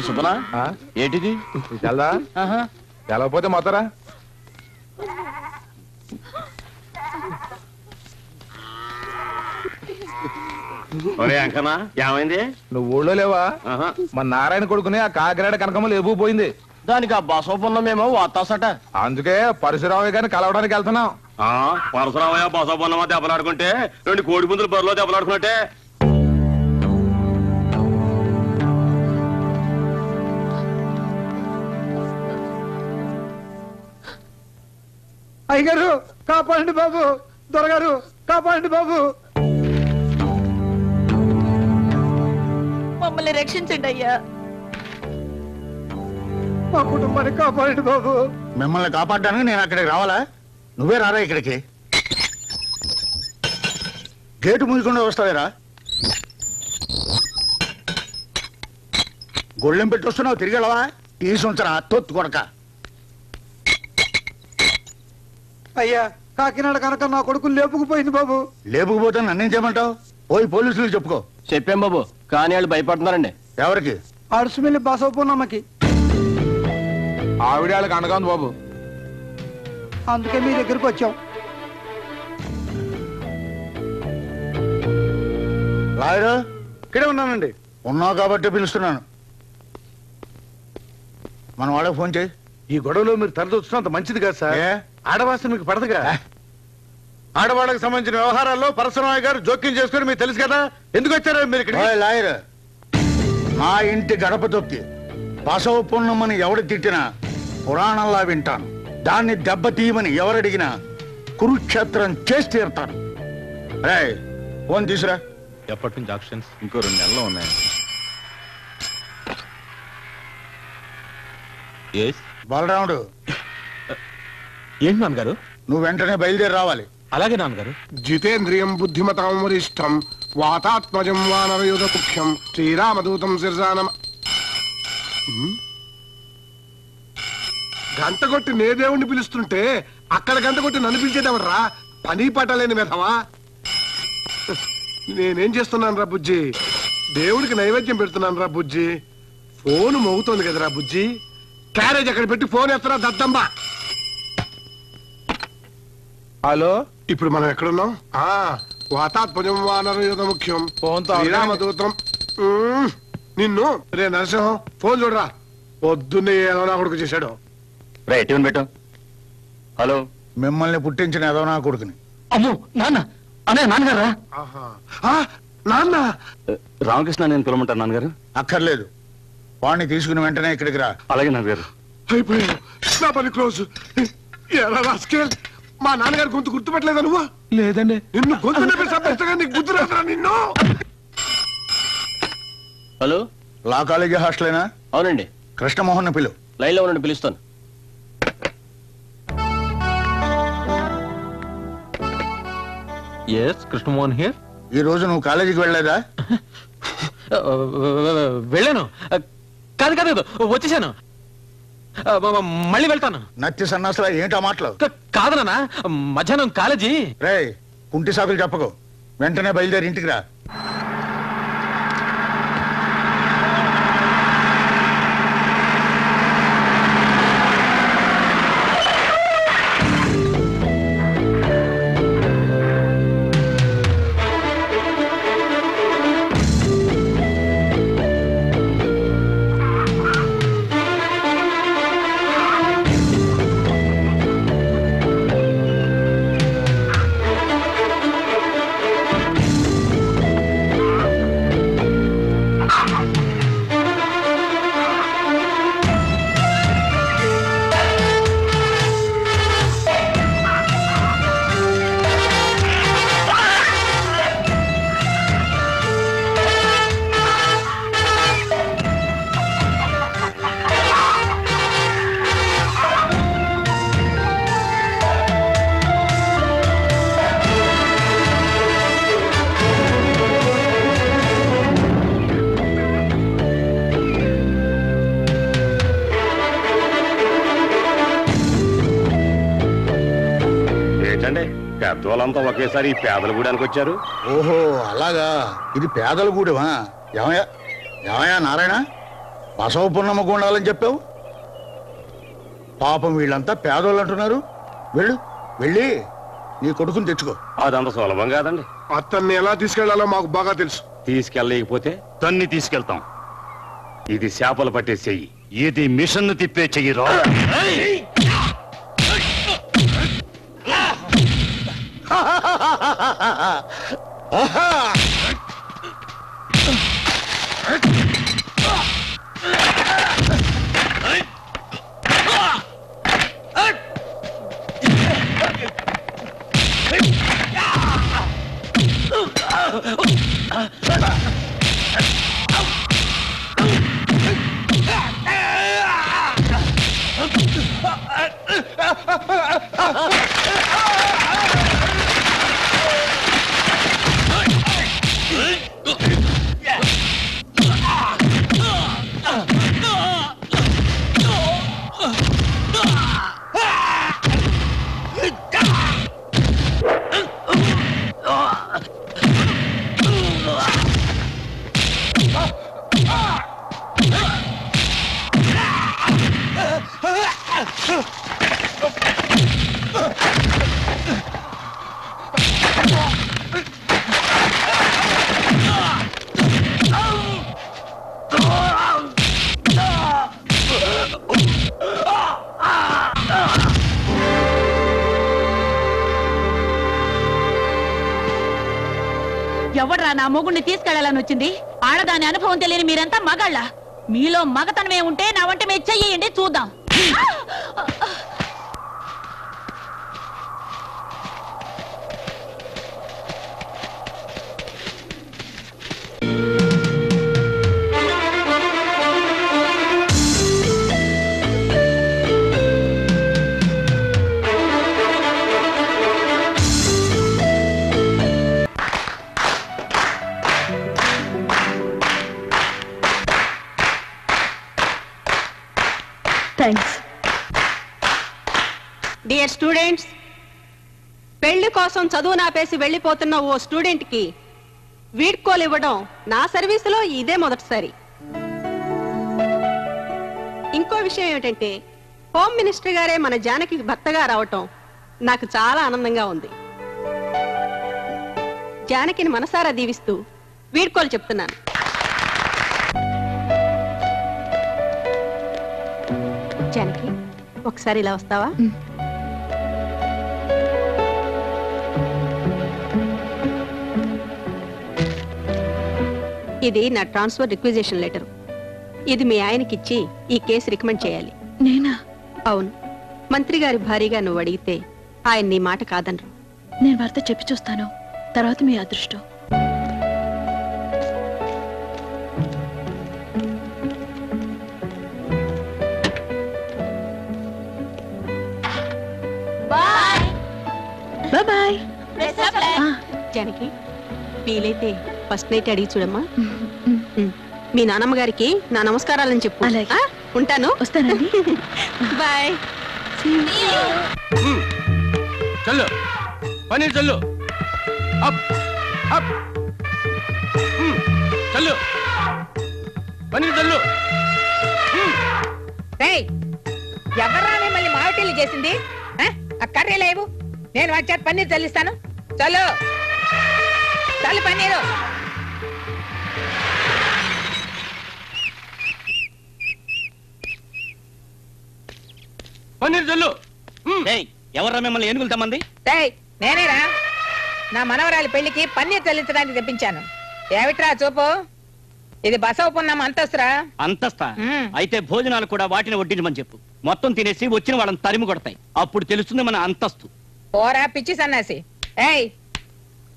సుబ్బనా ఏంటిది తెల్దా తెలవపోతే మొత్తరా ఏమైంది? నువ్వు ఊళ్ళో లేవా? మన నారాయణ కొడుకుని ఆ కాకినాడ కనకమ్మ లేపుపోయింది. దానికి ఆ బసవపున్నమేమో వాతాసట. అందుకే పరశురామయ్య గారిని కలవడానికి వెళ్తున్నాం. పరశురామయ్య బసవపున్నమా దెబ్బలాడుకుంటే 2 కోడి పుంజులు బరిలో దెబ్బలాడుకున్నట్టే. అయ్యగారు కాపాడండి బాబు, దొరగారు కాపాడండి బాబు, మమ్మల్ని రక్షించండి అయ్యా. మా కుటుంబాన్ని కాపాడండి బాబు. మిమ్మల్ని కాపాడడానికి నేను అక్కడికి రావాలా? నువ్వే రారా ఇక్కడికి. గేటు మూయకుండా వస్తావేరా? గొళ్ళెం పెట్టి వస్తున్నావు, తిరిగి వెళ్ళవా? తీసుంచరా తొత్తు కొడక. అయ్యా కాకినాడ కనుక నా కొడుకు లేపుకుపోయింది బాబు. లేపుకుపోతే నన్నేం చేయమంటావు? పోయి పోలీసులకు చెప్పుకో. చెప్పాం బాబు, కానీ వాళ్ళు భయపడుతున్నారండి. ఎవరికి? అడుసుమెల్లి బసవపున్నమ్మకి. ఆవిడ వాళ్ళకి అండగా ఉంది బాబు. అందుకే మీ దగ్గరికి వచ్చాం. లాయరు ఇక్కడే ఉన్నానండి. ఉన్నావు కాబట్టి పిలుస్తున్నాను. మన వాళ్ళకి ఫోన్ చేయి. ఈ గొడవలో మీరు తరదొచ్చినంత మంచిది కాదు సార్. ఆడవాసన మీకు పడదుగా. ఆడవాళ్ళకి సంబంధించిన వ్యవహారాల్లో పరశురామయ్య గారు జోక్యం చేసుకుని మీకు తెలుసు కదా. ఎందుకు వచ్చారో మీరు ఇక్కడ? లాయర్, నా ఇంటి గడప తొక్కి బసవ పున్నమ్మని ఎవడు తిట్టినా పురాణంలా వింటాను. దాన్ని దెబ్బతీయమని ఎవరడిగినా కురుక్షేత్రం చేసి తీరుతాను. రే ఫోన్ తీసురా. ఎప్పటి నుంచి ఆక్షన్స్? ఇంకో 2 నెలలు ఉన్నాయి. బలరాముడు, ఏంటి నాన్నగారు? నువ్వు వెంటనే బయలుదేరి రావాలి. అలాగే నాన్నగారు. జితేంద్రియం బుద్ధిమతాం వరిష్టం వాతాత్మజం వానరయుధ ముఖ్యం శ్రీరామదూతం శిర్జానం. గంట కొట్టి నే దేవుణ్ణి పిలుస్తుంటే అక్కడ గంట కొట్టి నన్ను పిలిచేదేవడరా? పని పట్టలేని మెధవా. నేనేం చేస్తున్నాను రా బుజ్జి? దేవుడికి నైవేద్యం పెడుతున్నాను రా బుజ్జి. ఫోన్ మోగుతోంది కదరా బుజ్జి. క్యారేజ్ అక్కడ పెట్టి ఫోన్ ఎత్తరా దద్దమ్మ. హలో, ఇప్పుడు మనం ఎక్కడున్నాం? వాతాత్మజం వానరయుధ ముఖ్యం శ్రీరామదూతం. నిన్ను రే నరసింహం ఫోన్ చూడరా. పొద్దున్నే ఏదో నా కొడుకు చేశాడు. పెట్టు. హలో, మిమ్మల్ని పుట్టించిన ఏదో నా కొడుకుని. అమ్మో నాన్న. అనే నాన్నగారా? నాన్న రామకృష్ణ నేను పిలవమంటాను నాన్నగారు. అక్కర్లేదు, వాడిని తీసుకుని వెంటనే ఇక్కడికి రా. అలాగే నాన్నగారు. అయిపోయావు, నా పని క్లోజ్. ఎలా రాసుకెళ్ళి మా నాన్నగారు గొంతు గుర్తుపట్టలేదా నువ్వు? లేదండి. నిన్ను గొంతు నొప్పిగా నీకు గుర్తు రాదురా నిన్ను. హలో, లా కాలేజీ హాస్టలేనా? అవునండి. కృష్ణమోహన్ పిలు. లైన్లో ఉండండి, పిలుస్తాను. కృష్ణమోహన్ హియర్. ఈ రోజు నువ్వు కాలేజీకి వెళ్ళలేదా? వెళ్ళాను. కాదు వచ్చేసాను. మళ్ళీ వెళ్తాను. నత్తి సన్నాసులా ఏంటో మాటలు? కాదు నాన్న, మధ్యాహ్నం కాలేజీ. రే కుంటి సాకులు చెప్పకు, వెంటనే బయలుదేరి ఇంటికి రా. పెద్దవాళ్ళంతా ఒకేసారి ఈ పేదల గూడానికి వచ్చారు. ఓహో అలాగా, ఇది పేదల గూడెమా? ఏమయ్యా నారాయణ, బసవ పున్నమ్మ గుండాలని చెప్పావు. పాపం వీళ్ళంతా పేదోళ్ళు అంటున్నారు. వెళ్ళి నీ కొడుకుని తెచ్చుకో. అదంత సులభం కాదండి. అతన్ని ఎలా తీసుకెళ్లాలో మాకు బాగా తెలుసు. తీసుకెళ్ళలేకపోతే తన్ని తీసుకెళ్తాం. ఇది చేపలు పట్టే చెయ్యి, ఇది మిషన్ తిప్పే చెయ్యిరా. ఎవడ్రా నా మొగుడిని తీసుకెళ్లాలని వచ్చింది? ఆడదాని అనుభవం తెలియని మీరంతా మగాళ్ళ. మీలో మగతనమే ఉంటే నా వంట మీద చెయ్యండి చూద్దాం. డియర్ స్టూడెంట్స్, పెళ్లి కోసం చదువు నాపేసి వెళ్ళిపోతున్న ఓ స్టూడెంట్ కి వీడ్కోలు ఇవ్వడం నా సర్వీసులో ఇదే మొదటిసారి. ఇంకో విషయం ఏమిటంటే, హోమ్ మినిస్టర్ గారే మన జానకి భర్తగా రావటం నాకు చాలా ఆనందంగా ఉంది. జానకిని మనసారా దీవిస్తూ వీడ్కోలు చెప్తున్నాను. జానకి, ఒకసారి ఇలా వస్తావా? ఇది నా ట్రాన్స్ఫర్ రిక్విజిషన్ లెటర్. ఇది మీ ఆయనకిచ్చి ఈ కేసు రికమెండ్ చేయాలి. నేనా? అవును. మంత్రి గారి భారీగా నువ్వు అడిగితే ఆయన నీ మాట కాదనరు. నేను వార్త చెప్పి చూస్తాను, తర్వాత మీ అదృష్టం. బాయ్. జానకి, వీలైతే ఫస్ట్ నైట్ అడిగి చూడమ్మా. మీ నానమ్మ గారికి నా నమస్కారాలని చెప్పు. అలాగే. ఉంటాను. వస్తానండి. బాయ్. చల్లు పన్నీర్ చల్లు. Up up. చల్లు పన్నీర్ చల్లు. ఎవర్రా మిమ్మల్ని మావిటీలు చేసింది? ఆ కర్రీ లేవు, నేను వచ్చాక పన్నీర్ చల్లిస్తాను. చల్లు చల్లు పన్నీరు. పన్నీర్ చల్లు. ఎవర్రా మిమ్మల్ని ఏనుగులు తమ్మంది? నేనేరా, నా మనవరాలి పెళ్లికి పన్నీర్ చల్లించడానికి తెప్పించాను. ఏమిట్రా చూపు? ఇది బసవ పున్నమ్మ అంతస్తురా. అంతస్తా? అయితే భోజనాలు కూడా వాటిని వడ్డించమని చెప్పు. మొత్తం తినేసి వచ్చిన వాళ్ళని తరిమి కొడతాయి, అప్పుడు తెలుస్తుంది మన అంతస్తు. పోరా పిచ్చి సన్నాసి. ఏయ్,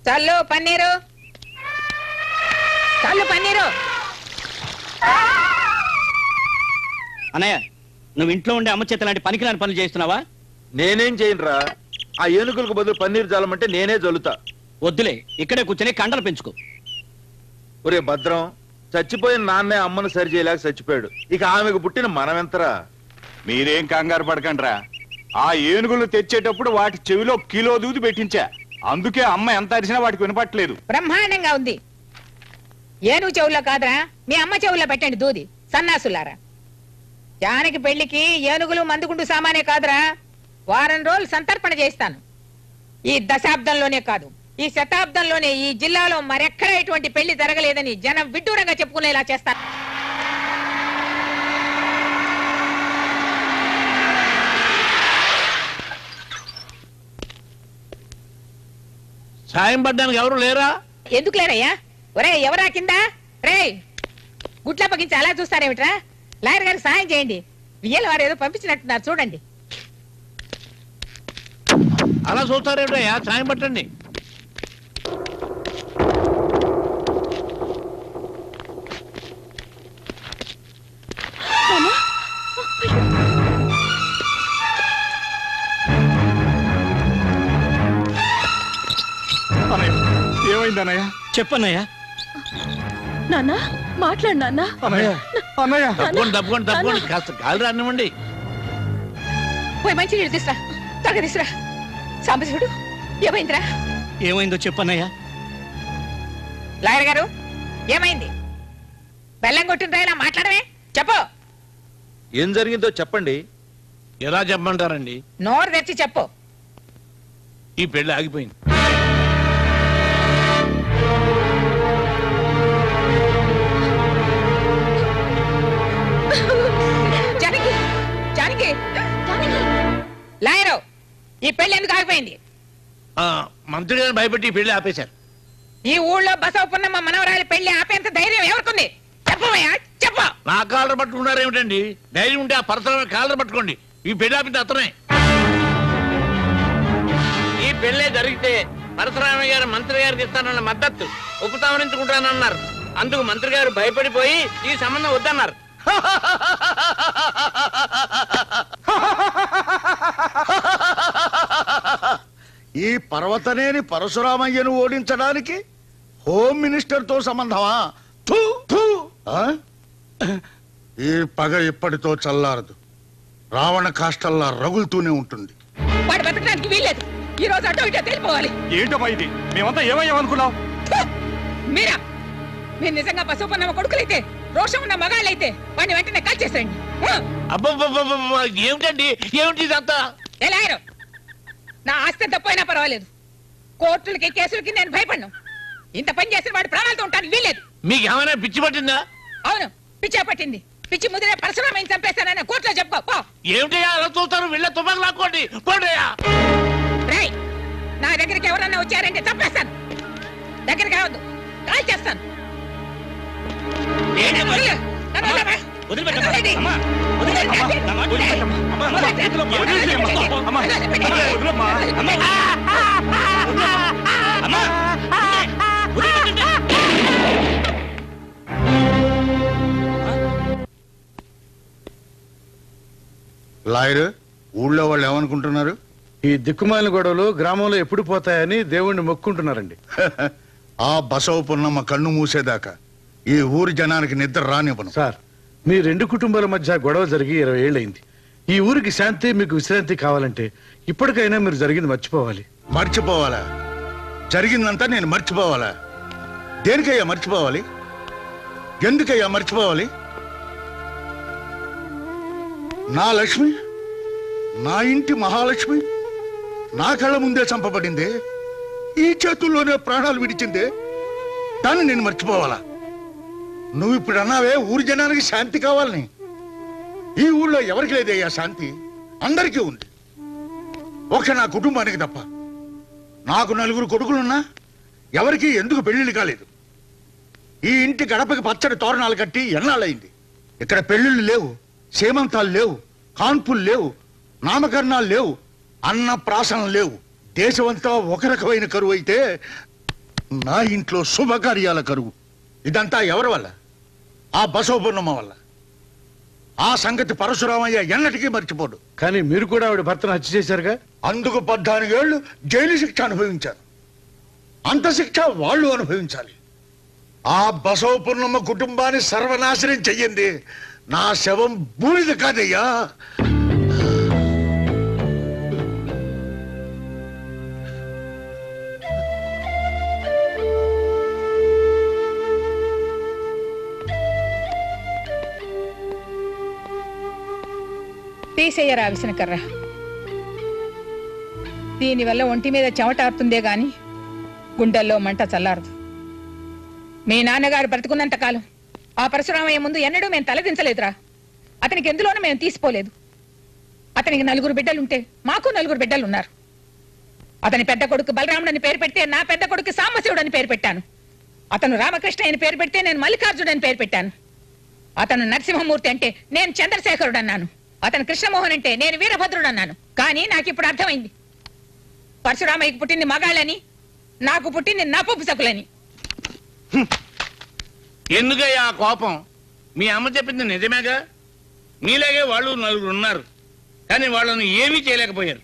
చల్లు పన్నీరు, చల్లు పన్నీరు. అన్నయ్య, నువ్వు ఇంట్లో ఉండే అమ్మ చేత లాంటి పనికిరాని పనులు చేస్తున్నావా? నేనేం చేయనురా, ఆ ఏనుగులకు బదులు పన్నీర్ జాలమంటే నేనే జల్లుతా. వద్దులే, ఇక్కడే కూర్చొని కండలు పెంచుకో. ఒరే భద్రం, చచ్చిపోయిన నాన్నే అమ్మను సరి చేయలేక చచ్చిపోయాడు, ఇక ఆమెకు పుట్టిన మనమెంతరా? మీరేం కంగారు పడకండ్రా, ఆ ఏనుగులు తెచ్చేటప్పుడు వాటి చెవిలో కిలో దూది పెట్టించా, అందుకే అమ్మ ఎంత అరిచినా వాటికి వినపట్లేదు. బ్రహ్మాండంగా ఉంది. ఏనుగు చెవుల్లో కాదురా మీ అమ్మ చెవుల్లో పెట్టండి దూది సన్నాసులారా. జానకి పెళ్లికి ఏనుగులు మందుగుండు సామానే కాదురా, వారం రోజులు సంతర్పణ చేస్తాను. ఈ దశాబ్దంలోనే కాదు, ఈ శతాబ్దంలోనే ఈ జిల్లాలో మరెక్కడ ఇటువంటి పెళ్లి జరగలేదని జనం విడ్డూరంగా చెప్పుకునేలా చేస్తాను. సాయం పడ్డానికి ఎవరు లేరా? ఎందుకు లేరయ్యా? ఒరే ఎవరా కింద? రే గుట్ల పగించి అలా చూస్తారేమిట్రా? లాయర్ గారికి సాయం చేయండి. వియ్యల వారు ఏదో పంపించినట్టున్నారు చూడండి. అలా చూస్తారేమిటయ్యా, సాయం పట్టండి. ఏమైందన్నయ్య? చెప్పన్నయ్యా. నాన్న మాట్లాడు నాన్న. తప్పకుండా కాస్త గాలి రానివ్వండి. పోయి మంచి నీళ్ళు తీసురా, త్వరగా తీసురా. సాంబశివుడు ఏమైందిరా? ఏమైందో చెప్పన్నయ్యా. లాయర్ గారు ఏమైంది? బెల్లం కొట్టిన ఇలా మాట్లాడమే, చెప్పు. ఏం జరిగిందో చెప్పండి. ఎలా చెప్పమంటారండి? నోరు తెచ్చి చెప్పు. ఈ పెళ్లి ఆగిపోయింది. జానకి జానకి లాయరు ఈ పెళ్లి ఎందుకు ఆగిపోయింది? మంత్రి గారిని భయపెట్టి ఈ పెళ్లి ఆపేశారు. ఈ ఊళ్ళో బసవపున్నమ్మ మనవరాలి పెళ్లి ఆపేంత ధైర్యం ఎవరికుంది? చెప్పవయ్యా చెప్ప. నా కాలర్ పట్టుకున్నారు ఏమిటండి? ధైర్యం ఉంటే ఆ పరసరమైన కాలర్ పట్టుకోండి. ఈ పెళ్లి ఆపింది అతనే. ఈ పెళ్లే జరిగితే పరశురామయ్య గారు మంత్రి గారికి ఇస్తానన్న మద్దతు ఉపసంహరించుకుంటానన్నారు. అందుకు మంత్రి గారు భయపడిపోయి ఈ సంబంధం వద్దన్నారు. ఈ పర్వతనేని పరశురామయ్యను ఓడించడానికి హోమ్ మినిస్టర్ తో సంబంధమా? థూ, థూ. ఆ? ఈ పగ ఇప్పటితో చల్లారదు, రావణ కాష్టల్లా రగులుతూనే ఉంటుంది. వాడు బతకడానికి వీల్లేదు. ఈ రోజు అటో ఇటో తెలిపోవాలి. ఏంటమ్మా ఇది? మేమంతా ఏమయ్యామనుకున్నాం? మీరా? మీరు నిజంగా పశుపన్నమ్మ కొడుకులైతే, రోషం ఉన్న మగాళ్ళైతే వాడిని వెంటనే కాల్ చేసేయండి. అబ్బబ్బబ్బబ్బ, ఏమిటండి ఏమిటి ఇదంతా? ఎలాయరు నా ఆస్తి తప్పైనా పర్వాలేదు, కోర్టులకి కేసులకి నేను భయపడ్ను. ఇంత పని చేసిన వాడు ప్రాణాలతో ఉంటాను వీల్లేదు. మీకు ఏమైనా పిచ్చి పట్టిందా? అవును, పిచ్చా పట్టింది. పిచ్చి ముదిరే పరశురామయ్యని చంపేస్తానని కోర్టులో చెప్పుకో. ఏమిటయ్యా అలా చూస్తారు? వీళ్ళ తుమ్మలు లాక్కోండి, పోండియా. రేయ్, నా దగ్గరికి ఎవరన్నా వచ్చారంటే చంపేస్తాను. దగ్గరికి రావద్దు, కాల్ చేస్తాను. లాయర్, ఊళ్ళో వాళ్ళు ఏమనుకుంటున్నారు? ఈ దిక్కుమాలిన గొడవలు గ్రామంలో ఎప్పుడు పోతాయని దేవుణ్ణి మొక్కుంటున్నారండి. ఆ బసవ పున్నమ్మ కన్ను మూసేదాకా ఈ ఊరి జనానికి నిద్ర రానివ్వను. సార్, మీ రెండు కుటుంబాల మధ్య గొడవ జరిగి 20 ఏళ్ళైంది. ఈ ఊరికి శాంతి, మీకు విశ్రాంతి కావాలంటే ఇప్పటికైనా మీరు జరిగింది మర్చిపోవాలి. మర్చిపోవాలా? జరిగిందంతా నేను మర్చిపోవాలా? దేనికయ్యా మర్చిపోవాలి? ఎందుకయ్యా మర్చిపోవాలి? నా లక్ష్మి, నా ఇంటి మహాలక్ష్మి నా కళ్ళ ముందే చంపబడిందే, ఈ చేతుల్లోనే ప్రాణాలు విడిచిందే, దాన్ని నేను మర్చిపోవాలా? నువ్వు ఇప్పుడు అన్నావే ఊరి జనానికి శాంతి కావాలని. ఈ ఊళ్ళో ఎవరికి లేదయ్యా శాంతి, అందరికీ ఉంది. ఒక నా కుటుంబానికి తప్ప. నాకు 4 కొడుకులున్నా ఎవరికి ఎందుకు పెళ్లిళ్ళు కాలేదు. ఈ ఇంటి గడపకి పచ్చడి తోరణాలు కట్టి ఎన్నాళ్ళయింది. ఇక్కడ పెళ్లిళ్ళు లేవు, సేమంతాలు లేవు, కాన్పులు లేవు, నామకరణాలు లేవు, అన్న ప్రాసనలు లేవు. దేశమంతా ఒక రకమైన కరువు అయితే నా ఇంట్లో శుభకార్యాల కరువు. ఇదంతా ఎవరి వల్ల? ఆ బసవపున్నమ్మ వల్ల. ఆ సంగతి పరశురామయ్య ఎన్నటికీ మర్చిపోడు. కానీ మీరు కూడా ఆవిడ భర్తను హత్య చేశారుగా. అందుకు 14 ఏళ్లు జైలు శిక్ష అనుభవించారు. అంత శిక్ష వాళ్ళు అనుభవించాలి. ఆ బసవపున్నమ్మ కుటుంబాన్ని సర్వనాశనం చెయ్యింది నా శవం బూడిద కాదయ్యా. తీసేయరా విసనకర్ర. దీనివల్ల ఒంటి మీద చెమటారుతుందే గాని గుండెల్లో మంట చల్లారదు. మీ నాన్నగారు బ్రతుకున్నంత కాలం ఆ పరశురామయ్య ముందు ఎన్నడూ మేము తలదించలేదురా. అతనికి ఎందులోనూ మేము తీసిపోలేదు. అతనికి 4 బిడ్డలుంటే మాకు 4 బిడ్డలున్నారు. అతని పెద్ద కొడుకు బలరాముడని పేరు పెడితే నా పెద్ద కొడుకు సాంబశివుడు అని పేరు పెట్టాను. అతను రామకృష్ణ అని పేరు పెడితే నేను మల్లికార్జుడు అని పేరు పెట్టాను. అతను నరసింహమూర్తి అంటే నేను చంద్రశేఖరుడు అన్నాను. అతను కృష్ణమోహన్ అంటే నేను వీరభద్రుడు అన్నాను. కానీ నాకు ఇప్పుడు అర్థమైంది, పరశురామయ్యకి పుట్టింది మగాళ్ళని, నాకు పుట్టింది నపుంసకులని. ఎందుకయ్యా ఆ కోపం? మీ అమ్మ చెప్పింది నిజమేగా. మీలాగే వాళ్ళు 4 ఉన్నారు, కానీ వాళ్ళని ఏమీ చేయలేకపోయారు.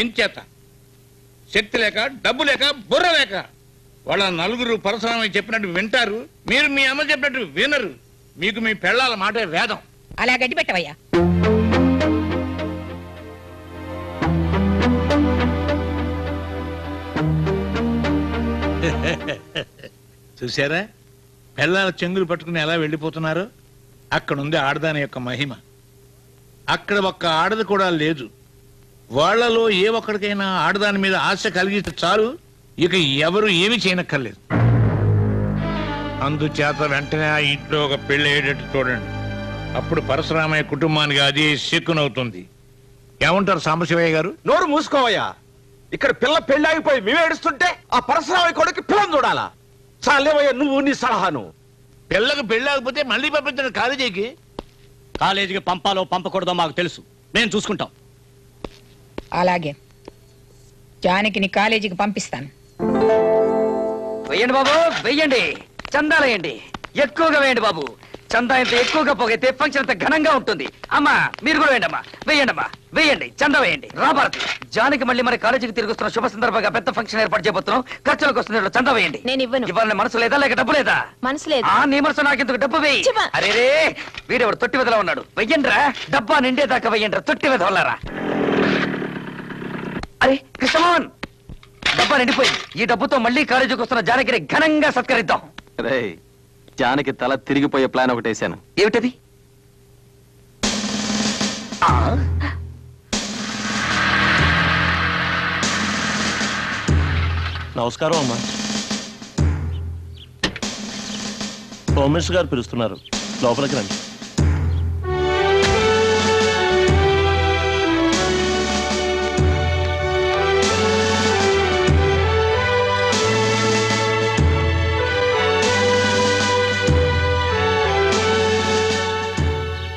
ఎంచేత? శక్తి లేక, డబ్బు లేక, బుర్ర లేక. వాళ్ళ 4 పరశురామయ్య చెప్పినట్టు వింటారు, మీరు మీ అమ్మ చెప్పినట్టు వినరు. మీకు మీ పెళ్ళాల మాటే వేదం. అలా గడ్డి పెట్టవయ్యా. చూసారా పెళ్ళాల చెంగులు పట్టుకుని ఎలా వెళ్ళిపోతున్నారు? అక్కడుంది ఆడదాని యొక్క మహిమ. అక్కడ ఒక్క ఆడది కూడా లేదు. వాళ్లలో ఏ ఒక్కడికైనా ఆడదాని మీద ఆశ కలిగితే చాలు, ఇక ఎవరు ఏమి చేయనక్కర్లేదు. అందుచేత వెంటనే ఆ ఇంట్లో ఒక పెళ్లి అయ్యేటట్టు చూడండి. అప్పుడు పరశురామయ్య కుటుంబానికి అది శక్కునవుతుంది. ఏమంటారు సాంబశివయ్య గారు? నోరు మూసుకోవయ్యా. ఇక్కడ పిల్ల పెళ్ళాగిపోయి మేము ఏడుస్తుంటే ఆ పరశురామయ్య కొడుకు పిల్లని చూడాలా? చాలేవయ్యా నువ్వు నీ సలహాను. పిల్లకు పెళ్ళాకపోతే మళ్ళీ పంపించండి కాలేజీకి. కాలేజీకి పంపాలో పంపకూడదో మాకు తెలుసు, మేము చూసుకుంటాం. అలాగే జానకిని కాలేజీకి పంపిస్తాను. వెయ్యండి బాబు, వెయ్యండి. చందాలు వేయండి, ఎక్కువగా వేయండి బాబు. చందా ఇంత ఎక్కువగా పోగైతే ఫంక్షన్ అంత ఘనంగా ఉంటుంది. అమ్మా మీరు కూడా వేయండి అమ్మా, వేయండి అమ్మా, వేయండి. చందా వేయండి. రాబారతి, జానకి మళ్ళీ మన కాలేజీకి తిరిగి వస్తున్న శుభ సందర్భంగా పెద్ద ఫంక్షన్ ఏర్పాటు చేయబోతున్నాం. ఖర్చులకు వస్తుంది, చందా వేయండి. నేను ఇవ్వను. ఇవ్వాలని మనసు లేదా, లేక డబ్బు లేదా? మనసు లేదు. నీ మనసు నాకెందుకు, డబ్బు వేయి. అరే రే, వీడెవడు తొట్టి వెదలా ఉన్నాడు. వెయ్యండ్రా, డబ్బా నిండేదాకా వెయ్యండ్రా, తొట్టి వెదవల్లారా. అరే కృష్ణమోహన్, డబ్బా నిండిపోయింది. ఈ డబ్బుతో మళ్ళీ కాలేజీకి వస్తున్న జానకిని ఘనంగా సత్కరిద్దాం. జానకి తల తిరిగిపోయే ప్లాన్ ఒకటి వేశాను. ఏమిటది? నమస్కారం అమ్మా. హోమ్ మినిస్టర్ గారు పిలుస్తున్నారు, లోపలికి రండి.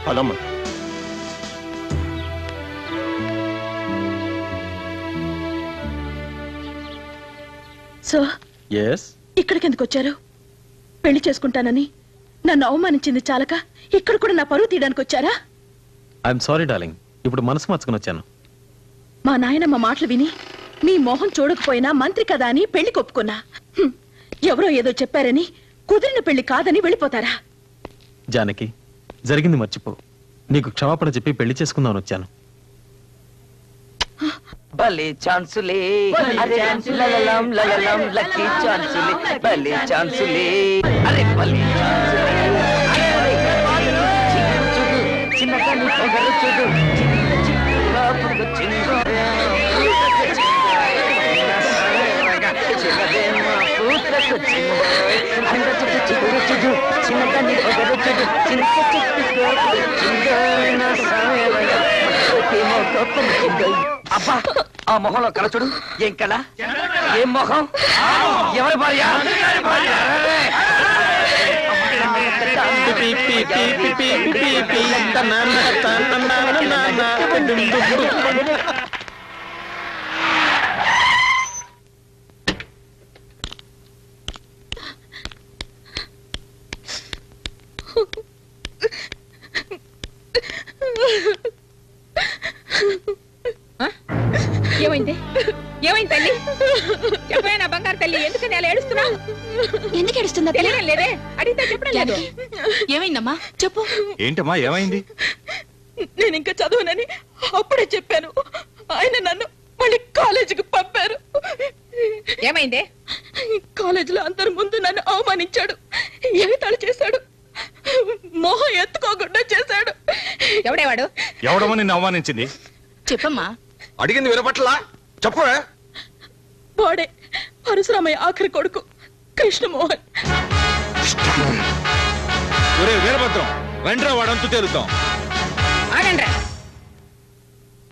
పదమ్మా. సో ఎస్, ఇక్కడికి ఎందుకు వచ్చారు? పెళ్లి చేసుకుంటానని నన్ను అవమానించింది చాలక ఇక్కడ కూడా నా పరువు తీయడానికి వచ్చారా? ఐఎమ్ సారీ డార్లింగ్, ఇప్పుడు మనసు మార్చుకుని వచ్చాను. మా నాయనమ్మ మాటలు విని మీ మొహం చూడకపోయినా మంత్రి కదా అని పెళ్లి కొప్పుకున్నా. ఎవరో ఏదో చెప్పారని కుదిరిన పెళ్లి కాదని వెళ్ళిపోతారా? జానకి, జరిగింది మర్చిపో. నీకు క్షమాపణ చెప్పి పెళ్లి చేసుకుందామని వచ్చాను. భలే ఛాన్సులే, అరే లలలం లలలం లక్కీ ఛాన్సులే, భలే ఛాన్సులే, అరే భలే ఛాన్సులే. చిన్నగా నీ పొగరు చూడు, చిన్నగా పొగ చిన్నగా పూతకు చిన్నగా నీ పొగరు చూడు, అబ్బా ఆ మొహంలో కళ చూడు. ఏం కళ, ఏం మొహం, ఎవరి భార్య? ఏమైంది? ఏమైంది తల్లి? చెప్పే నా బంగారు తల్లి, ఎందుకని అలా ఏడుస్తున్నావు? ఎందుకు ఏడుస్తుందా? తెలియడం లేదే, అడిగితే చెప్పడం లేదు. ఏమైందమ్మా చెప్పు. ఏంటమ్మా ఏమైంది? నేను ఇంకా చదువునని అప్పుడే చెప్పాను. ఆయన నన్ను మళ్ళీ కాలేజీకి పంపారు. ఏమైంది? కాలేజీలో అందరి ముందు నన్ను అవమానించాడు, ఎగతాళి చేశాడు, మొహం ఎత్తుకోకుండా చేశాడు. ఎవడేవాడు? ఎవడమో నిన్ను అవమానించింది? చెప్పమ్మా. అడిగింది వినపట్లా? చెప్పవే. వాడే పరశురామయ్య ఆఖరి కొడుకు కృష్ణమోహన్. ఒరే వీరభద్రం, వెంట్రా వాడంతు తేలుద్దాం. ఆగండ్రా,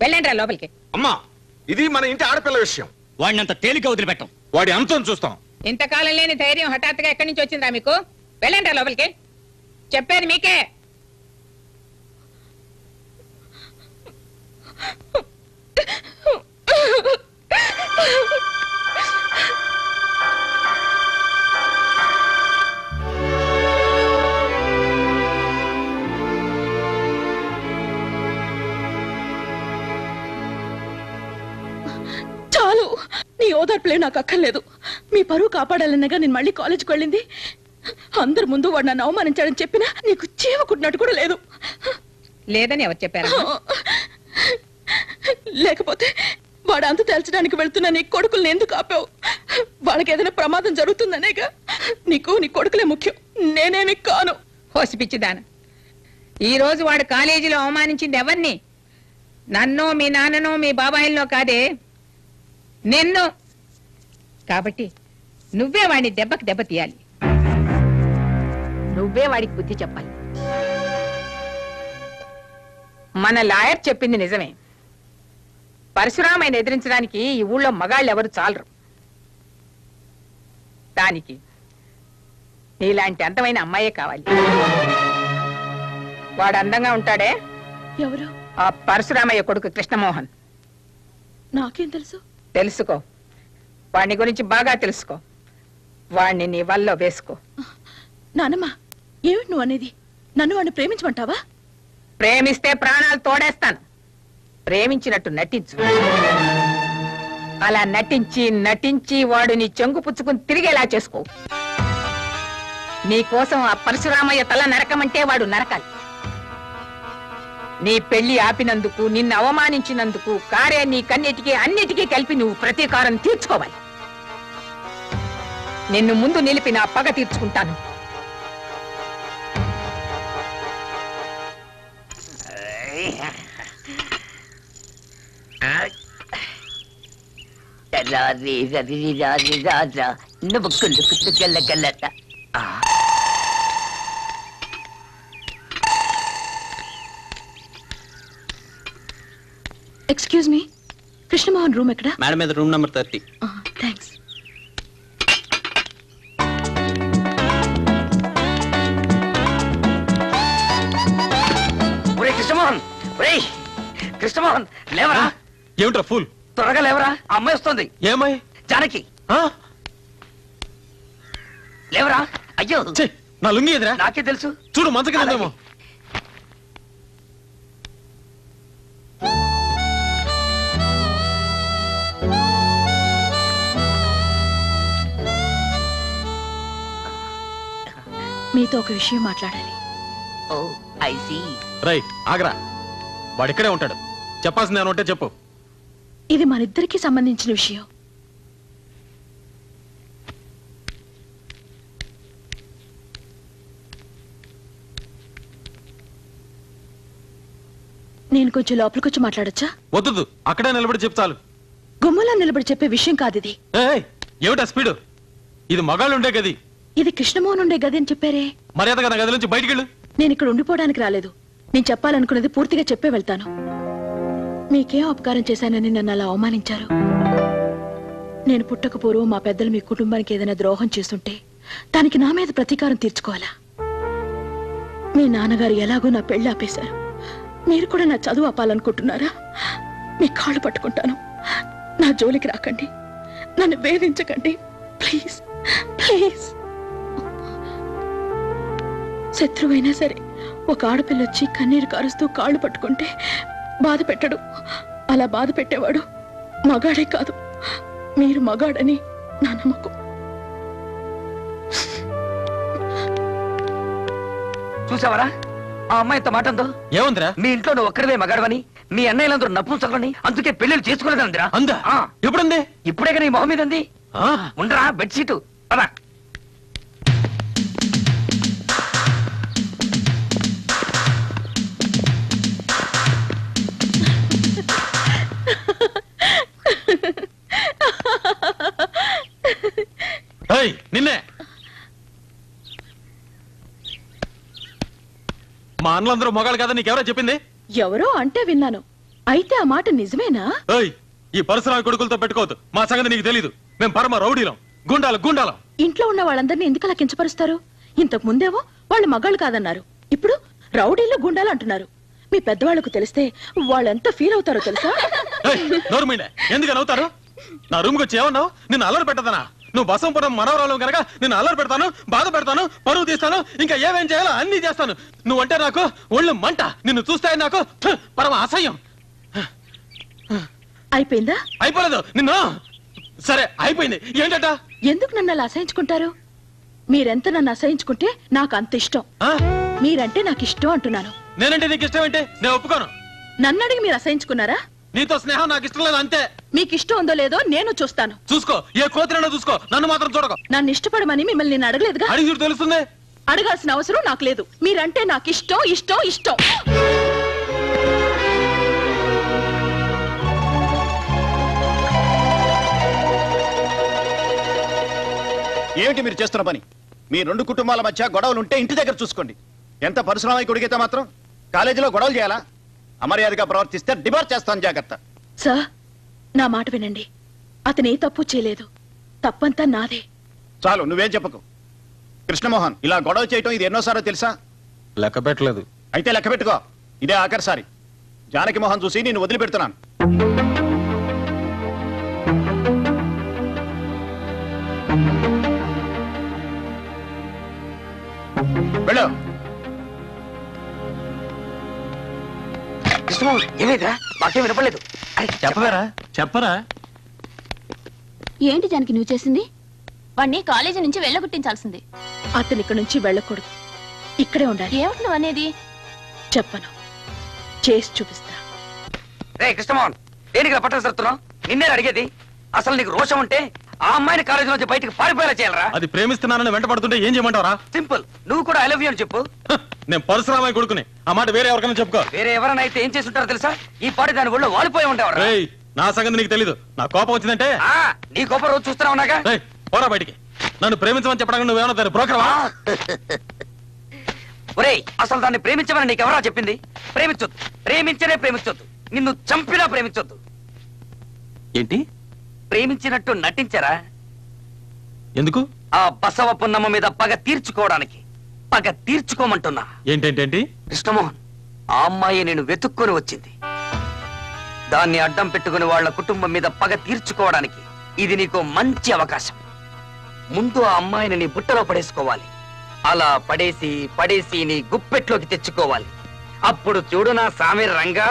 వెళ్ళండ్రా లోపలికి. అమ్మా, ఇది మన ఇంటి ఆడపిల్ల విషయం. వాడిని అంత తేలిక వదిలిపెట్టాం. వాడి అంతం చూస్తాం. ఇంతకాలం లేని ధైర్యం హఠాత్తుగా ఎక్కడి నుంచి వచ్చిందా మీకు? వెళ్ళండ్రా లోపలికి, చెప్పేది మీకే. చాలు, నీ ఓదార్పులే నాకు అక్కర్లేదు. మీ పరువు కాపాడాలన్నగా నేను మళ్ళీ కాలేజీకి వెళ్ళింది. అందరి ముందు వాడు నన్ను అవమానించాడని చెప్పినా నీకు చీమకుట్టినట్టు కూడా లేదు. లేదని ఎవరు చెప్పారు? లేకపోతే వాడు అంత తేల్చడానికి వెళ్తున్నా నీ కొడుకుల్ని ఎందుకు ఆపావు? వాళ్ళకి ఏదైనా ప్రమాదం జరుగుతుందనేగా. నీకు నీ కొడుకులే ముఖ్యం, నేనేమి కాను. హోసిపిచ్చిదాను, ఈ రోజు వాడు కాలేజీలో అవమానించింది ఎవరిని? నన్నో మీ నాన్ననో మీ బాబాయిల్లో కాదే, నిన్ను. కాబట్టి నువ్వే వాడిని దెబ్బకి దెబ్బ తీయాలి, నువ్వే వాడికి బుద్ధి చెప్పాలి. మన లాయర్ చెప్పింది నిజమే. పరశురామయ్యని ఎదిరించడానికి ఈ ఊళ్ళో మగాళ్ళు ఎవరు చాలరు. దానికి నీలాంటి అందమైన అమ్మాయే కావాలి. వాడు అందంగా ఉంటాడే, ఎవరు? ఆ పరశురామయ్య కొడుకు కృష్ణమోహన్. నాకేం తెలుసు? తెలుసుకో, వాడిని గురించి బాగా తెలుసుకో. వాడిని నీ వల్ల వేసుకో. నానమ్మ, ఏమిటి నువ్వు అనేది? నన్ను వాడిని ప్రేమించమంటావా? ప్రేమిస్తే ప్రాణాలు తోడేస్తాను. ప్రేమించినట్టు నటించు. అలా నటించి నటించి వాడు నీ చెంగు పుచ్చుకుని తిరిగేలా చేసుకో. నీ కోసం ఆ పరశురామయ్య తల నరకమంటే వాడు నరకాలి. నీ పెళ్లి ఆపినందుకు, నిన్ను అవమానించినందుకు కారే నీ కన్నిటికీ అన్నిటికీ కలిపి నువ్వు ప్రతీకారం తీర్చుకోవాలి. నిన్ను ముందు నిలిపి నా పగ తీర్చుకుంటాను. ఎక్స్క్యూజ్ మీ, కృష్ణమోహన్ రూమ్ ఎక్కడ? మేడం మీద room number 30. Thanks. Krishnamohan, Krishnamohan లేవరా? ఏమిట్రా ఫుల్? త్వరగా లేవరా, అమ్మాయి వస్తుంది. ఏమై? జానకి లేవరా. అయ్యో నా లుంగి ఎదురా? నాకే తెలుసు. చూడు మంచకేమో. మీతో ఒక విషయం మాట్లాడాలి. ఓ ఐ సీ. రై ఆగరా, వాడిక్కడే ఉంటాడు. చెప్పాల్సింది ఏమన్నా ఉంటే చెప్పు. ఇది మనిద్దరికీ సంబంధించిన విషయం. నేను కొంచెం లోపలికొచ్చి మాట్లాడొచ్చా? వద్దు, అక్కడే నిలబడి చెప్తాను. గుమ్మలో నిలబడి చెప్పే విషయం కాదు ఇది. ఏమిటా స్పీడు? ఇది మగాళ్ళు ఉండే గది. ఇది కృష్ణమోహన్ ఉండే గది అని చెప్పారే. మర్యాదగా నా గది నుంచి బయటికి వెళ్ళు. నేను ఇక్కడ ఉండిపోవడానికి రాలేదు. నేను చెప్పాలనుకున్నది పూర్తిగా చెప్పే వెళ్తాను. మీకేం అపకారం చేశానని నన్ను అలా అవమానించారు. నేను పుట్టక పూర్వం మా పెద్దలు మీ కుటుంబానికి ఏదైనా ద్రోహం చేస్తుంటే దానికి నా మీద ప్రతీకారం తీర్చుకోవాలా? మీ నాన్నగారు ఎలాగో నా పెళ్లి ఆపేశారు. మీరు కూడా నా చదువు ఆపాలనుకుంటున్నారా? మీ కాళ్ళు పట్టుకుంటాను. నా జోలికి రాకండి, నన్ను వేధించకండి, ప్లీజ్ ప్లీజ్. శత్రువైనా సరే ఒక ఆడపిల్ల వచ్చి కన్నీరు కారుస్తూ కాళ్ళు పట్టుకుంటే బాధ పెట్టడు. అలా బాధ పెట్టేవాడు మగాడే కాదు. మీరు మగాడని నా నమ్మకం. చూసావరా ఆ అమ్మాయితో మాటందో? ఏముందిరా? మీ ఇంట్లో నువ్వు ఒక్కడివే మగాడవని, మీ అన్నయ్యలందరూ నపుంసకులని, అందుకే పెళ్లిళ్ళు చేసుకోలేదందిరా. అందా? ఎప్పుడుంది? ఇప్పుడే కానీ మొహం మీద ఉంది. ఉండరా బెడ్షీటు పదా. నిన్నే మా అన్నలందరూ మొగాళ్ళు కదా నీకెవరో చెప్పింది? ఎవరో అంటే విన్నాను. అయితే ఆ మాట నిజమేనా? ఈ పరశురామి కొడుకులతో పెట్టుకోవద్దు. మా సంగతి నీకు తెలీదు. మేము పరమ రౌడీలం, గుండాలం. ఇంట్లో ఉన్న వాళ్ళందరినీ ఎందుకు అలా కించపరుస్తారు? ఇంతకు ముందేవో వాళ్ళు మగాళ్ళు కాదన్నారు, ఇప్పుడు రౌడీలు గుండాలు అంటున్నారు. మీ పెద్దవాళ్లకు తెలిస్తే వాళ్ళెంత ఫీల్ అవుతారో తెలుసా? ఎందుకని అవుతారు? నా రూమ్కి వచ్చి ఏమన్నావు? నిన్ను అల్లరి పెట్టదనా? నువ్వు బసంపురం మనవరాలు కనుక నిన్ను అల్లరి పెడతాను, బాధ పెడతాను, పరువు తీస్తాను, ఇంకా ఏమేం చేయాలో అన్ని చేస్తాను. నువ్వంటే నాకు ఒళ్ళు మంట. నిన్ను చూస్తే నాకు పరమ అసహ్యం. అయిపోయిందా? అయిపోలేదు. నిన్ను సరే అయిపోయింది. ఏంటట? ఎందుకు నన్ను అలా అసహించుకుంటారు? మీరెంత నన్ను అసహించుకుంటే నాకు అంత ఇష్టం. మీరంటే నాకు ఇష్టం అంటున్నాను. నేనంటే నీకు ఇష్టం ఏంటి? నేను ఒప్పుకోను. నన్ను అడిగి మీరు అసహించుకున్నారా? నీతో స్నేహం నాకు ఇష్టం లేదు, అంతే. మీకు ఇష్టం ఉందో లేదో నేను చూస్తాను. చూసుకో, ఏ కోతిరైనా చూసుకో, నన్ను మాత్రం చూడకు. నన్ను ఇష్టపడమని మిమ్మల్ని నేను అడగలేదుగా. అడిగి చూడు తెలుస్తుంది. అడగాల్సిన అవసరం నాకు లేదు. మీరంటే నాకు ఇష్టం ఇష్టం ఇష్టం. ఏమిటి మీరు చేస్తున్న పని? మీ రెండు కుటుంబాల మధ్య గొడవలు ఉంటే ఇంటి దగ్గర చూసుకోండి. ఎంత పరశురామయ్య కొడుకైతే మాత్రం కాలేజీలో గొడవలు చేయాలా? అమర్యాదగా ప్రవర్తిస్తే డిబార్ చేస్తాను, జాగ్రత్త. సార్, నా మాట వినండి. అతనే తప్పు చేయలేదు, తప్పంతా నాదే. చాలు, నువ్వేం చెప్పకు. కృష్ణమోహన్, ఇలా గొడవ చేయటం ఇది ఎన్నోసారో తెలుసా? లెక్క పెట్టలేదు. అయితే లెక్క పెట్టుకో. ఇదే ఆఖరిసారి. జానకి మోహన్ చూసి నేను వదిలిపెడుతున్నాను. వెళ్ళు. ఏమైందిరా? మాకేం వినపడలేదు. చెప్పరా. ఏంటి జానకి నువ్వు చేసింది? వాణ్ణి కాలేజీ నుంచి వెళ్ళగొట్టించాల్సింది. అతని ఇక్కడ నుంచి వెళ్ళకూడదు, ఇక్కడే ఉండాలి. ఏమిటి నువ్వు అనేది? చెప్పను, చేసి చూపిస్తా. రే కృష్ణమోహన్, దేనికి పట్టణ సరుతున్నావు? నిన్నే అడిగేది. అసలు నీకు రోషం ఉంటే ఆ అమ్మాయిని కాలేజీ నుంచి బయటకు పారిపోయేలా చేయాలరా? అది ప్రేమిస్తున్నానని వెంట పడుతుంటే ఏం చేయమంటావరా? సింపుల్, నువ్వు కూడా ఐ లవ్ యూ అని చెప్పు. నేను పరశురామయ్య కొడుకుని. ఆ మాట వేరే ఎవరికైనా చెప్పుకో. వేరే ఎవరైనా అయితే ఏం చేసి ఉంటారో తెలుసా? ఈ పాటి దాని ఒళ్ళు వాలిపోయి ఉండేవారు. నా సంగతి నీకు తెలీదు. నా కోపం వచ్చిందంటే నీ కోపం రోజు చూస్తున్నా ఉన్నాగా. పోరా బయటికి. నన్ను ప్రేమించమని చెప్పడానికి నువ్వేమన్నా దాన్ని బ్రోకర్వా? ఒరేయ్, అసలు దాన్ని ప్రేమించమని నీకెవరా చెప్పింది? ప్రేమించొద్దు, ప్రేమించనే ప్రేమించొద్దు, నిన్ను చంపినా ప్రేమించొద్దు. ఏంటి? ప్రేమించినట్టు నటించరా? ఎందుకు? ఆ బసవ పున్నమ్మ మీద పగ తీర్చుకోవడానికి. పగ తీర్చుకోమంటున్నా. ఏంటేంటేంటి? కృష్ణమోహన్, ఆ అమ్మాయి నేను వెతుక్కొని వచ్చింది. దాన్ని అడ్డం పెట్టుకుని వాళ్ళ కుటుంబం మీద పగ తీర్చుకోవడానికి ఇది నీకు మంచి అవకాశం. ముందు ఆ అమ్మాయిని నీ బుట్టలో పడేసుకోవాలి. అలా పడేసి పడేసి నీ గుప్పెట్లోకి తెచ్చుకోవాలి. అప్పుడు చూడు నా సామి రంగా,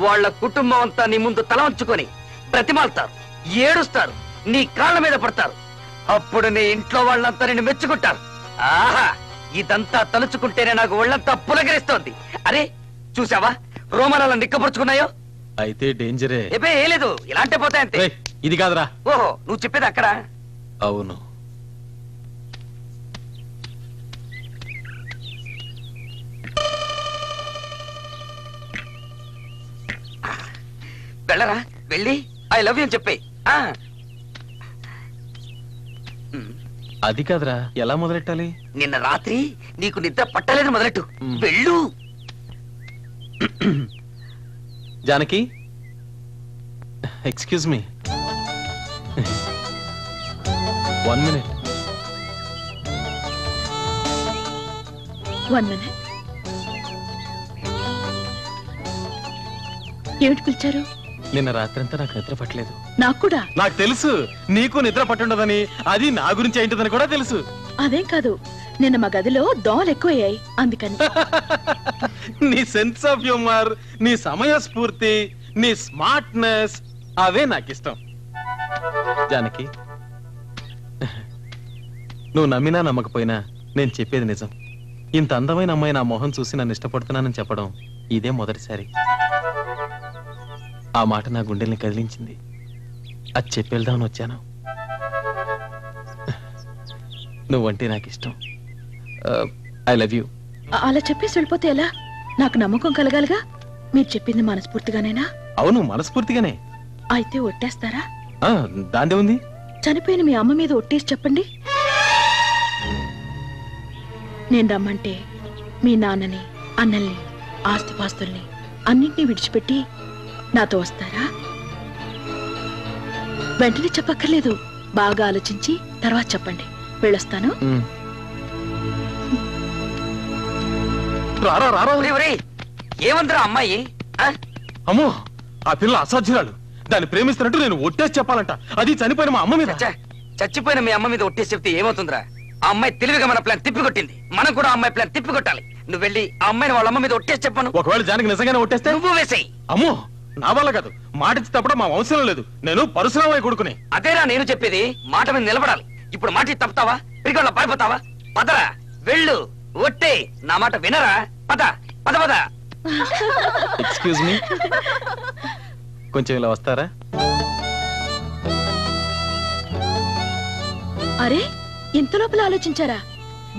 వాళ్ళ కుటుంబం అంతా నీ ముందు తల వంచుకొని బ్రతిమాలుతారు, ఏడుస్తారు, నీ కాళ్ళ మీద పడతారు. అప్పుడు నీ ఇంట్లో వాళ్ళంతా నిన్ను మెచ్చుకుంటారు. ఆహా, ఇదంతా తలుచుకుంటేనే నాకు ఒళ్ళంతా పులకరిస్తోంది. అరే చూసావా రోమనాలు నిక్కపరుచుకున్నాయో? అయితే డేంజరే. ఏపే ఏ లేదు, ఇలాంటి పోతాయంతే. ఇది కాదురా. ఓహో, నువ్వు చెప్పేది అక్కడ. అవును. వెళ్ళరా, వెళ్ళి ఐ లవ్ యూ అని చెప్పే. అది కాదురా, ఎలా మొదలెట్టాలి? నిన్న రాత్రి నీకు నిద్ర పట్టలేదు మొదలెట్టు. వెళ్ళు. Janaki, excuse me, 1 minute. 1 minute. ఏమిటి పిలిచారు? నిన్న రాత్రంతా నాకు నిద్ర పట్టలేదు. నాకు కూడా. నాకు తెలుసు నీకు నిద్ర పట్టుండదని. అది నా గురించి ఏంటిదని కూడా తెలుసు. అదేం కాదు, నిన్న మా గదిలో దోమలు ఎక్కువయ్యాయి, అందుకని. నీ సెన్స్ ఆఫ్ హ్యూమర్, నీ సమయ స్ఫూర్తి, నీ స్మార్ట్నెస్, అవే నాకు ఇష్టం. జానకి, నువ్వు నమ్మినా నమ్మకపోయినా నేను చెప్పేది నిజం. ఇంత అందమైన అమ్మాయి నా మొహం చూసి నన్ను ఇష్టపడుతున్నానని చెప్పడం ఇదే మొదటిసారి. ఆ మాట నా గుండెల్ని కదిలించింది. అది చెప్పేద్దామని వచ్చాను. నువ్వంటే నాకు ఇష్టం. I love you. అలా చెప్పేసి వెళ్ళిపోతే ఎలా? నాకు నమ్మకం కలగాలిగా. మీరు చెప్పింది మనస్ఫూర్తిగానేనా? అవును, మనస్ఫూర్తిగానే. అయితే ఒట్టేస్తారా? దాందే ఉంది. చనిపోయిన మీ అమ్మ మీద ఒట్టేసి చెప్పండి. నేను రమ్మంటే మీ నాన్నని అన్నల్ని ఆస్తిపాస్తుల్ని అన్నింటినీ విడిచిపెట్టి నాతో వస్తారా? వెంటనే చెప్పక్కర్లేదు, బాగా ఆలోచించి తర్వాత చెప్పండి. వెళ్ళొస్తాను. ఏమంటారా అమ్మాయి? అమ్మో, ఆ పిల్ల అసాధ్యురాలు. దాన్ని ప్రేమిస్తున్నట్టు నేను ఒట్టేసి చెప్పాలంట, అది చనిపోయిన మా అమ్మ మీద. చచ్చిపోయిన మీ అమ్మ మీద ఒట్టేసి చెప్తే ఏమవుతుందిరా? ఆ అమ్మాయి తెలివిగా మన ప్లాన్ తిప్పికొట్టింది, మనం కూడా ఆ అమ్మాయి ప్లాన్ తిప్పికొట్టాలి. నువ్వు వెళ్ళి ఆ అమ్మాయిని వాళ్ళ అమ్మ మీద ఒట్టేసి చెప్పను. ఒకవేళ జానకి నిజంగానే ఒట్టేస్తే నువ్వు వేసేయి. అమ్మో, నా వల్ల కాదు. మాట ఇచ్చి తప్పడం మా వంశంలో లేదు. నేను పరశురామయ్య కొడుకుని. అదేరా నేను చెప్పేది, మాట మీద నిలబడాలి. ఇప్పుడు మాట ఇచ్చి తప్పుతావా? పిరిగొల్ల పారిపోతావా? పదరా, వెళ్ళు, ఒట్టే. నా మాట వినరా? పద పద పద. ఎక్స్క్యూజ్ మీ, కొంచెం ఇలా వస్తారా? అరే, ఇంత లోపల ఆలోచించారా?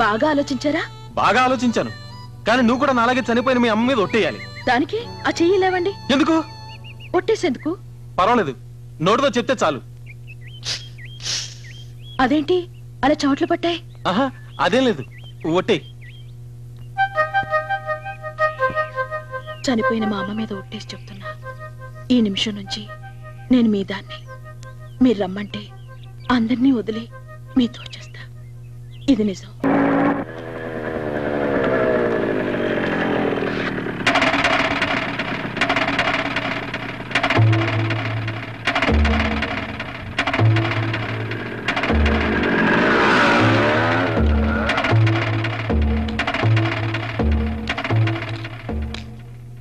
బాగా ఆలోచించారా? బాగా ఆలోచించాను, కానీ నువ్వు కూడా నాలాగే చనిపోయిన మీ అమ్మ మీద ఒట్టేయాలి. దానికి ఆ చెయ్యి లేవండి. ఎందుకు? ఒట్టేసేందుకు? పర్వాలేదు, నోటితో చెప్తే చాలు. అదేంటి అలా చెమట్లు పట్టాయి? ఆహా, అదేం లేదు, ఒట్టే. చనిపోయిన మా అమ్మ మీద ఒట్టేసి చెప్తున్నా, ఈ నిమిషం నుంచి నేను మీ దాన్ని. మీరు రమ్మంటే అందరినీ వదిలి మీతో వచ్చేస్తా. ఇది నిజం.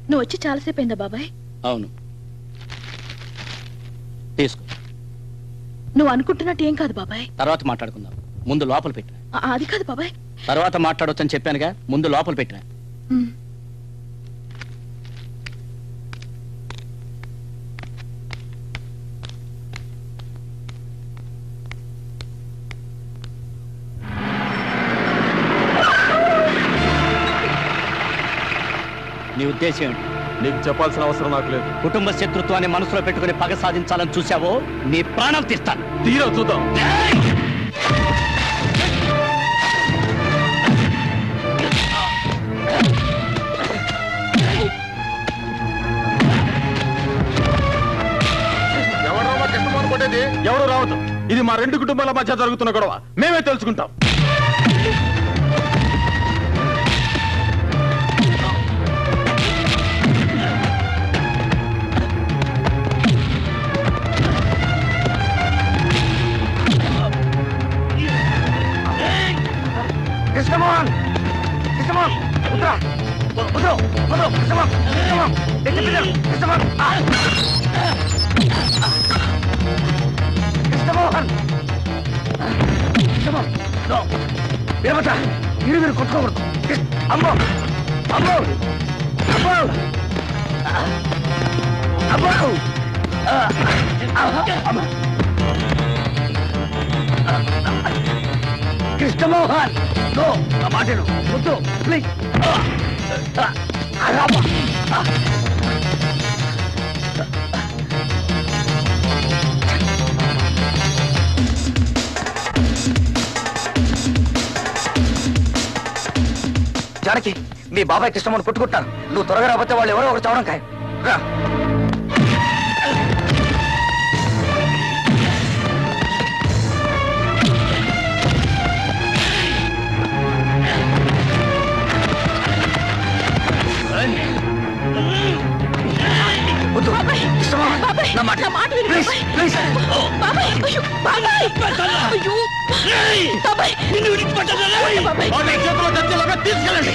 నువ్వు వచ్చి చాలాసేపు అయిందా బాబాయ్? అవును, తీసుకో. నువ్వు అనుకుంటున్నట్టు ఏం కాదు బాబాయ్. తర్వాత మాట్లాడుకుందాం, ముందు లోపల పెట్టిన. అది కాదు బాబాయ్. తర్వాత మాట్లాడొచ్చని చెప్పానుగా, ముందు లోపల పెట్టిన. నీ ఉద్దేశం ఏంటి? నీకు చెప్పాల్సిన అవసరం నాకు లేదు. కుటుంబ శత్రుత్వాన్ని మనసులో పెట్టుకుని పగ సాధించాలని చూసావో నీ ప్రాణం తీస్తాను. తీరా చూద్దాం. ఎవరు రావద్దు. ఇది మా రెండు కుటుంబాల మధ్య జరుగుతున్న గొడవ, మేమే తెలుసుకుంటాం. కృష్ణమోహన్, కృష్ణమోహన్, ఉత్తరా, ఉత్తరు, ఉత్తరు, కృష్ణమోహన్, కృష్ణమోహన్, ఎత్తి పిల్లలు, కృష్ణమోహన్, కృష్ణమోహన్, కృష్ణమోహన్, వీరభద్ర, మీరు కొట్టుకోకూడదు. అమ్మో, అమ్మో, అమ్మో, అమ్మో, కృష్ణమోహన్, నో, నా మాటను వద్దు, ప్లీజ్. జానకి, మీ బాబాయ్ కృష్ణమోహన్ కొట్టుకుంటారు. నువ్వు త్వరగా రాకపోతే వాళ్ళు ఎవరో ఒకరు చావడం ఖాయం. రా. తీసుకెళ్ళండి.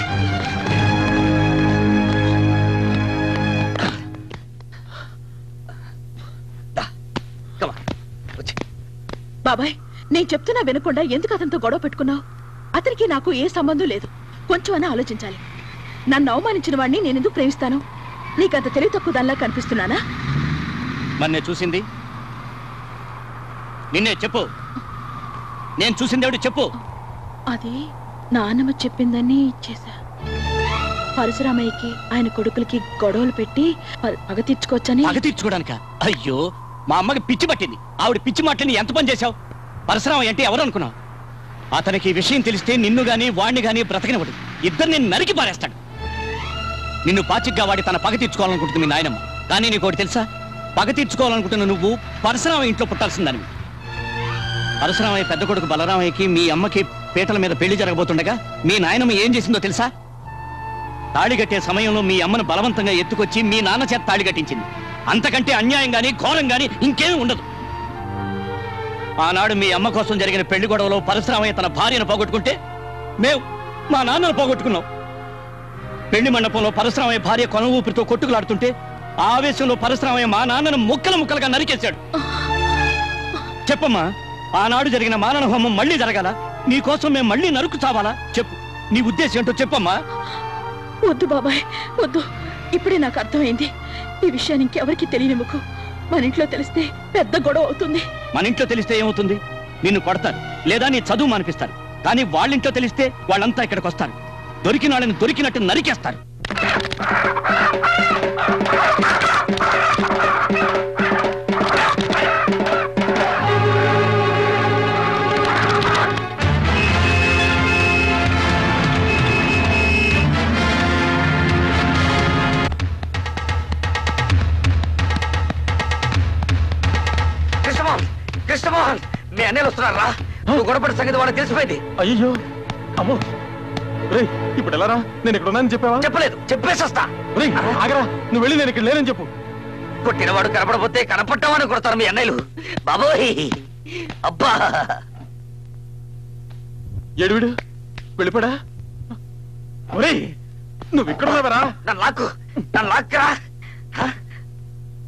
బాబాయ్, నేను చెప్తున్నా వినకుండా ఎందుకు అతనితో గొడవ పెట్టుకున్నావు? అతనికి నాకు ఏ సంబంధం లేదు. కొంచెమన్నా ఆలోచించాలి. నన్ను అవమానించిన వాడిని నేనెందుకు ప్రేమిస్తాను? నీకంత తెలివి తక్కువ దానిలా కనిపిస్తున్నానా? మరి నేను చూసింది నిన్నే చెప్పు. నేను చూసింది ఎవడు చెప్పు. అది నాన్నమ్మ చెప్పిందని చేశా. పరశురామయ్యకి ఆయన కొడుకులకి గొడవలు పెట్టి పగ తీర్చుకోవచ్చని. పగ తీర్చుకోవడానిక? అయ్యో, మా అమ్మకి పిచ్చి పట్టింది. ఆవిడ పిచ్చి మాటని ఎంత పని చేశావు? పరశురామయ్య అంటే ఎవరు అనుకున్నావు? అతనికి ఈ విషయం తెలిస్తే నిన్ను గాని వాణ్ణి గాని బ్రతకనివ్వడు. ఇద్దరిని నరికి పారేస్తాడు. నిన్ను పాచిగ్గా వాడి తన పగ తీర్చుకోవాలనుకుంటుంది మీ నాయనమ్మ. కానీ నీకోటి తెలుసా? పగ తీర్చుకోవాలనుకుంటున్న నువ్వు పరశురామయ్య ఇంట్లో పుట్టాల్సిందానివి. పరశురామయ్య పెద్ద కొడుకు బలరామయ్యకి మీ అమ్మకి పీటల మీద పెళ్లి జరగబోతుండగా మీ నాయనమ్మ ఏం చేసిందో తెలుసా? తాళి కట్టే సమయంలో మీ అమ్మను బలవంతంగా ఎత్తుకొచ్చి మీ నాన్న చేత తాళి కట్టించింది. అంతకంటే అన్యాయం గాని ఘోరం గాని ఇంకేమీ ఉండదు. ఆనాడు మీ అమ్మ కోసం జరిగిన పెళ్లి గొడవలో పరశురామయ్య తన భార్యను పోగొట్టుకుంటే మేము మా నాన్నను పోగొట్టుకున్నాం. పెళ్లి మండపంలో పరశురామయ్య భార్య కొన ఊపిరితో కొట్టుకులాడుతుంటే ఆవేశంలో పరశురామయ్య మా నాన్నను ముక్కలు ముక్కలుగా నరికేశాడు. చెప్పమ్మా, ఆనాడు జరిగిన మానవ హోమం మళ్ళీ జరగాల? నీకోసం మేము మళ్ళీ నరుకు చావాలా? చెప్పు, నీ ఉద్దేశం ఏంటో చెప్పమ్మా. వద్దు బాబాయ్, వద్దు. ఇప్పుడే నాకు అర్థమైంది. ఈ విషయాన్ని ఇంకెవరికి తెలియనివ్వకు. మన ఇంట్లో తెలిస్తే పెద్ద గొడవ అవుతుంది. మన ఇంట్లో తెలిస్తే ఏమవుతుంది? నిన్ను కొడతారు, లేదా నీ చదువు మానిపిస్తారు. కానీ వాళ్ళింట్లో తెలిస్తే వాళ్ళంతా ఇక్కడికి వస్తారు. దొరికిన వాళ్ళని దొరికినట్టు నరికేస్తారు. కృష్ణమోహన్, మీ అన్నయ్యలు వస్తున్నారా? నువ్వు గొడవపడి సంగతి వాళ్ళకి తెలిసిపోయింది. అయ్యో అమ్మో, రేయ్ ఇప్పుడు ఎలా రా? నేను ఇక్కడ ఉన్నానని చెప్పావా? చెప్పలేదు, చెప్పేసి వస్తా. రేయ్ ఆగరా, నువ్వు వెళ్ళి నేను ఇక్కడ లేనని చెప్పు. కొట్టినవాడు కనపడపోతే కనపడ్డామని కొడతారు మీ అన్నయ్యలు. బాబోయ్, అబ్బా. ఏడువిడు వెళ్ళిపోడా? ఒరేయ్ నువ్వు ఇక్కడ ఉన్నావరా? నన్ను లాక్కురా.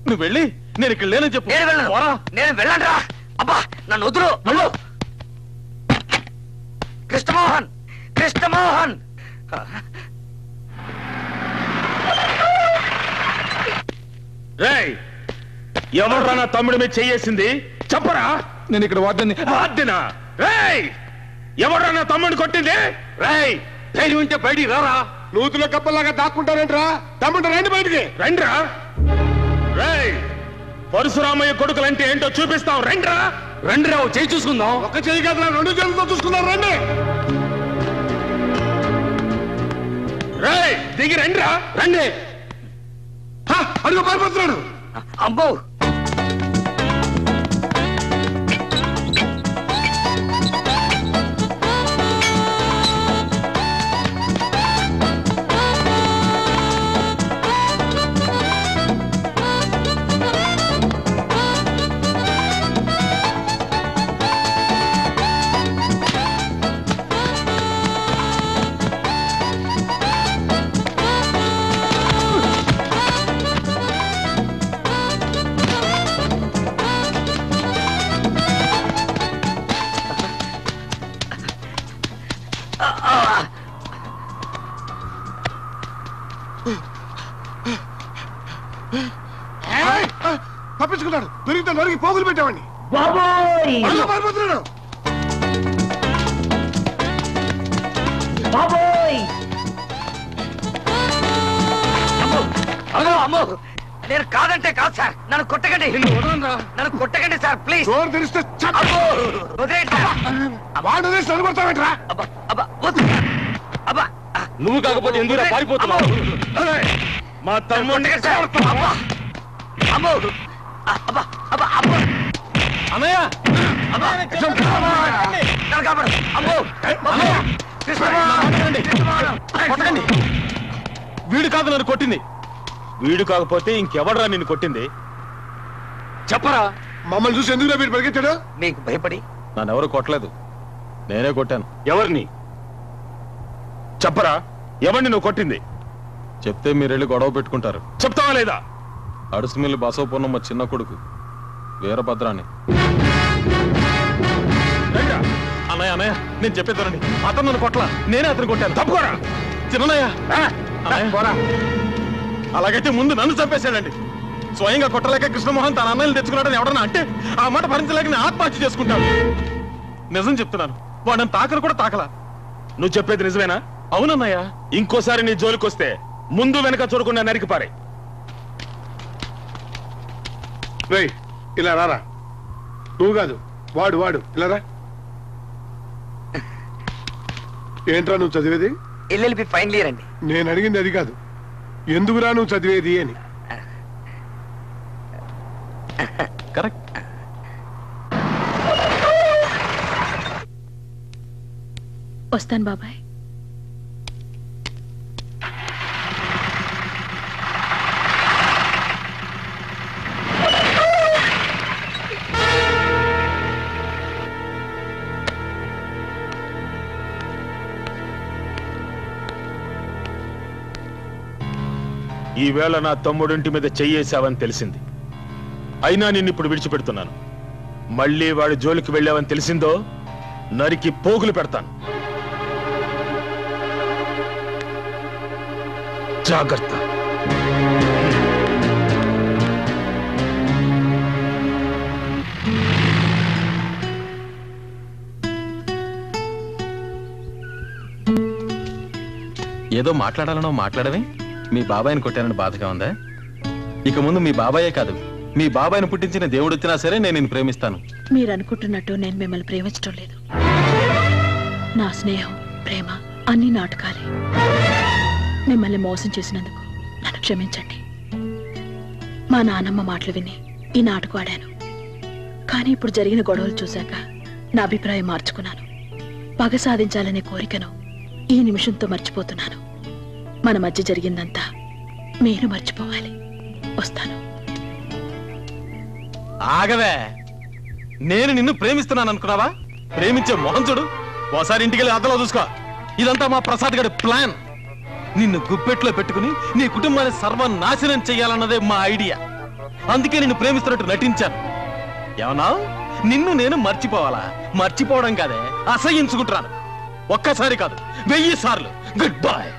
నువ్వు వెళ్ళి నేను ఇక్కడ లేనని చెప్పు. నేను వెళ్ళను రా. అబ్బా నన్ను వదులు. కృష్ణమోహన్, కృష్ణమోహన్. రేయ్, ఎవడ్రా నా తమ్ముడి మీద చెయ్యేసింది? చెప్పరా. నేను ఇక్కడ వార్డెనా? రేయ్, ఎవడ్రా నా తమ్ముడిని కొట్టింది? రేయ్, ధైర్యం ఉంటే బయటికి రారా. నూతులో కప్పలాగా దాక్కుంటారేంట్రా? తమ్ముంటే రండి బయటికి. రండిరా. రేయ్, పరశురామయ్య కొడుకులంటే ఏంటో చూపిస్తాం. రండిరా. రండిరా, చేయి చూసుకుందాం. ఒక చెయ్యి కదా, రెండు చేతులతో చూసుకున్నారు. రండి. రేయ్, దిగి రండిరా. రండి. అడుగు పారిపోతున్నాడు. అబ్బో, తప్పించుకున్నాడు. దొరికితే నరికి పోగులు పెట్టేవాడిని. పారిపోతున్నాడు. అమ్మో, నేను కాదంటే కాదు సార్. నన్ను కొట్టకండి, నన్ను కొట్టకండి సార్ ప్లీజ్. డోర్ తెరిస్తే వాడు అనుకుంటావేంట్రా? నువ్వు కాకపోతే ఎందుకు పారిపోతున్నావు? మా తమ్ముడిని అన్నయ్య, వీడు కాదు నన్ను కొట్టింది. వీడు కాకపోతే ఇంకెవడరా నిన్ను కొట్టింది? చెప్పరా. మమ్మల్ని చూసి ఎందుకు వీడు పరిగెత్తాడు? మీకు భయపడి. నన్ను ఎవరు కొట్టలేదు, నేనే కొట్టాను. ఎవరిని చెప్పరా? ఎవరిని నువ్వు కొట్టింది? చెప్తే మీరెళ్ళి గొడవ పెట్టుకుంటారు. చెప్తావా లేదా? అడుసుమిల్లి బసవపూర్ణమ్మ చిన్న కొడుకు వీరభద్రాన్ని. అన్నయ్య అన్నయ్య, నేను చెప్పేదానండి. అతను నన్ను కొట్ల, నేనే అతను కొట్టాను. తప్పుకోరా చిన్నయ్య. అలాగైతే ముందు నన్ను చంపేశాడండి. స్వయంగా కొట్టలేక కృష్ణమోహన్ తన అన్నయ్యలు తెచ్చుకున్నాడని ఎవడన్నా అంటే ఆ మాట భరించలేక నేను ఆత్మహత్య చేసుకుంటాను. నిజం చెప్తున్నాను, వాడిని తాకను కూడా తాకలా. నువ్వు చెప్పేది నిజమేనా? అవునన్నయ్య. ఇంకోసారి నీ జోలికొస్తే ముందు వెనక చూడకుండా నరికి పారే. రేయ్, ఇలా రారా. నువ్వు కాదు, వాడు ఇలా రా. ఏంట్రా నువ్వు చదివేది? ఎల్ఎల్బి ఫైనల్ ఇయర్ అండి. నేను అడిగింది అది కాదు, ఎందుకురా నువ్వు చదివేది అని. కరెక్ట్. వస్తాను బాబాయ్. ఈవేళ నా తమ్ముడింటి మీద చెయ్యేశావని తెలిసింది. అయినా నిన్ను ఇప్పుడు విడిచిపెడుతున్నాను. మళ్ళీ వాడి జోలికి వెళ్ళావని తెలిసిందో నరికి పోగులు పెడతాను. జాగ్రత్త. ఏదో మాట్లాడాలనో మాట్లాడవే. మీ బాబాయిని కొట్టానని బాధగా ఉందా? ఇక ముందు మీ బాబాయే కాదు, మీ బాబాయిని పుట్టించిన దేవుడు వచ్చినా సరే నేను నిన్ను ప్రేమిస్తాను. మీరు అనుకుంటున్నట్టు నేను మిమ్మల్ని ప్రేమించడం లేదు. నా స్నేహం, ప్రేమ అన్ని నాటకాలే. మిమ్మల్ని మోసం చేసినందుకు నన్ను క్షమించండి. మా నాన్నమ్మ మాటలు విని ఈ నాటకం ఆడాను. కానీ ఇప్పుడు జరిగిన గొడవలు చూశాక నా అభిప్రాయం మార్చుకున్నాను. పగ సాధించాలనే కోరికను ఈ నిమిషంతో మర్చిపోతున్నాను. మన మధ్య జరిగిందంతా మీరు మర్చిపోవాలి. వస్తాను. ఆగవే, నేను నిన్ను ప్రేమిస్తున్నాను అనుకున్నావా? ప్రేమించే మొహం చూడు. ఓసారి ఇంటికి వెళ్ళి అద్దలో చూసుకో. ఇదంతా మా ప్రసాద్ గారి ప్లాన్. నిన్ను గుప్పెట్లో పెట్టుకుని నీ కుటుంబాన్ని సర్వనాశనం చెయ్యాలన్నదే మా ఐడియా. అందుకే నిన్ను ప్రేమిస్తున్నట్టు నటించాను. ఏమన్నా నిన్ను నేను మర్చిపోవాలా? మర్చిపోవడం కాదే, అసహించుకుంటున్నాను. ఒక్కసారి కాదు, 1000 సార్లు. Good boy.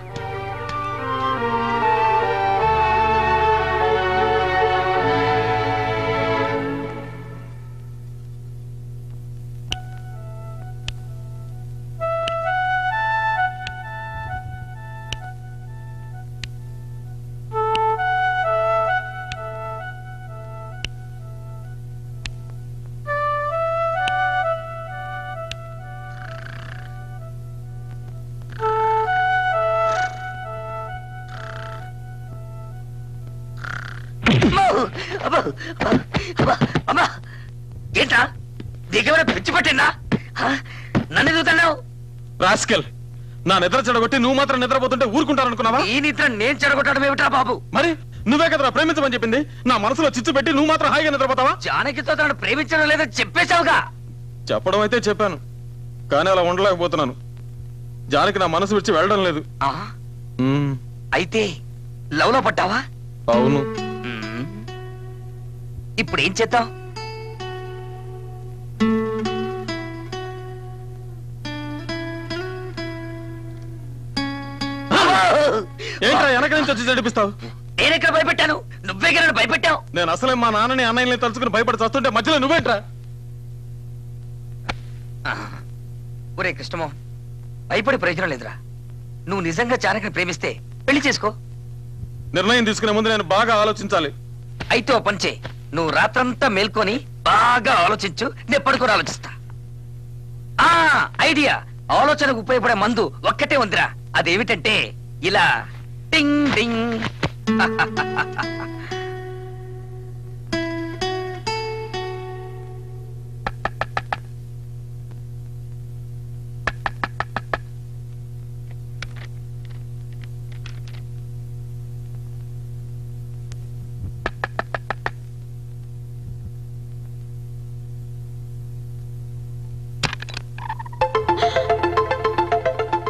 ఏంటా దిగవర పిచ్చి పట్టిందా? నన్ను చూస్తున్నావు రాస్కెల్. నా నిద్ర చెడగొట్టి నువ్వు మాత్రం నిద్రపోతుంటే ఊరుకుంటారనుకున్నావా? ఈ నిద్ర నేను చెడగొట్టడం ఏమిట్రా బాబు? మరి నువ్వే కదరా ప్రేమించమని చెప్పింది. నా మనసులో చిచ్చు పెట్టి నువ్వు మాత్రం హాయిగా నిద్రపోతావా? జానకితో తనను ప్రేమించడం లేదని చెప్పేశావుగా. చెప్పడం అయితే చెప్పాను, కానీ అలా ఉండలేకపోతున్నాను. జానకి నా మనసు విడిచి వెళ్ళడం లేదు. అయితే లవ్ లో పడ్డావా? అవును. ఇప్పుడు ఏం చేద్దాం? ఏంట్రా వెనక నుంచి వచ్చి నడిపిస్తావు? నేనెక్కడ భయపెట్టాను? నువ్వే కదా భయపెట్టావు. నేను అసలే మా నాన్నని అన్నయ్యని తలుచుకుని భయపడి చస్తుంటే మధ్యలో నువ్వేంట్రా? ఒరే కృష్ణమోహన్, భయపడి ప్రయోజనం లేదురా. నువ్వు నిజంగా జానకిని ప్రేమిస్తే పెళ్లి చేసుకో. నిర్ణయం తీసుకునే ముందు నేను బాగా ఆలోచించాలి. అయితే ఓ పని చేయి, నువ్వు రాత్రంతా మేల్కొని బాగా ఆలోచించు, నేను పడుకొని ఆలోచిస్తా. ఐడియా. ఆలోచనకు ఉపయోగపడే మందు ఒక్కటే ఉందిరా. అదేమిటంటే ఇలా టింగ్ టింగ్.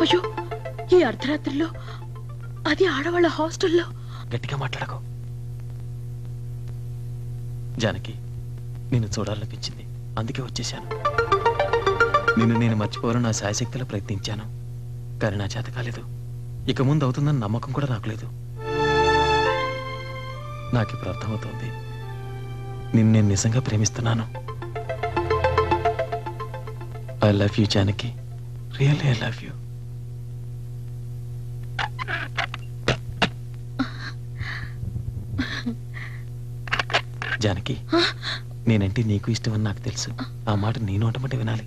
అయ్యో, ఈ అర్ధరాత్రిలో, అది ఆడవాళ్ళ హాస్టల్లో. గట్టిగా మాట్లాడకు. జానకి, నిన్ను చూడాలనిపించింది, అందుకే వచ్చేశాను. నిన్ను నేను మర్చిపోవాలని నా శాయశక్తిలో ప్రయత్నించాను, కానీ నా చేత కాలేదు. ఇక ముందు అవుతుందని నమ్మకం కూడా నాకు లేదు. నాకు ఇప్పుడు అర్థమవుతోంది, నిన్ను నేను నిజంగా ప్రేమిస్తున్నాను. I love you Janaki, really I love you. Janaki, నేనంటే నీకు ఇష్టం అని నాకు తెలుసు. ఆ మాట నీ నోటమంటే వినాలి.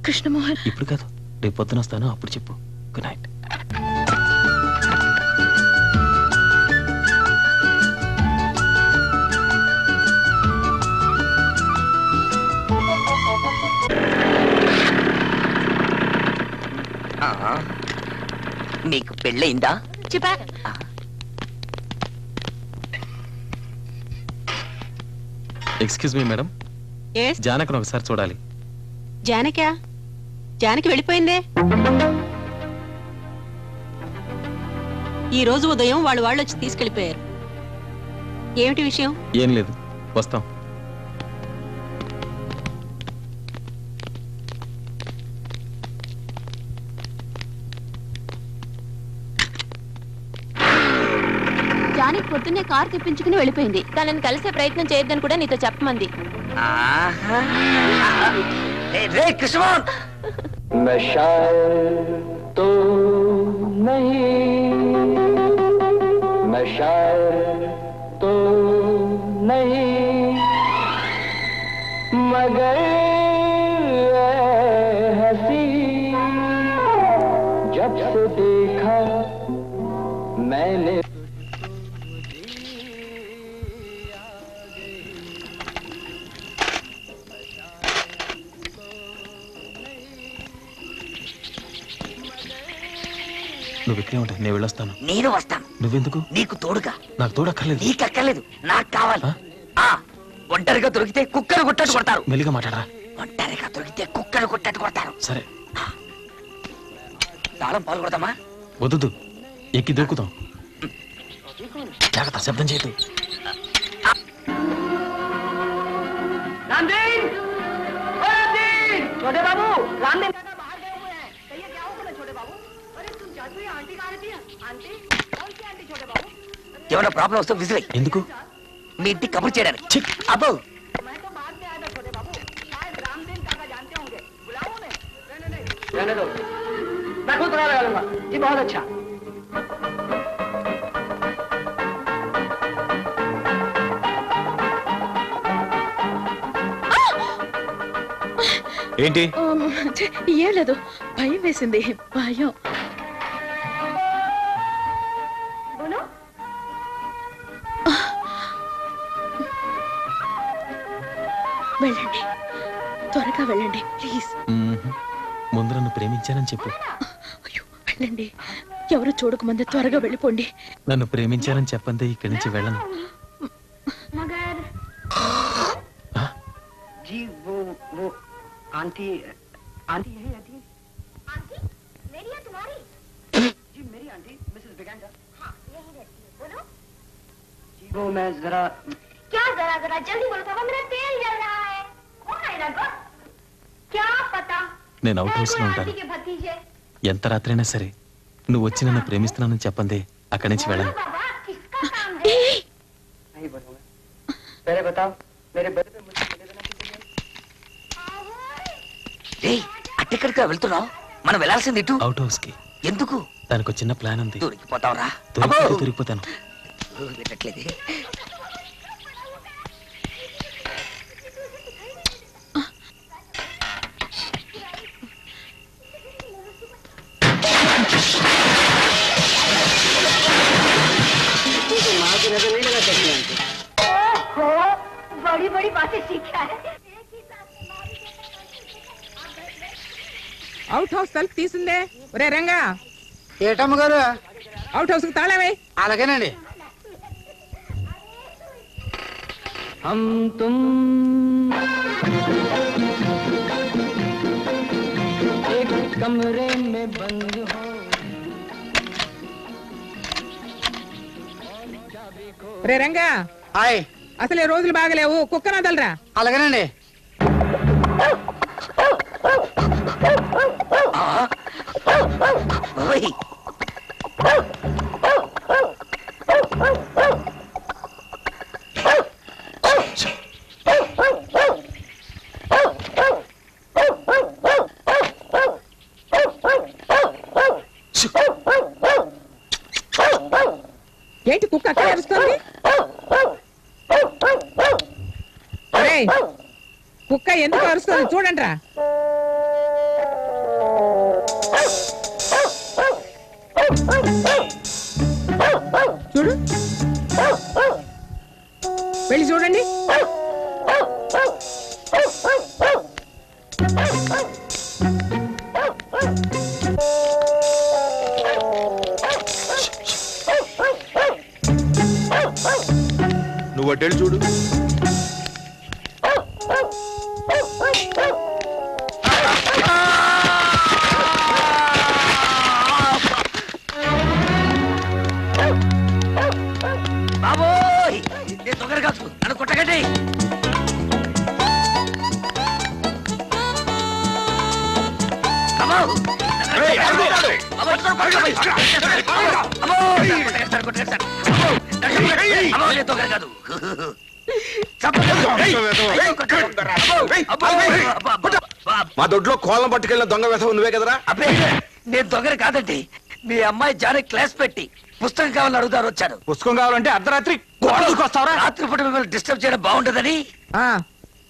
కృష్ణమోహన్, ఇప్పుడు కాదు, రేపు పొద్దున వస్తాను, అప్పుడు చెప్పు. Good night. నీకు పెళ్ళయిందా? చెప్పా. ఎక్స్క్యూజ్ మీ మేడం, జానకను ఒకసారి చూడాలి. జానకా? జానకి వెళ్ళిపోయిందే. ఈ రోజు ఉదయం వాళ్ళు వచ్చి తీసుకెళ్లిపోయారు. ఏమిటి విషయం? ఏం లేదు, వస్తాం. జానకి పొద్దున్నే కార్ తెప్పించుకుని వెళ్ళిపోయింది. తనని కలిసే ప్రయత్నం చేయొద్దని కూడా నీతో చెప్పమంది. రే కృష్ణ, मैं शायर तो नहीं, मैं शायर तो नहीं, मगर हंसी जब से देखा मैंने నువ్వు ఇక్కడే ఉంటాయి, నేను వెళ్ళొస్తాను. నేను వస్తాను. నువ్వెందుకు? నీకు తోడుగా. నాకు తోడక్కర్లేదు. నీకు అక్కర్లేదు, నాకు కావాలి. ఒంటరిగా దొరికితే కుక్కలు కొట్టట్టు కొడతారు. మెల్లిగా మాట్లాడరా. ఒంటరిగా దొరికితే కుక్కలు కొట్టట్టు కొడతారు. సరే, తాళం పాలు కొడతామా? వద్దు, ఎక్కి దూకుతాం. జాగ్రత్త, శబ్దం చేయదు. छोटे बाबू, रामदेव दादा बाहर गए हुए हैं. कहिए क्या होगा छोटे बाबू? अरे तुम जादू ही आंटी कहाँ रहती है? आंटी? कौन सी आंटी छोटे बाबू? ఏమైనా ప్రాబ్లం వస్తే విసిరే. ఎందుకు? మీ ఇంటికి కబుర్ చేయడానికి. అబ్బో, मैं तो बाद में आया था छोटे बाबू. शायद रामदेव काका जानते होंगे. बुलाओ उन्हें. नहीं, रहने दो. मैं खुद लगा लूंगा. जी बहुत अच्छा. ఏంటి? ఏం లేదు, భయం వేసింది. భయం. వెళ్ళండి, త్వరగా వెళ్ళండి ప్లీజ్. ముందు నన్ను ప్రేమించానని చెప్పు. అయ్యో వెళ్ళండి, ఎవరు చూడకముందే త్వరగా వెళ్ళిపోండి. నన్ను ప్రేమించానని చెప్పందే ఇక్కడి నుంచి వెళ్ళను. जी वो आंटी आंटी यही रहती है. आंटी मेरी या तुम्हारी? जी मेरी आंटी मिसेस बिगेंडा. हाँ यही रहती है. बोलो. जी वो मैं जरा. क्या जरा जरा जल्दी बोलो पापा, मेरा तेल जल रहा है. कौन आएगा गो? क्या पता. నేను అవుట్ హౌస్ లో ఉంటాను. ఎంత రాత్రైనా సరే నువ్వు వచ్చి నన్ను ప్రేమిస్తున్నానని చెప్పందే అక్కడి నుంచి వెళ్ళను. नहीं बोलूंगा. पहले बताओ मेरे बेटे पे मुझे అట్టెక్కడికి వెళ్తున్నావు? మనం వెళ్ళాల్సింది ఇటు. అవుట్ హౌస్ కి. ఎందుకు? దానికి చిన్న ప్లాన్ ఉంది. దొరికిపోతావురా? దొరికిపోతాను. పెట్టట్లేదే. बड़ी बड़ी बातें सीखा है. అవుట్ హౌస్ తలుపు తీసిందే. ఒరే రంగా, ఏటమ్మ గారు? అవుట్ హౌస్ కి తాళమే. అలాగేనండి. हम तुम एक कमरे में बंद हो. ఒరే రంగా, హాయ్. అసలే రోజులు బాగలేవు, కుక్కన వదలరా. అలాగేనండి. ఏంటి కుక్క అక్కడ అరుస్తోంది? ఒరేయ్, కుక్క ఎందుకు అరుస్తోంది చూడండి రా. నువ్వు అటెళ్ళు చూడు. బాబోయ్ నేను దొంగలు కాదు, నన్ను కొట్టకండి. మా దొడ్లో కోళ్ళం పట్టుకెళ్ళిన దొంగ వెధవ నువ్వే కదరా? అబ్బే నేను దొంగలు కాదండి. మీ అమ్మాయి జాని క్లాస్ పెట్టి పుస్తకం కావాలని అడుగుతారు వచ్చాను. పుస్తకం కావాలంటే అర్ధరాత్రి గోడకొస్తావరా? రాత్రిపూట మిమ్మల్ని డిస్టర్బ్ చేయడం బాగుంటుందని.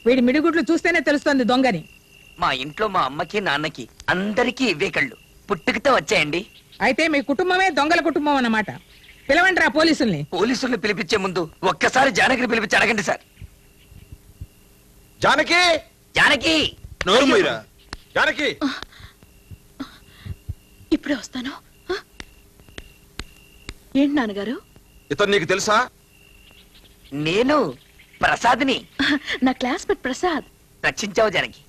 వీడి మిడిగుడ్లు చూస్తేనే తెలుస్తుంది దొంగని. మా ఇంట్లో మా అమ్మకి నాన్నకి అందరికీ ఇవే కళ్ళు పుట్టుకతో వచ్చాయండి. అయితే మీ కుటుంబమే దొంగల కుటుంబం అన్నమాట. పిలవండి పోలీసుల్ని. పోలీసుల్ని పిలిపించే ముందు ఒక్కసారి జానకిని పిలిపించి అడగండి సార్. జానకి, జానకి, నోరు మూయరా. జానకి ఇప్పుడే వస్తాను. ఏంటి నాన్నగారు? ఇతను నీకు తెలుసా? నేను ప్రసాద్ని. నా క్లాస్మేట్ ప్రసాద్. రక్షించావు జానకి.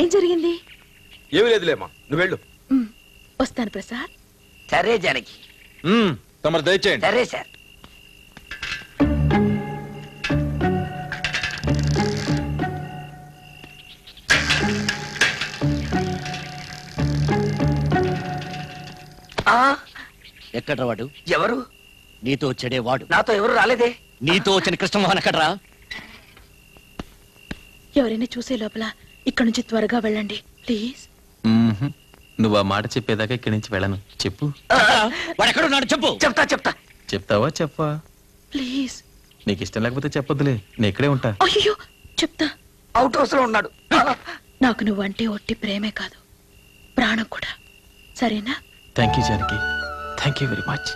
ఏం జరిగింది? ఏమీ లేదులేమ్మా, నువ్వు వెళ్ళు. వస్తాను ప్రసాద్. సరే జానకి. తమరు దయచేయండి. సరే సార్. ఎక్కడ్రా వాడు? ఎవరు? నీతో వచ్చాడే వాడు. నాతో ఎవరు రాలేదే. నీతో వచ్చిన కృష్ణమోహన్ ఎక్కడ్రా? ఎవరైనా చూసే లోపల ఇక్కడ నుంచి త్వరగా వెళ్ళండి ప్లీజ్. నువ్వు ఆ మాట చెప్పేదాకా ఇక్కడి నుంచి వెళ్ళను. చెప్పు. వాడు ఎక్కడున్నాడు చెప్పు. చెప్తా. చెప్తావా? చెప్పా. ప్లీజ్. నీకు ఇష్టం లేకపోతే చెప్పొద్దులే, నేను ఇక్కడే ఉంటా. అయ్యో చెప్తా. అవుట్ హౌస్ లో ఉన్నాడు. నాకు నువ్వంటే ఒట్టి ప్రేమే కాదు, ప్రాణం కూడా. సరేనా? Thank you Janaki, thank you very much.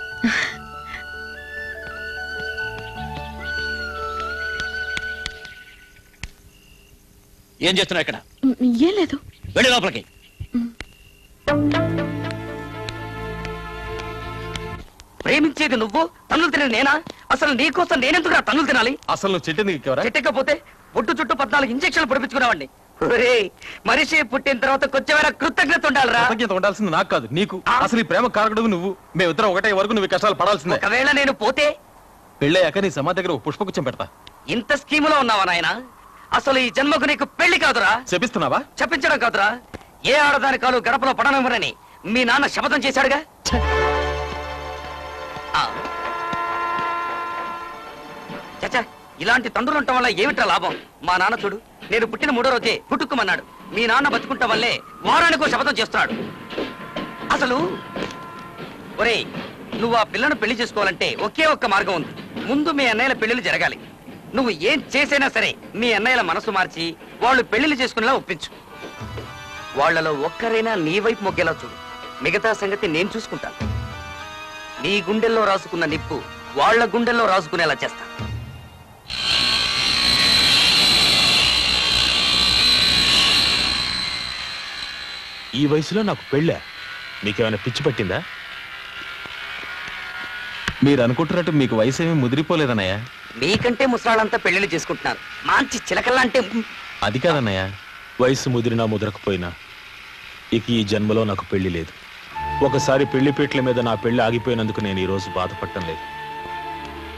ఏం చేస్తున్నావు ఇక్కడ? ఏం లేదు. వెళ్ళి లోపలికి. ప్రేమించేది నువ్వు, తన్నులు తినేది నేనా? అసలు నీకోసం నేనెందుకు తన్నులు తినాలి? అసలు నువ్వు చెట్టు చెట్టకపోతే ఒడ్డు చుట్టూ 14 ఇంజక్షన్లు పొడిపించుకున్నావండి. మనిషి పుట్టిన తర్వాత కొంచెమైనా కృతజ్ఞత ఉండాలిరా. కృతజ్ఞత ఉండాల్సింది నాకు కాదు నీకు. అసలు ఈ ప్రేమ కారకుడు నువ్వు. మేమిద్దరం ఒకటే వరకు నువ్వు కష్టాలు పడాల్సిందే. ఒకవేళ నేను పోతే పెళ్ళయ్యాక నీ సమాధి దగ్గర పుష్పగుచ్చం పెడతా. ఇంత స్కీములో ఉన్నావా నాయన? అసలు ఈ జన్మకు నీకు పెళ్లి కాదురా. చెప్పిస్తున్నావా? చెప్పించడం కాదురా, ఏ ఆడదాని కాలు గడపలో పడనివ్వరని మీ నాన్న శపథం చేశాడుగా. చచ్చా, ఇలాంటి తండ్రులు ఉండటం వల్ల ఏమిటా లాభం? మా నాన్న చూడు, నేను పుట్టిన 3వ రోజే పుట్టుకోమన్నాడు. మీ నాన్న బతుకుంటం వల్లే వారానికో శపథం చేస్తున్నాడు. అసలు ఒరేయ్, నువ్వు ఆ పిల్లను పెళ్లి చేసుకోవాలంటే ఒకే ఒక్క మార్గం ఉంది. ముందు మీ అన్నయ్యల పెళ్లిళ్ళు జరగాలి. నువ్వు ఏం చేసైనా సరే మీ అన్నయ్యల మనసు మార్చి వాళ్ళు పెళ్లిళ్ళు చేసుకునేలా ఒప్పించు. వాళ్లలో ఒక్కరైనా నీ వైపు మొగ్గేలా చూడు. మిగతా సంగతి నేను చూసుకుంటాను. నీ గుండెల్లో రాసుకున్న నిప్పు వాళ్ళ గుండెల్లో రాసుకునేలా చేస్తా. ఈ వయసులో నాకు పెళ్ళా? మీకేమైనా పిచ్చి పట్టిందా? మీరు అనుకుంటున్నట్టు మీకు వయసు ఏమీ ముదిరిపోలేదన్నయ్య. మీకంటే ముసలాళ్ళంతా పెళ్లిళ్ళు చేసుకుంటున్నారు. మంచి చిలకల్లాంటే. అది కాదన్నయ్య, వయసు ముదిరినా ముదరకపోయినా ఇక ఈ జన్మలో నాకు పెళ్లి లేదు. ఒకసారి పెళ్లి పీటల మీద నా పెళ్లి ఆగిపోయినందుకు నేను ఈరోజు బాధపడటం లేదు.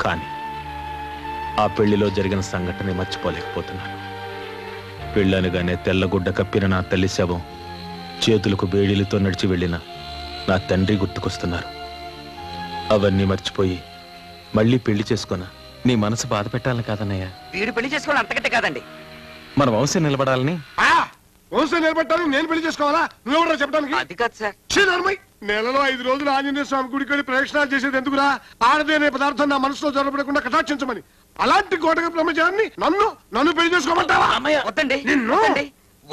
కానీ ఆ పెళ్లిలో జరిగిన సంఘటన మర్చిపోలేకపోతున్నాను. పెళ్ళనగానే తెల్లగుడ్డ కప్పిన నా తల్లి శవం, చేతులకు బేడీలతో నడిచి వెళ్ళిన నా తండ్రి గుర్తుకొస్తున్నారు. అవన్నీ మర్చిపోయి మళ్ళీ పెళ్లి చేసుకున్నా నీ మనసు బాధ పెట్టాలని కాదన్నయ్య. వీడు పెళ్లి చేసుకోవాలి అంతకంటే కాదండి. మన వంశం నిలబడాలని. వంశం నిలబెట్టాలని నేను పెళ్లి చేసుకోవాలా? నువ్వెవరో చెప్పడానికి? అది కాదు సార్. నెలలో 5 రోజులు ఆంజనేయ స్వామి గుడికి వెళ్ళి ప్రదక్షిణాలు చేసేది ఎందుకురా? ఆడదే అనే పదార్థం నా మనసులో జరపడకుండా కటాక్షించమని. అలాంటి గోటక బ్రహ్మచారిని నన్ను పెళ్లి చేసుకోమంటావా? వద్దండి,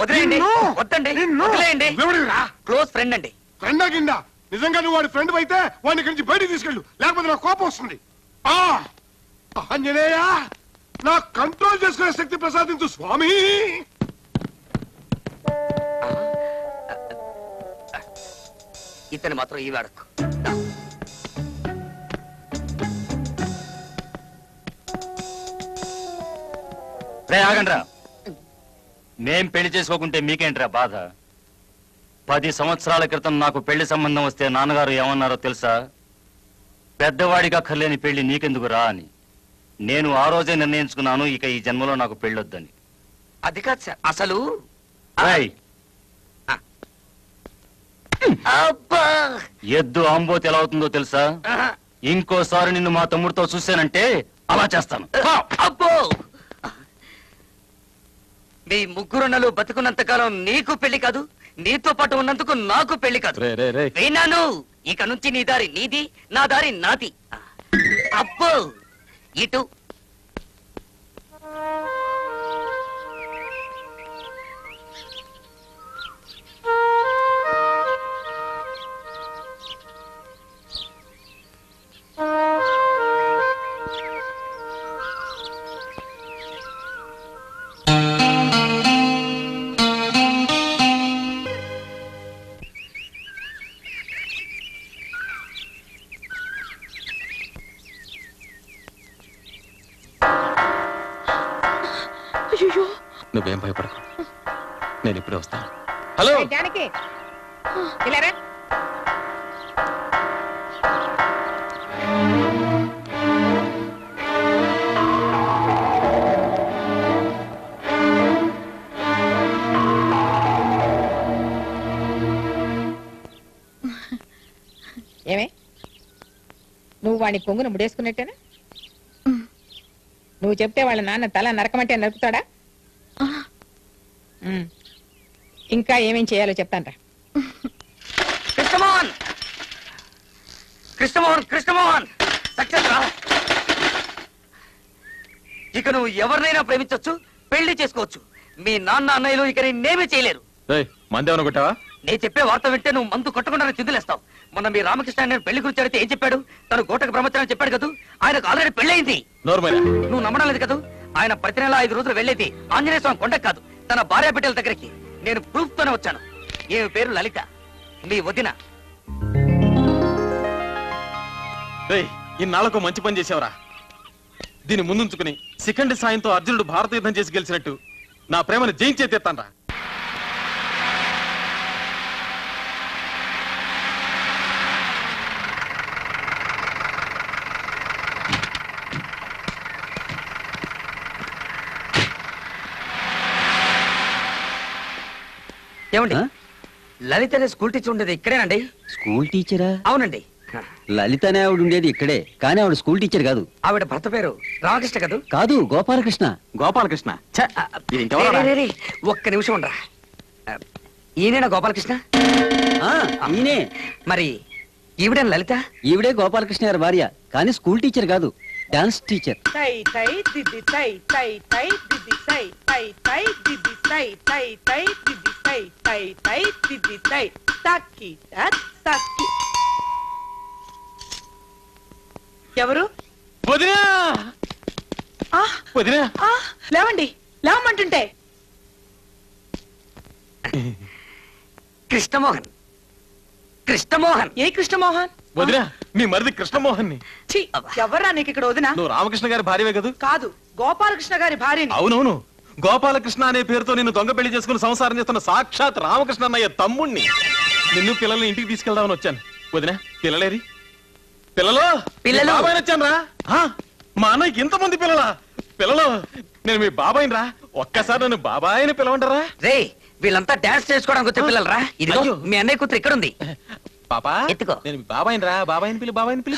వదిలేయండి, వద్దండి, వదిలేయండి. క్లోజ్ ఫ్రెండ్ అండి. ఫ్రెండా కింద? నిజంగా నువ్వు వాడి ఫ్రెండ్ అయితే వాడిని ఇక్కడి నుంచి బయటికి తీసుకెళ్ళు, లేకపోతే నాకు కోపం వస్తుంది. ఆంజనేయ, నా కంట్రోల్ చేసుకునే శక్తి ప్రసాదించు స్వామి. ఇతను మాత్రం ఈ వాడకు. రే ఆగండ్రా. మేం పెళ్లి చేసుకోకుంటే మీకేంట్రా బాధ? 10 సంవత్సరాల క్రితం నాకు పెళ్లి సంబంధం వస్తే నాన్నగారు ఏమన్నారో తెలుసా? పెద్దవాడిగా అక్కర్లేని పెళ్లి నీకెందుకు రా అని. నేను ఆ రోజే నిర్ణయించుకున్నాను, ఇక ఈ జన్మలో నాకు పెళ్ళొద్దని. అది కాదు సార్, అసలు ఎద్దు ఆంబోతి ఎలా అవుతుందో తెలుసా? ఇంకోసారి నిన్ను మా తమ్ముడితో చూశానంటే అలా చేస్తాను. అబ్బో, మీ ముగ్గురున్నలు బతుకున్నంత కాలం నీకు పెళ్లి కాదు, నీతో పాటు ఉన్నందుకు నాకు పెళ్లి కాదు. విన్నాను, ఇక నుంచి నీ దారి నీది, నా దారి నాది. అబ్బో, ఇటు నువ్వేం భయపడకు, నేను ఇప్పుడే వస్తాను. హలో జానకి, ఇలా రా. ఏమే, నువ్వు వాడిని కొంగును ముడేసుకున్నట్టేనా? నువ్వు చెప్తే వాళ్ళ నాన్న తల నరకమంటే నరుకుతాడా? ఇంకా ఏమేం చేయాలో చెప్తాన్రా. కృష్ణమోహన్, కృష్ణమోహన్, కృష్ణమోహన్, సక్సెస్ రా. ఇక నువ్వు ఎవరినైనా ప్రేమించొచ్చు, పెళ్లి చేసుకోవచ్చు. మీ నాన్న అన్నయ్యలు ఇక నేనేమీ చేయలేరు. మందేమన్నా కొట్టావా? నేను చెప్పే వార్త వింటే నువ్వు మందు కొట్టకుండా చిందులేస్తావు. మొన్న మీ రామకృష్ణ నేను పెళ్లి గురించి అడిగితే ఏం చెప్పాడు? తను గోటకు బ్రహ్మచారం చెప్పాడు కదా, ఆయనకు ఆల్రెడీ పెళ్ళయింది. నువ్వు నమ్మడం లేదు కదా? ఆయన ప్రతి నెల 5 రోజులు వెళ్ళేది ఆంజనేయ స్వామి కొండకు కాదు, తన భార్య బిడ్డల దగ్గరికి. నేను ప్రూఫ్ తోనే వచ్చాను. ఈమె పేరు లలిత, మీ వదిన. ఇన్నాళ్లకు మంచి పని చేసావురా. దీన్ని ముందుంచుకుని శిఖండి సాయంతో అర్జునుడు భారత యుద్ధం చేసి గెలిచినట్టు నా ప్రేమను జయించే తీస్తాన్రా. ఏమండి, లలిత అనే స్కూల్ టీచర్ ఉండేది ఇక్కడేనండి? స్కూల్ టీచరా? అవునండి. లలిత అనే ఆవిడ ఉండేది ఇక్కడే, కానీ ఆవిడ స్కూల్ టీచర్ కాదు. ఆవిడ భర్త పేరు రామకృష్ణ కాదు? కాదు, గోపాలకృష్ణ. గోపాలకృష్ణ? ఒక్క నిమిషం ఉండరా. ఈయనేనా గోపాలకృష్ణ? ఈయనే. మరి ఈవిడే లలిత? ఈవిడే గోపాలకృష్ణ గారి భార్య, కానీ స్కూల్ టీచర్ కాదు, డాన్స్ టీచర్. తై తై దిది తై తై తై దిది తై తై తై దిది తై తై తై దిది తై తై తై దిది తై తక్కి తక్కి. ఎవరు? వదినా, వదినా, లేవండి, లేవమంటుంటే. కృష్ణమోహన్, కృష్ణమోహన్. ఏ కృష్ణమోహన్? వదినా, మీ మరిది కృష్ణమోహన్ ని. ఎవరా నీకు ఇక్కడ వదినా? నువ్వు రామకృష్ణ గారి భార్యవే కదా? కాదు, గోపాలకృష్ణ గారి భార్యని. అవునవును, గోపాలకృష్ణ అనే పేరుతో నిన్ను దొంగ పెళ్లి చేసుకుని సంసారం చేస్తున్న సాక్షాత్ రామకృష్ణ అన్నయ్య తమ్ముణ్ణి. నిన్ను పిల్లల్ని ఇంటికి తీసుకెళ్దామని వచ్చాను. వదినా, పిల్లలేరి? పిల్లలు బాబాయ్ వచ్చాను రా. మా అన్నయ్యకి ఇంతమంది పిల్లలా? పిల్లలు, నేను మీ బాబాయ్ రా. ఒక్కసారి నన్ను బాబాయ్ అని పిలవంటారా? రే, వీళ్ళంతా డాన్స్ చేసుకోవడానికి వచ్చే పిల్లలు రా. ఇదిగో మీ అన్నయ్య కూతురు ఇక్కడ ఉంది. పాపా, ఎత్తుకో. నేను బాబాయ్ రా. బాబాయ్ని పిలి, బాబాయ్ని పిలి.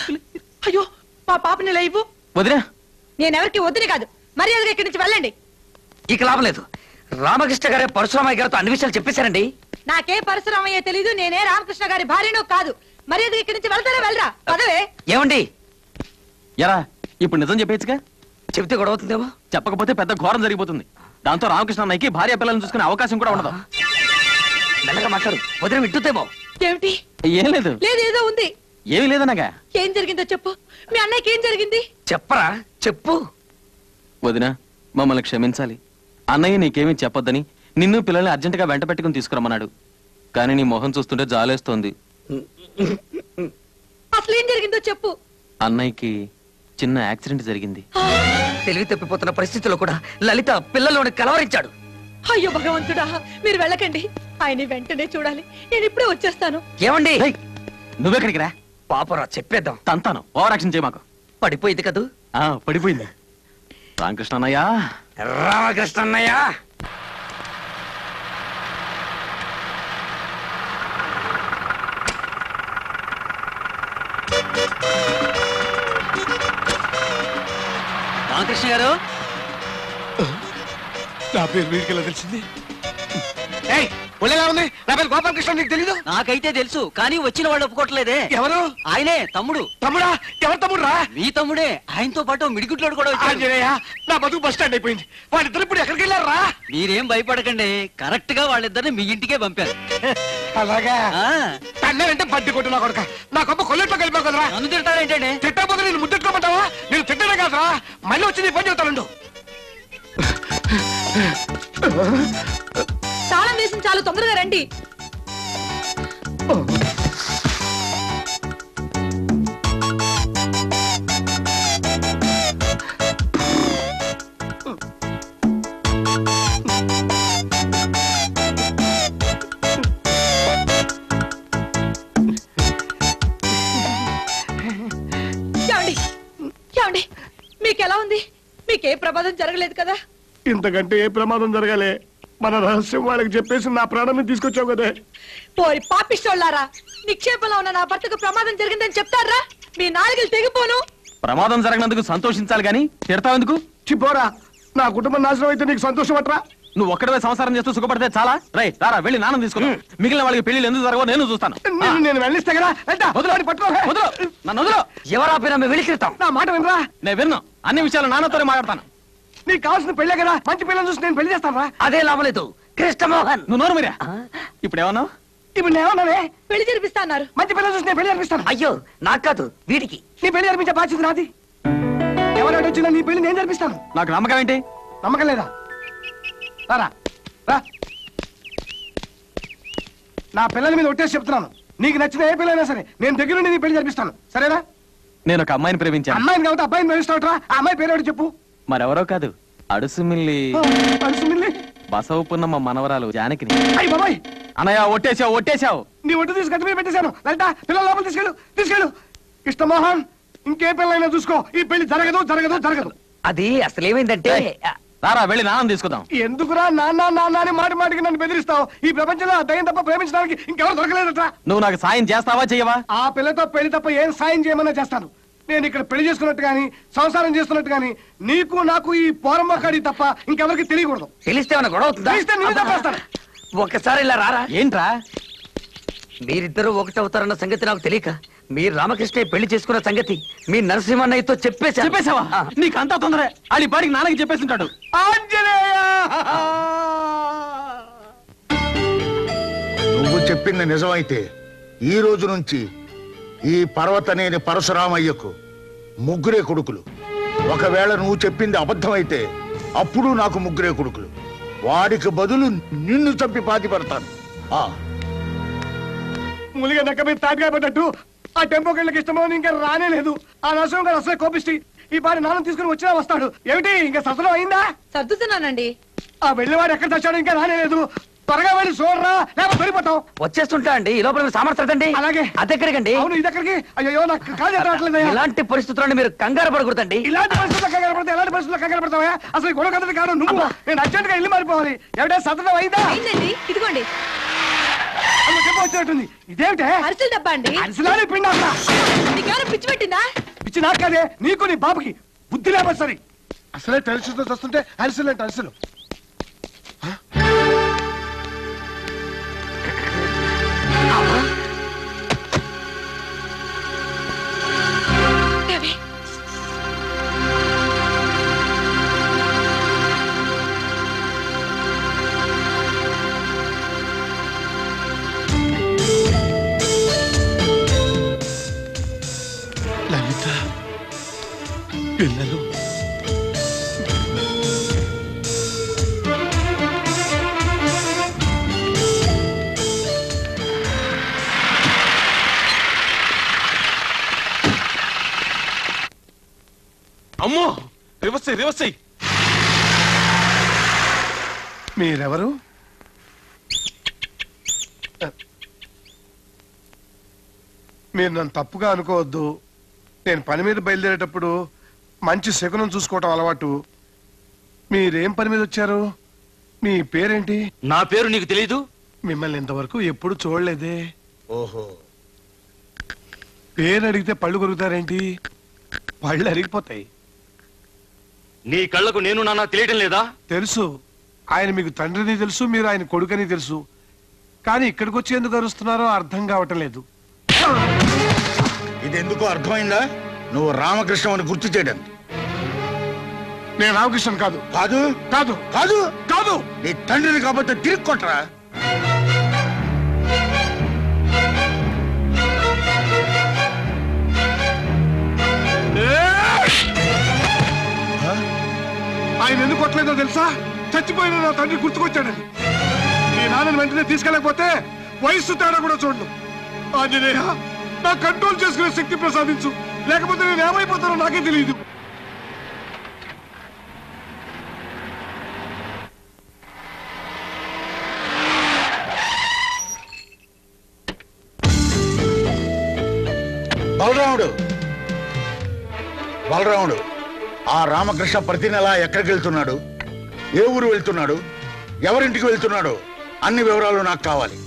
అయ్యో, మా పాపని లేవు. వదినా, నేనెవరికి వదిలి కాదు, మర్యాదగా ఇక్కడి నుంచి వెళ్ళండి. ఇక లాభం లేదు. రామకృష్ణ గారే పరశురామయ్య గారితో అన్ని విషయాలు చెప్పేశారండి. నాకే పరశురామయ్య తెలీదు, నేనే రామకృష్ణ గారి భార్యను కాదు. మర్యాదగా ఇక్కడి నుంచి వెళ్తారా? వెళ్ళరా, పదవే. ఏమండి, ఎరా ఇప్పుడు నిజం చెప్పేచ్చుగా? చెబితే గొడవ అవుతుందేమో. చెప్పకపోతే పెద్ద ఘోరం జరిగిపోతుంది. దాంతో రామకృష్ణ అన్నయ్యకి భార్య పిల్లలను చూసుకునే అవకాశం కూడా ఉండదు. మెల్లగా మాట్లాడు, వదిన వింటుందేమో. ఏమిటి? ఏం లేదు. లేదు, ఏదో ఉంది. ఏమీ లేదనగా. ఏం జరిగిందో చెప్పు. మీ అన్నయ్యకి ఏం జరిగింది? చెప్పరా, చెప్పు. వదినా, మమ్మల్ని క్షమించాలి. అన్నయ్య నీకేమీ చెప్పొద్దని నిన్ను పిల్లల్ని అర్జెంటుగా వెంట పెట్టుకుని తీసుకురమ్మన్నాడు. కానీ నీ మొహం చూస్తుంటే జాలేస్తోంది. అసలు ఏం జరిగిందో చెప్పు. అన్నయ్యకి చిన్న యాక్సిడెంట్ జరిగింది. తెలివి తప్పిపోతున్న పరిస్థితిలో కూడా లలిత పిల్లల్లోని కలవరించాడు. అయ్యో భగవంతుడా, మీరు వెళ్ళకండి. ఆయన వెంటనే చూడాలి. నేను ఇప్పుడే వచ్చేస్తాను. ఏమండి, నువ్వెక్కడికి రా. పాపరా చెప్పేద్దాం. తంతాను, ఓవర్ యాక్షన్ చేయ మాకు. పడిపోయింది కదూ. పడిపోయింది. రామకృష్ణ అన్నయ్య, రామకృష్ణ అన్నయ్య. రామకృష్ణ గారు, నా పేరు వీడికి ఎలా తెలిసింది? ఒళ్ళేలా ఉంది? నా పేరు గోపాలకృష్ణ, నీకు తెలీదు? నాకైతే తెలుసు, కానీ వచ్చిన వాళ్ళు ఒప్పుకోవట్లేదే. ఎవరు? ఆయనే, తమ్ముడు. తమ్ముడా? ఎవరు తమ్ముడు రా? మీ తమ్ముడే. ఆయనతో పాటు మిడిగుట్లోడు కూడా వచ్చాడు. నా బతుకు బస్ స్టాండ్ అయిపోయింది. వాళ్ళిద్దరు ఇప్పుడు ఎక్కడికి వెళ్ళారా? మీరేం భయపడకండి, కరెక్ట్ గా వాళ్ళిద్దరిని మీ ఇంటికే పంపారు. అలాగా? అన్నారంటే బడ్డి కొట్టు నా కొడుక. నా కొమ్మ కొల్లెట్లో కలిపావు కదరా. నన్ను తింటారేంటండి? తిట్టకపోతే నేను ముద్దెట్టుకోమంటావా? నేను తిట్టనే కాదురా, మళ్ళీ వచ్చి నీ పని చెబుతాను. తాళం వేసిన చాలు, తొందరగా రండి. ఏమండి, మీకెలా ఉంది? మీకే ప్రమాదం జరగలేదు కదా? ఇంతకంటే ఏ ప్రమాదం జరగాలి? మన రహస్యం వాళ్ళకి చెప్పేసి నా ప్రాణాన్ని తీసుకొచ్చావు కదే. పోరి పాపిస్తోళ్ళారా, నిక్షేపంలో ఉన్న నా భర్తకు ప్రమాదం జరిగిందని చెప్తారా? మీ నాలుగులు తెగిపోను. ప్రమాదం జరగనందుకు సంతోషించాలి గాని తిడతావెందుకు? చిపోరా, నా కుటుంబం నాశనం అయితే నీకు సంతోషం అట్రా? నువ్వు ఒక్కడవే సంసారం చేస్తూ సుఖపడితే చాలా. రై రారా, వెళ్ళి నాన్న తీసుకున్నా. మిగిలిన వాళ్ళకి పెళ్లి ఎందుకు జరగవో నేను చూస్తాను. నేను వెళ్ళిస్తే కదా. నన్ను వదులు. ఎవరా పేరు వెళ్ళికిస్తాం? నా మాట వినరా? నేను విన్ను. అన్ని విషయాలు నాన్నతోనే మాట్లాడతాను. నీకు కావాల్సిన పెళ్ళే కదా, మంచి పిల్లలు చూసి నేను పెళ్లి చేస్తాను రా. అదే లాభలేదు కృష్ణమోహన్. నువ్వు నోరు మీరా. ఇప్పుడు ఏమన్నావు? ఇప్పుడు నేనేమన్నానే? పెళ్లి జరిపిస్తా అన్నారు. మంచి పిల్లలు చూసి నేను పెళ్లి జరిపిస్తాను. అయ్యో నాకు కాదు, వీడికి. నీ పెళ్లి జరిపించే బాధ్యత నాది. ఎవరైనా వచ్చినా నీ పెళ్లి నేను జరిపిస్తాను. నాకు నమ్మకం ఏంటి? నమ్మకం లేదా? రారా రా. నా పిల్లల మీద ఒట్టేసి చెప్తున్నాను, నీకు నచ్చిన ఏ పిల్లైనా సరే నేను దగ్గర నుండి నీ పెళ్లి జరిపిస్తాను. సరేనా? నేను ఒక అమ్మాయిని ప్రేమించాను. అమ్మాయిని కాబట్టి అబ్బాయిని ప్రేమిస్తావుట్రా? ఆ అమ్మాయి పేరు చెప్పు. మరెవరో కాదు, అడుసుమిల్లి బసవపున్నమ్మ మనవరాలు జానకిని. అయ్యి బాబాయ్, అన్నయ్య ఒట్టేసావు, ఒట్టేసావు. నీ ఒట్టు తీసి గట్టి మీద పెట్టేశాను. లలిత, పిల్లల లోపల తీసుకెళ్ళు, తీసుకెళ్ళు. కృష్ణమోహన్, ఇంకే పిల్లైనా చూసుకో, ఈ పెళ్లి జరగదు జరగదు జరగదు. అది అసలేమైందంటే, రారా వెళ్ళి నాన్న తీసుకుందాం. ఎందుకురా నాన్న నాన్న అని మాటి మాటికి నన్ను బెదిరిస్తావు? ఈ ప్రపంచంలో దయ్యం తప్ప ప్రేమించడానికి ఇంకెవరు దొరకలేదట. నువ్వు నాకు సాయం చేస్తావా చెయ్యవా? ఆ పిల్లతో పెళ్లి తప్ప ఏం సాయం చేయమన్నా చేస్తాను. నేను ఇక్కడ పెళ్లి చేసుకున్నట్టు గాని సంసారం చేస్తున్నట్టు గాని నీకు నాకు ఈ పోరమ్మకాడి తప్ప ఇంకెవరికి తెలియకూడదు. తెలిస్తే ఏమైనా గొడవ అవుతుందా? తెలిస్తే నేను తప్పేస్తాను. ఒకసారి ఇలా రారా. ఏంట్రా? మీరిద్దరూ ఒకటవుతారన్న సంగతి నాకు తెలియక మీరు రామకృష్ణ పెళ్లి చేసుకున్న సంగతి మీ నరసింహన్నయ్యతో చెప్పేశావా? నీకు అంతా తొందరే. అది పాడికి నాన్నకి చెప్పేసి ఉంటాడు. నువ్వు చెప్పింది నిజమైతే ఈ రోజు నుంచి ఈ పర్వతనేని పరశురామయ్యకు ముగ్గురే కొడుకులు. ఒకవేళ నువ్వు చెప్పింది అబద్ధమైతే అప్పుడు నాకు ముగ్గురే కొడుకులు. వాడికి బదులు నిన్ను చంపి పాతి పెడతాను. ములిగా నక్క మీద తాటిగా పడ్డట్టు ఆ టెంపో కెళ్ళకి ఇష్టమో ఇంకా రానే లేదు. ఆ నరసింహం గారు అసలే కోపిష్టి. ఈ పారి నాన్న తీసుకుని వచ్చినా వస్తాడు. ఏమిటి ఇంకా ససనం అయిందా? సర్దుతున్నానండి. ఆ వెళ్ళేవాడు ఎక్కడ తెచ్చాడు? ఇంకా రానే లేదు. త్వరగా వెళ్ళి చూడరా, లేకపోతే దొరికిపోతావు. వచ్చేస్తుంటా అండి. ఈ లోపల సామర్థ్యండి. అలాగే. అదెక్కడికండి? అవును, ఇదెక్కడికి? అయ్యో నాకు కాదు రావట్లేదు. ఇలాంటి పరిస్థితుల్లో మీరు కంగారు పడకూడదండి. ఇలాంటి పరిస్థితుల్లో కంగారు పడతా? ఎలాంటి పరిస్థితుల్లో కంగారు పడతావా? అసలు గొడవ కథది కాదు నువ్వు. నేను అర్జెంట్ గా ఇల్లు మారిపోవాలి. ఎవడే సతనం అయిందా? ఇదిగోండి. వచ్చినట్టుంది. ఇదేమిటే? అరిసెల డబ్బా అండి. అరిసెలానే పిండా? నీకేమైనా పిచ్చి పెట్టిందా? పిచ్చి నాకు కాదే, నీకు నీ బాబుకి బుద్ధి లేకపోతే సరే. అసలే టెన్షన్తో వస్తుంటే అరిసెలు అంటే అరిసెలు. లలిత, పిల్లలు అమ్మో, రివర్స్ రివర్స్ చెయ్యి. మీరెవరు? మీరు నన్ను తప్పుగా అనుకోవద్దు. నేను పని మీద బయలుదేరేటప్పుడు మంచి శకునం చూసుకోవటం అలవాటు. మీరేం పని మీద వచ్చారు? మీ పేరేంటి? నా పేరు నీకు తెలీదు? మిమ్మల్ని ఇంతవరకు ఎప్పుడు చూడలేదే. ఓహో, పేరు అడిగితే పళ్ళు కొరుకుతారేంటి? పళ్ళు అరిగిపోతాయి. నీ కళ్ళకు నేను నాన్న తెలియటం లేదా? తెలుసు. ఆయన మీకు తండ్రిని తెలుసు, మీరు ఆయన కొడుకని తెలుసు. కానీ ఇక్కడికి వచ్చి ఎందుకు అరుస్తున్నారో అర్థం కావటం లేదు. ఇది ఎందుకో అర్థమైందా? నువ్వు రామకృష్ణ అని గుర్తు చేయడానికి. నేను రామకృష్ణ కాదు. కాదు కాదు కాదు కాదు. నీ తండ్రిని కాబట్టి తిరిగి కొట్టరా. ఆయన ఎందుకు కొట్టలేదో తెలుసా? చచ్చిపోయిన నా తండ్రి గుర్తుకొచ్చాడని. మీ నాన్నని వెంటనే తీసుకెళ్ళకపోతే వయస్సు తేడా కూడా చూడను. ఆంజనేయ, నా కంట్రోల్ చేసుకునే శక్తి ప్రసాదించు, లేకపోతే నేను ఏమైపోతానో నాకే తెలియదు. బలరాముడు ఆ రామకృష్ణ ప్రతి నెల ఎక్కడికి వెళ్తున్నాడు, ఏ ఊరు వెళ్తున్నాడు, ఎవరింటికి వెళ్తున్నాడు అన్ని వివరాలు నాకు కావాలి.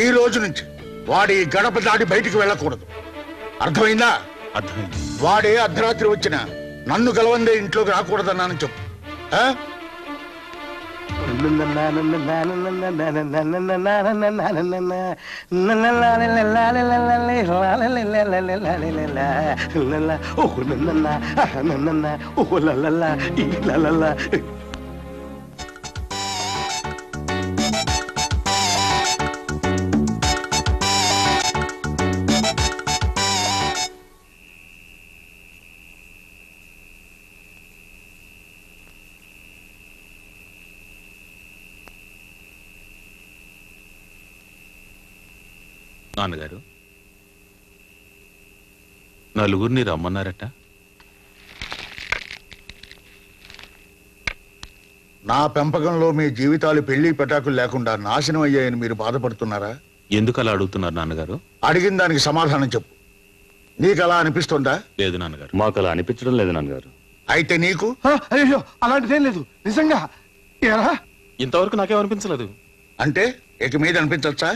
ఈ రోజు నుంచి వాడి గడప దాటి బయటికి వెళ్ళకూడదు. అర్థమైందా? అర్థమైంది. వాడే అర్ధరాత్రి వచ్చిన నన్ను గెలవందే ఇంట్లోకి రాకూడదన్నానని చెప్పు. నాన్నగారు, నలుగురిని రమ్మన్నారట. నా పెంపకంలో మీ జీవితాలు పెళ్లి పెటాకులు లేకుండా నాశనం అయ్యాయని మీరు బాధపడుతున్నారా? ఎందుకు అలా అడుగుతున్నారు నాన్నగారు? అడిగిన దానికి సమాధానం చెప్పు. నీకు అలా అనిపిస్తుందా? లేదు నాన్నగారు. మాకు అలా అనిపించడం లేదు నాన్నగారు. అయితే నీకు? అయ్యో, అలాంటిదేం లేదు. నిజంగా ఇంతవరకు నాకేం అనిపించలేదు. అంటే ఇక మీద అనిపించచ్చా?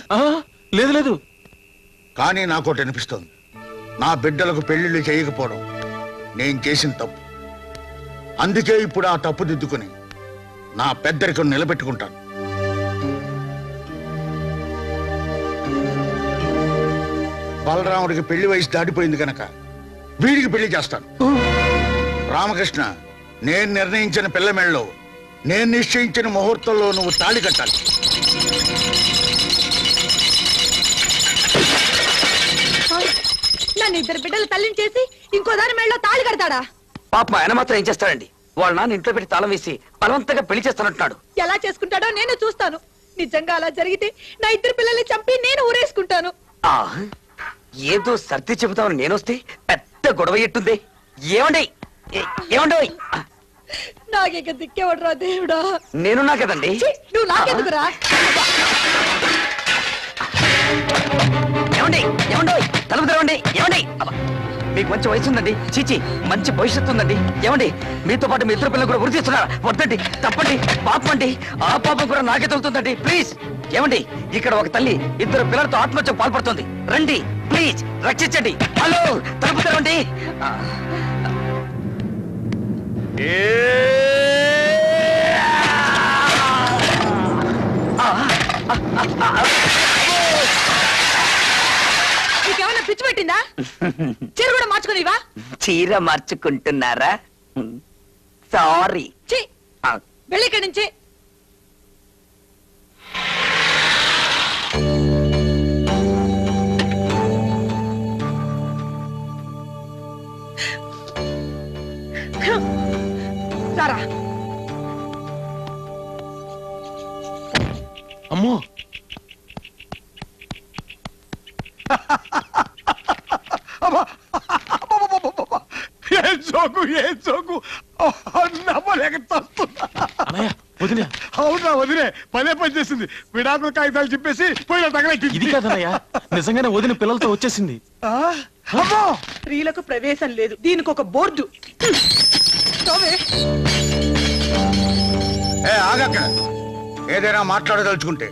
లేదు లేదు. కానీ నాకోటి అనిపిస్తోంది. నా బిడ్డలకు పెళ్లిళ్ళు చేయకపోవడం నేను చేసిన తప్పు. అందుకే ఇప్పుడు ఆ తప్పు దిద్దుకుని నా పెద్దరికం నిలబెట్టుకుంటాను. బలరాముడికి పెళ్లి వయసు దాటిపోయింది కనుక వీడికి పెళ్లి చేస్తాను. రామకృష్ణ, నేను నిర్ణయించిన పిల్ల మెళ్ళలో, నేను నిశ్చయించిన ముహూర్తంలో నువ్వు తాళి కట్టాలి. నన్ను ఇద్దరు బిడ్డలు తల్లిని చేసి ఇంకో దాని మెళ్ళలో తాళి కడతాడా? పాప ఆయన మాత్రం ఏం చేస్తాడండి? వాళ్ళ నాన్న ఇంట్లో పెట్టి తాళం వేసి బలవంతంగా పెళ్లి చేస్తానంటున్నాడు. ఎలా చేసుకుంటాడో నేను చూస్తాను. నిజంగా అలా జరిగితే నా ఇద్దరు పిల్లల్ని చంపి నేను ఊరేసుకుంటాను. ఏదో సర్ది చెబుతామని నేనొస్తే పెద్ద గొడవ ఎట్టుంది. ఏమండి ఏమండి? నాకేక దిక్కేవడరా దేవుడా. నేనున్నా కదండి. నువ్వు నాకెందుకురా? ఏమండి ఏమండి? తలుపు తెరవండి. ఏమండి? మీకు మంచి వయసు ఉందండి. చీచి, మంచి భవిష్యత్తు ఉందండి. ఏమండి, మీతో పాటు మీ ఇద్దరు పిల్లలు కూడా వృద్ధి చేస్తున్నారా? వద్దండి, తప్పండి, పాపం అండి. ఆ పాపం కూడా నాకే తగులుతుందండి. ప్లీజ్. ఏమండి, ఇక్కడ ఒక తల్లి ఇద్దరు పిల్లలతో ఆత్మహత్య పాల్పడుతుంది. రండి ప్లీజ్, రక్షించండి. హలో, తలుపు తెరవండి. నీకేమన్నా పిచ్చి పెట్టిందా? చీర కూడా మార్చుకునివా? చీర మార్చుకుంటున్నారా? సారీ. వెళ్ళి ఇక్కడి నుంచి. సారా అమ్మో, ఏ జోకు తట్టుకోలేక అవునా వదిలే పదే పని చేసింది. విడాకుల కాగితాలు చెప్పేసి పోయిన తగలెట్టింది. ఇది కాదన్నయ్య, నిజంగానే వదిన పిల్లలతో వచ్చేసింది. స్త్రీలకు ప్రవేశం లేదు, దీనికి ఒక బోర్డు. ఆగక్కడ. ఏదైనా మాట్లాడదలుచుకుంటే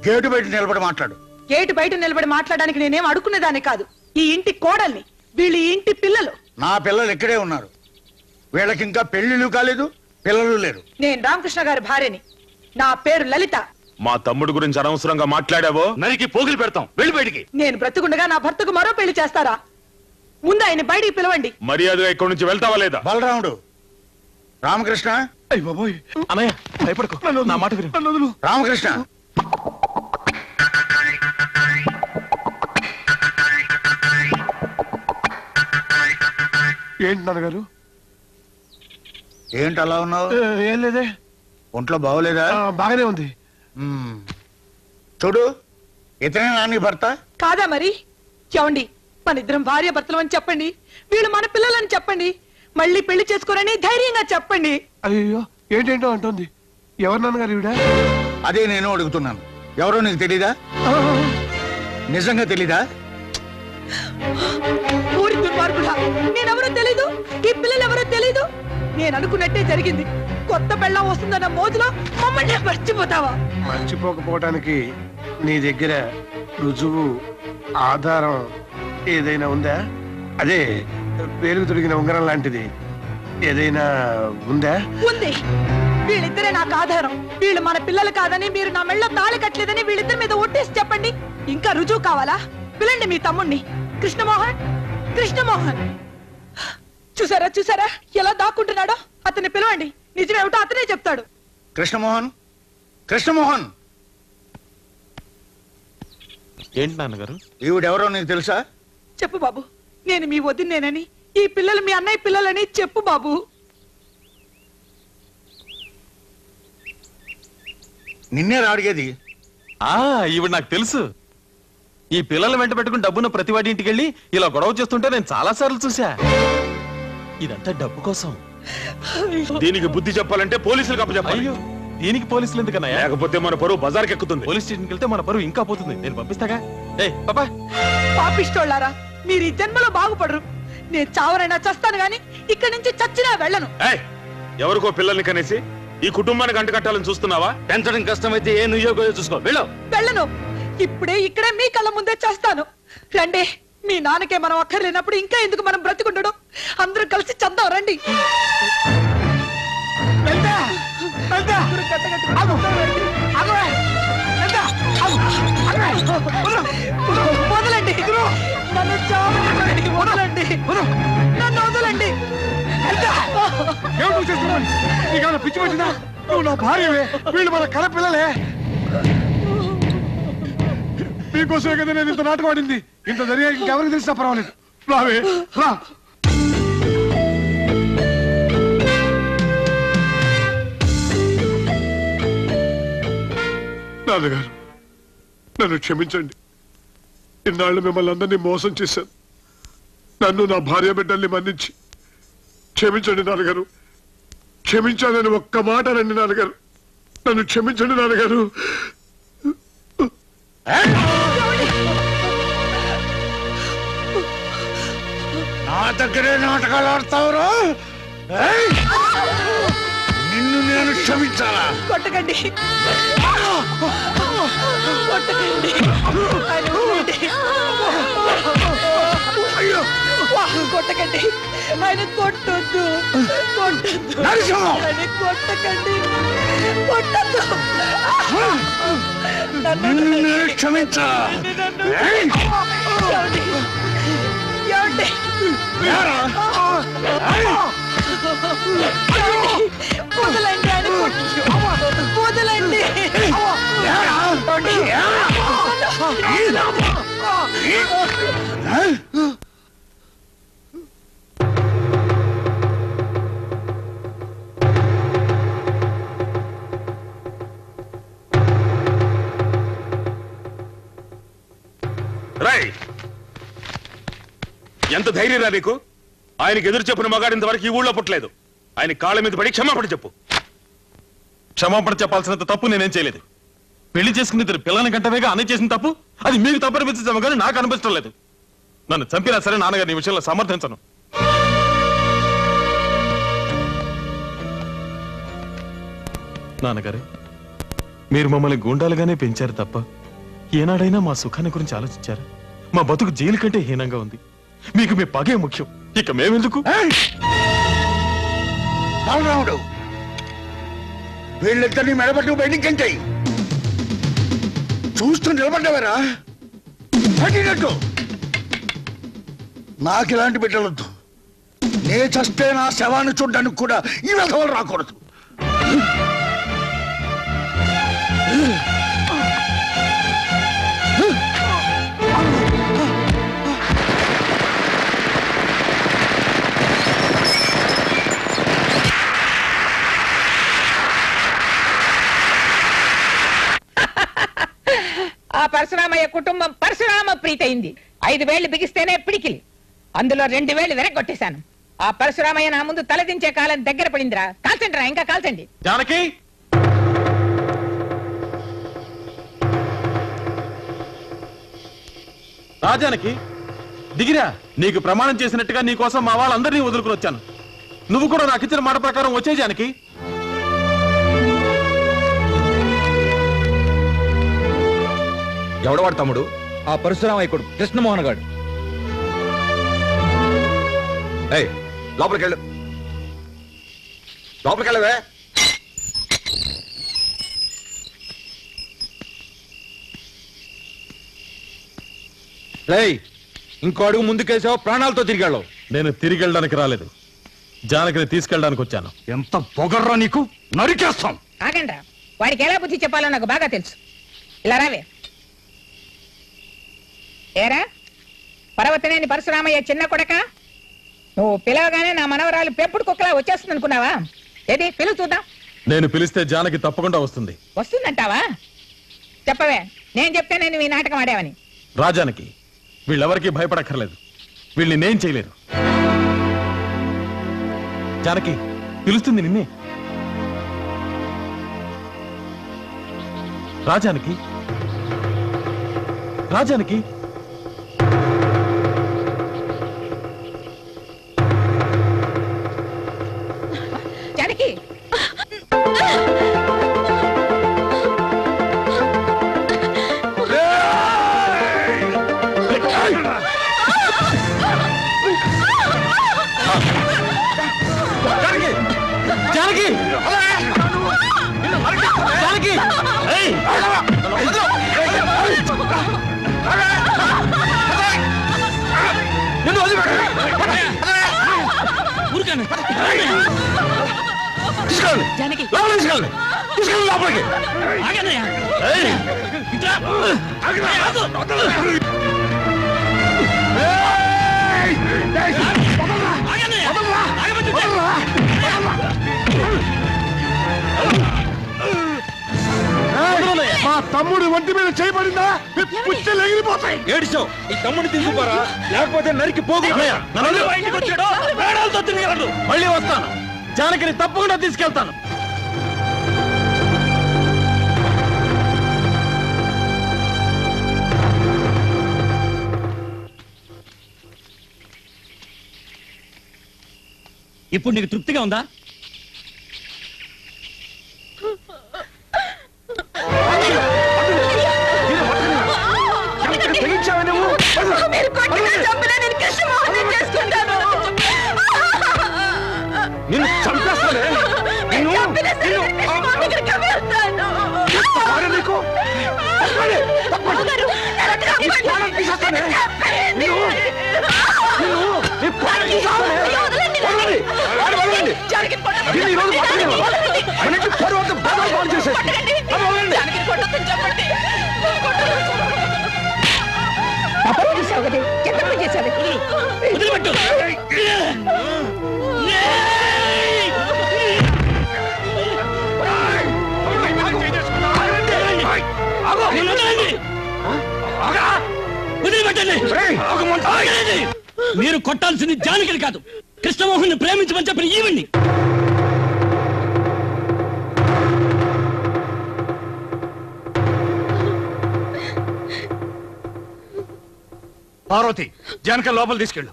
గేటు బయట నిలబడి మాట్లాడు. గేటు బయట నిలబడి మాట్లాడడానికి నేనేం అడుక్కునేదాన్ని కాదు. ఈ ఇంటి కోడల్ని, వీళ్ళు ఈ ఇంటి పిల్లలు. నా పిల్లలు ఇక్కడే ఉన్నారు. వీళ్ళకి ఇంకా పెళ్లిళ్ళు కాలేదు, పిల్లలు లేరు. నేను రామకృష్ణ గారి భార్యని. నా పేరు లలిత. మా తమ్ముడు గురించి అనవసరంగా మాట్లాడావో నరికి పోగులు పెడతాం. వెళ్ళి బయటికి. నేను బ్రతుకుండగా నా భర్తకు మరో పెళ్లి చేస్తారా? ముందు ఆయన బయటికి పిలవండి. మర్యాదగా ఇక్కడి నుంచి వెళ్తావా లేదా? బలరాముడు, రామకృష్ణ. అన్నయ్య భయపడకు, నా మాట విను. రామకృష్ణ, ఏంటి నాన్నగారు? ఏంటి అలా ఉన్నావు? ఏం లేదే. ఒంట్లో బాగోలేదా? బాగానే ఉంది. చూడు, ఇతనే నాన్న భర్త కాదా మరి? చెవండి, మన ఇద్దరం భార్య భర్తలు అని చెప్పండి. వీళ్ళు మన పిల్లలని చెప్పండి. మళ్ళీ పెళ్లి చేసుకోరని ధైర్యంగా చెప్పండి. అయ్యో, ఏంటేంటో అంటుంది. ఎవరు నాన్నగారు ఈవిడ? అదే నేను అడుగుతున్నాను. ఎవరో నీకు తెలీదా? నిజంగా తెలీదా? ఊరి దుర్మార్గుడా, నేనెవరో తెలీదు, ఈ పిల్లలు ఎవరో తెలీదు. నేను అనుకున్నట్టే జరిగింది. కొత్త పెళ్ళం వస్తుందన్న మోజులో మమ్మల్ని మర్చిపోతావా? మర్చిపోకపోవటానికి నీ దగ్గర రుజువు, ఆధారం ఏదైనా ఉందా? అదే పేరుకు తొడిగిన ఉంగరం లాంటిది ఏదైనా ఉందా? ఉంది. వీళ్ళిద్దరే నాకు ఆధారం. వీళ్ళు మన పిల్లలు కాదని, మీరు నా మెళ్ళ తాళి కట్టలేదని వీళ్ళిద్దరి మీద ఒట్టేసి చెప్పండి. ఇంకా రుజువు కావాలా? పిలండి మీ తమ్ముణ్ణి, కృష్ణమోహన్. కృష్ణమోహన్ చూసారా చూసారా ఎలా దాక్కుంటున్నాడో? అతన్ని పిలవండి. నిజమేమిటో అతనే చెప్తాడు. కృష్ణమోహన్, కృష్ణమోహన్. ఏంటి నాన్నగారు? ఈవిడెవరో నీకు తెలుసా? చెప్పు బాబు, నేను మీ వదినేనని, ఈ పిల్లలు మీ అన్నయ్య పిల్లలని చెప్పు బాబు. నిన్నే అడిగేది. ఈవిడ నాకు తెలుసు. ఈ పిల్లలు వెంట పెట్టుకుని డబ్బున్న ప్రతివాడి ఇంటికి వెళ్ళి ఇలా గొడవ చేస్తుంటే నేను చాలా సార్లు చూసా. ఇదంతా డబ్బు కోసం. దీనికి బుద్ధి చెప్పాలంటే పోలీసులకు అప్పచెప్పాలి. అయ్యో, దీనికి పోలీసులు ఎందుకన్నా? లేకపోతే మన పరువు బజార్కి ఎక్కుతుంది. పోలీస్ స్టేషన్కి వెళ్తే మన పరువు ఇంకా పోతుంది. నేను పంపిస్తాగా. పాపా, పాపిష్టోళ్ళారా, మీరు ఈ జన్మలో బాగుపడరు. నేను చావరైనా చస్తాను గాని ఇక్కడి నుంచి చచ్చినా వెళ్ళను. ఎవరికో పిల్లల్ని కనేసి ఈ కుటుంబానికి అంటకట్టాలని చూస్తున్నావా? పెంచడం కష్టమైతే ఏ నువ్వో చూసుకో. వెళ్ళను. ఇప్పుడే ఇక్కడే మీ కళ్ళ ముందే చేస్తాను. రండి. మీ నాన్నకే మనం అక్కర్లేనప్పుడు ఇంకా ఎందుకు మనం బ్రతికుండడం? అందరూ కలిసి చద్దాం రండి. వదలండి, నన్ను చావనివ్వండి. వదలండి, నన్ను వదలండి. ఏమిటి చేస్తున్నావు? నీకేమైనా పిచ్చి పట్టిందా? నువ్వు నా భార్యవే, వీళ్ళు మన కళ పిల్లలే. మీకోసమే కదా నేను ఇంత నాటకం ఆడింది. ఇంత జరిగా ఇంకెవరికి తెలిసినా పర్వాలేదు. రావే, రా. నాన్నగారు, నన్ను క్షమించండి. ఇన్నాళ్ళు మిమ్మల్ని అందరినీ మోసం చేశాను. నన్ను, నా భార్య బిడ్డల్ని మన్నించి క్షమించండి నాన్నగారు. క్షమించాలని ఒక్క మాట రండి నాన్నగారు. నన్ను క్షమించండి నాన్నగారు. నా దగ్గరే నాటకాలు ఆడతావురా? నిన్ను నేను క్షమించాలా? కొట్టకండి, కొట్టకండి. కొట్టకండి, ఆయన కొట్టొద్దు, కొట్టద్దు, ఆయన కొట్టకండి, కొట్టద్దు. నిన్ను నేను క్షమించాలా? వదలండి, ఆయన వదలండి. రాయ్, ఎంత ధైర్యం రా నీకు? ఆయనకి ఎదురు చెప్పిన మగాడు ఇంతవరకు ఈ ఊళ్ళో పుట్టలేదు. ఆయన కాళ్ళ మీద పడి క్షమాపణ చెప్పు. క్షమాపణ చెప్పాల్సినంత తప్పు నేనేం చేయలేదు. పెళ్లి చేసుకుని ఇద్దరు పిల్లని గంటవేగా అన్నయ్య చేసిన తప్పు అది మీకు తప్పు అనిపించమో కానీ నాకు అనిపించడం లేదు. నన్ను చంపినా సరే నాన్నగారు ఈ విషయంలో సమర్థించను. నాన్నగారు, మీరు మమ్మల్ని గుండాలుగానే పెంచారు తప్ప ఏనాడైనా మా సుఖాన్ని గురించి ఆలోచించారు? మా బతుకు జైలు కంటే హీనంగా ఉంది. మీకు మీ పగే ముఖ్యం, ఇక మేమెందుకు? బాలరాముడు, వీళ్ళిద్దరిని మెడబట్టు బయటికి చూస్తూ నిలబడ్డావరా? పట్టినట్టు నాకు ఇలాంటి బిడ్డలొద్దు. నే చస్తే నా శవాన్ని చూడడానికి కూడా ఈ విధవలు రాకూడదు. ఆ పరశురామయ్య కుటుంబం పరశురామ ప్రీతయింది. 5 వేళ్లు బిగిస్తేనే పిడికిలి, అందులో 2 వేళ్లు వెనక్కొట్టేశాను. ఆ పరశురామయ్య నా ముందు తలదించే కాలం దగ్గర పడిందిరా. కాల్చండి రా, ఇంకా కాల్చండి. జానకి, రాజానికి దిగిరా. నీకు ప్రమాణం చేసినట్టుగా నీ కోసం మా వాళ్ళందరినీ వదులుకుని వచ్చాను. నువ్వు కూడా నాకు ఇచ్చిన మాట ప్రకారం వచ్చే జానకి. ఎవడవాడు తమ్ముడు? ఆ పరశురామయ్య కొడుకు కృష్ణమోహన్ గారు. లోపలికెళ్ళు, లోపలికెళ్ళవే. ఇంకో అడుగు ముందుకేసావు ప్రాణాలతో తిరిగాడు. నేను తిరిగి వెళ్ళడానికి రాలేదు, జానకిని తీసుకెళ్ళడానికి వచ్చాను. ఎంత పొగర్రా నీకు, నరికేస్తాం. ఆగండ్రా, వాడికి ఎలా బుద్ధి చెప్పాలో నాకు బాగా తెలుసు. ఇలా రావే. ఏరా పర్వతనేని పరశురామయ్య చిన్న కొడక, నువ్వు పిలవగానే నా మనవరాలు పెంపుడు కుక్కలా వచ్చేస్తుంది అనుకున్నావా? ఏది పిలువు చూద్దాం. నేను పిలిస్తే జానకి తప్పకుండా వస్తుంది. వస్తుందంటావా? చెప్పవే, నేను చెప్తే నేను ఈ నాటకం ఆడావని. రాజానికి వీళ్ళెవరికీ భయపడక్కర్లేదు, వీళ్ళని నేను చేయలేరు. జానకి పిలుస్తుంది నిన్నే. రాజానికి, రాజానికి జానకి జానకి జానకి మా తమ్ముడు ఒంటి మీద చేయబడిందా? పుచ్చలు ఎగిరిపోతాయి. ఏడిచావు, ఈ తమ్ముడిని తీసుకుపోరా, లేకపోతే నరికి పోగు. మళ్ళీ వస్తాను, జానకిని తప్పకుండా తీసుకెళ్తాను. ఇప్పుడు నీకు తృప్తిగా ఉందా? నిన్ను చంపేస్తానే. వదిలిపెట్టండి. ఆగండి. మీరు కొట్టాల్సింది జానకిని కాదు, కృష్ణమోహన్ ని ప్రేమించమని చెప్పిన ఈవిడ్ని. మీరు కొట్టాల్సింది జానకిని కాదు, కృష్ణమోహన్ ని ప్రేమించమని చెప్పిన ఈవిడ్ని. పార్వతి జానకి లోపల తీసుకెళ్ళు.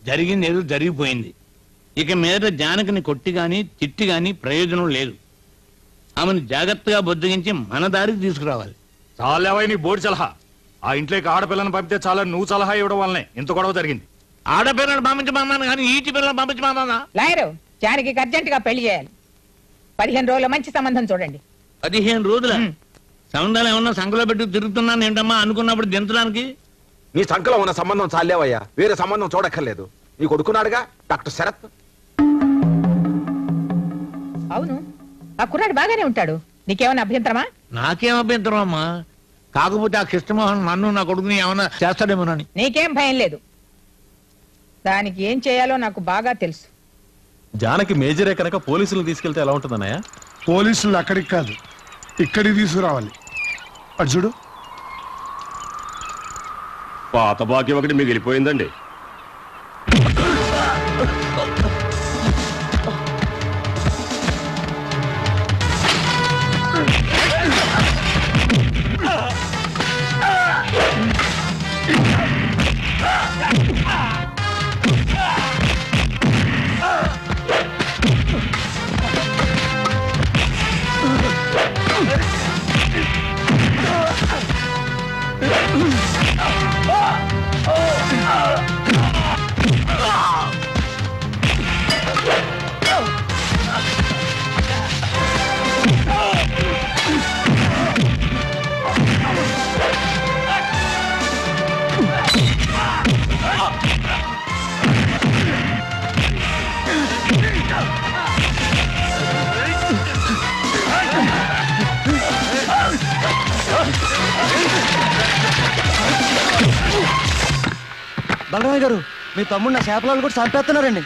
జరిగింది ఏదో జరిగిపోయింది. ఇక మీద జానకిని కొట్టి గాని తిట్టి గాని ప్రయోజనం లేదు. ఆమెను జాగ్రత్తగా బొద్దుగించి మన దారికి తీసుకురావాలి. చాలేవై నీ బోర్డు సలహా. ఆ ఇంట్లోకి ఆడపిల్లని పంపితే చాలా నువ్వు సలహా ఇవ్వడం వల్లనే ఇంత గొడవ జరిగింది. ఆడపిల్లలు పంపించమన్నాను కానీ ఈటి పిల్లలు పంపించమన్నా. లాయరు జానకి అర్జెంట్ గా పెళ్లి చేయాలి. 15 రోజుల మంచి సంబంధం చూడండి. 15 రోజుల సంబంధాలు ఏమన్నా సంఖలో పెట్టి తిరుగుతున్నాను ఏంటమ్మా అనుకున్నప్పుడు దించడానికి. నీ సంఖలో ఉన్న సంబంధం చాలేవయ్యా, వేరే సంబంధం చూడక్కర్లేదు. నీ కొడుకున్నాడుగా డాక్టర్ శరత్. అవును, ఆ కుర్రాడు బాగానే ఉంటాడు. నీకేమైనా అభ్యంతరమా? నాకేం అభ్యంతరం అమ్మా, కాకపోతే ఆ కృష్ణమోహన్ నన్ను నా కొడుకుని ఏమన్నా చేస్తాడేమోనని. నీకేం భయం లేదు. దానికి ఏం చేయాలో నాకు బాగా తెలుసు. జానకి మేజరే కనుక పోలీసులు తీసుకెళ్తే ఎలా ఉంటుందన్నయ్య? పోలీసులు అక్కడికి కాదు ఇక్కడికి తీసుకురావాలి. అటు చూడు. పాత బాకీ ఒకటి మిగిలిపోయిందండి. బలరామయ్య గారు, మీ తమ్ముడు నా చేపలను కూడా చంపేస్తున్నారండి.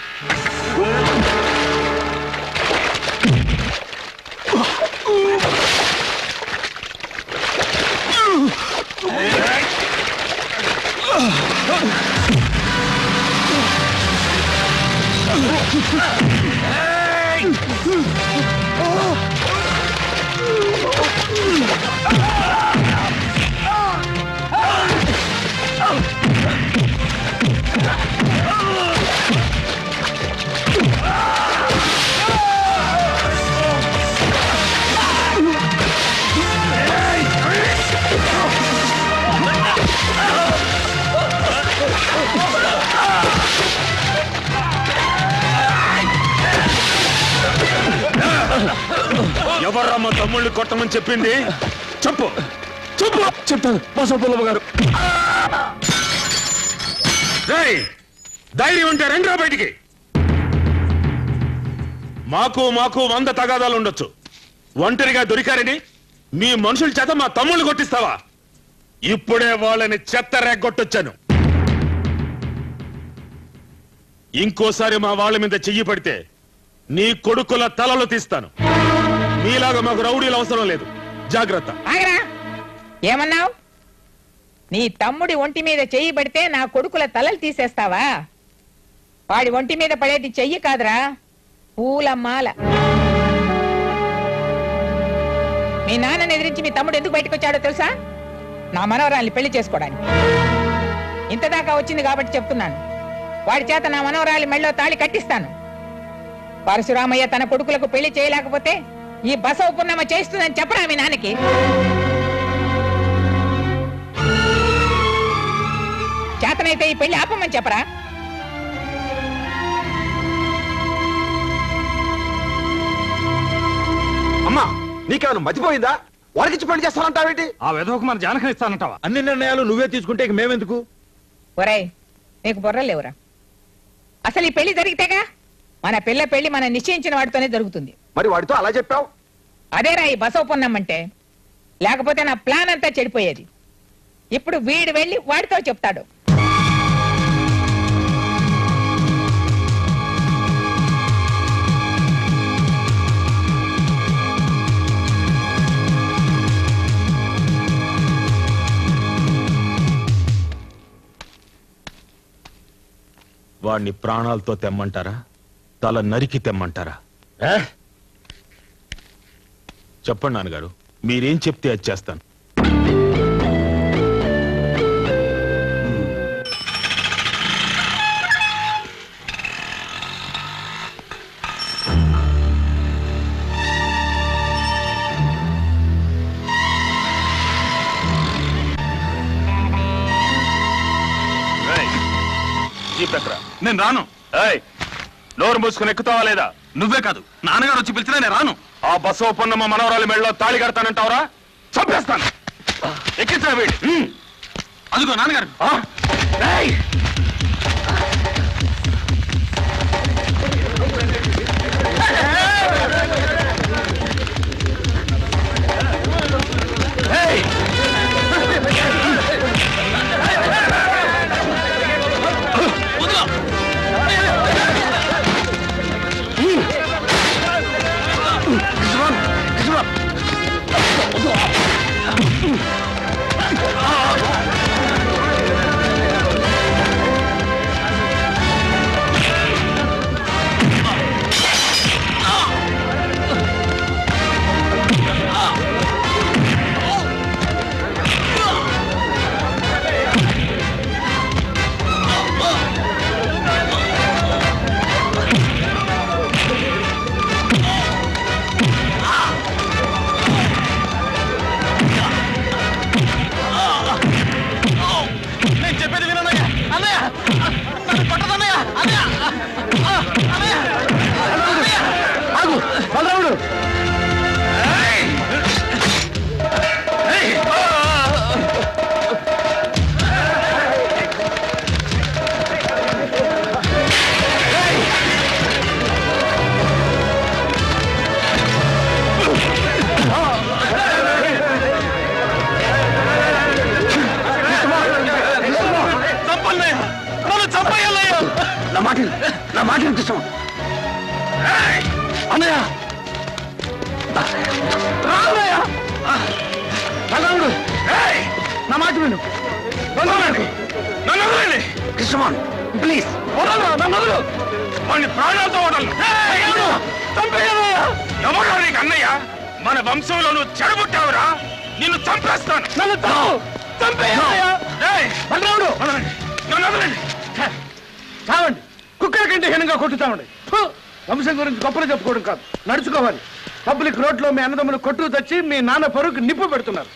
ఎవర్రమ్మ తమ్ముళ్ళు కొట్టమని చెప్పింది? చెప్పు చెప్పు. చెప్తాను బసవపుల్లమ్మ గారు. ధైర్యం ఉంటే రండిరా బయటికి. మాకు 100 తగాదాలు ఉండొచ్చు. ఒంటరిగా దొరికారని మీ మనుషుల చేత మా తమ్ముళ్ళు కొట్టిస్తావా? ఇప్పుడే వాళ్ళని చెత్త రేగొట్టొచ్చాను. ఇంకోసారి మా వాళ్ళ మీద చెయ్యి పడితే నీ కొడుకుల తలలు తీస్తాను. మీలాగా మాకు రౌడీలు అవసరం లేదు. జాగ్రత్త. ఏమన్నావు? నీ తమ్ముడి ఒంటి మీద చెయ్యి పడితే నా కొడుకుల తలలు తీసేస్తావా? వాడి ఒంటి మీద పడేది చెయ్యి కాదురా, పూల మాల. మీ నాన్నని ఎదిరించి మీ తమ్ముడు ఎందుకు బయటకు వచ్చాడో తెలుసా? నా మనవరాల్ని పెళ్లి చేసుకోవడానికి. ఇంతదాకా వచ్చింది కాబట్టి చెప్తున్నాను. వాడి చేత నా మనవరాలి మెళ్ళో తాళి కట్టిస్తాను. పరశురామయ్య తన కొడుకులకు పెళ్లి చేయలేకపోతే ఈ బసవ పున్నమ్మ చేస్తుందని చెప్పరా మీ నాన్నకి? చేతనైతే ఈ పెళ్లి ఆపమని చెప్పరా? అమ్మా, నీకేమైనా మతిపోయిందా? వాడికిచ్చి పెళ్లి చేస్తానంటావేంటి? ఆ విధవకు మన జానకం ఇస్తానంటావా? అన్ని నిర్ణయాలు నువ్వే తీసుకుంటే ఇక మేమెందుకు? ఒరేయ్, నీకు బుర్రలేవురా? అసలు ఈ పెళ్లి జరిగితేగా మన పిల్ల పెళ్లి మనం నిశ్చయించిన వాడితోనే జరుగుతుంది. మరి వాడితో అలా చెప్పావు? అదేరా ఈ బసవ పున్నమ్మంటే. లేకపోతే నా ప్లాన్ అంతా చెడిపోయేది. ఇప్పుడు వీడు వెళ్ళి వాడితో చెప్తాడు. వాణ్ణి ప్రాణాలతో తెమ్మంటారా, తల నరికి తెమ్మంటారా? చెప్పండి నాన్నగారు, మీరేం చెప్తే అది చేస్తాను. నేను రాను. నోరు మూసుకుని ఎక్కుతావా లేదా? నువ్వే కాదు, నాన్నగారు వచ్చి పిలిచినా నేను రాను. ఆ బస్సు పొన్నమ్మ మనవరాలి మెళ్ళలో తాళి కడతానంటావరా? చంపేస్తాను. ఎక్కించా వీడి. అదిగో నాన్నగారు. నా మాట కృష్ణ అన్నయ్య నా మాట విను. కృష్ణమాన్ ప్లీజ్ వాడిని ప్రాణాలతో వదలను. ఎవరో నీకు అన్నయ్య? మన వంశంలో నువ్వు చెడబుట్టావురా, నిన్ను చంపేస్తాను. చావండి, కుక్కల కంటే హీనంగా కొట్టుతామండి. వంశం గురించి గొప్పలు చెప్పుకోవడం కాదు, నడుచుకోవాలి. పబ్లిక్ రోడ్ లో మీ అన్నదమ్ములు కొట్టు తెచ్చి మీ నాన్న పరువుకి నిప్పు పెడుతున్నారు.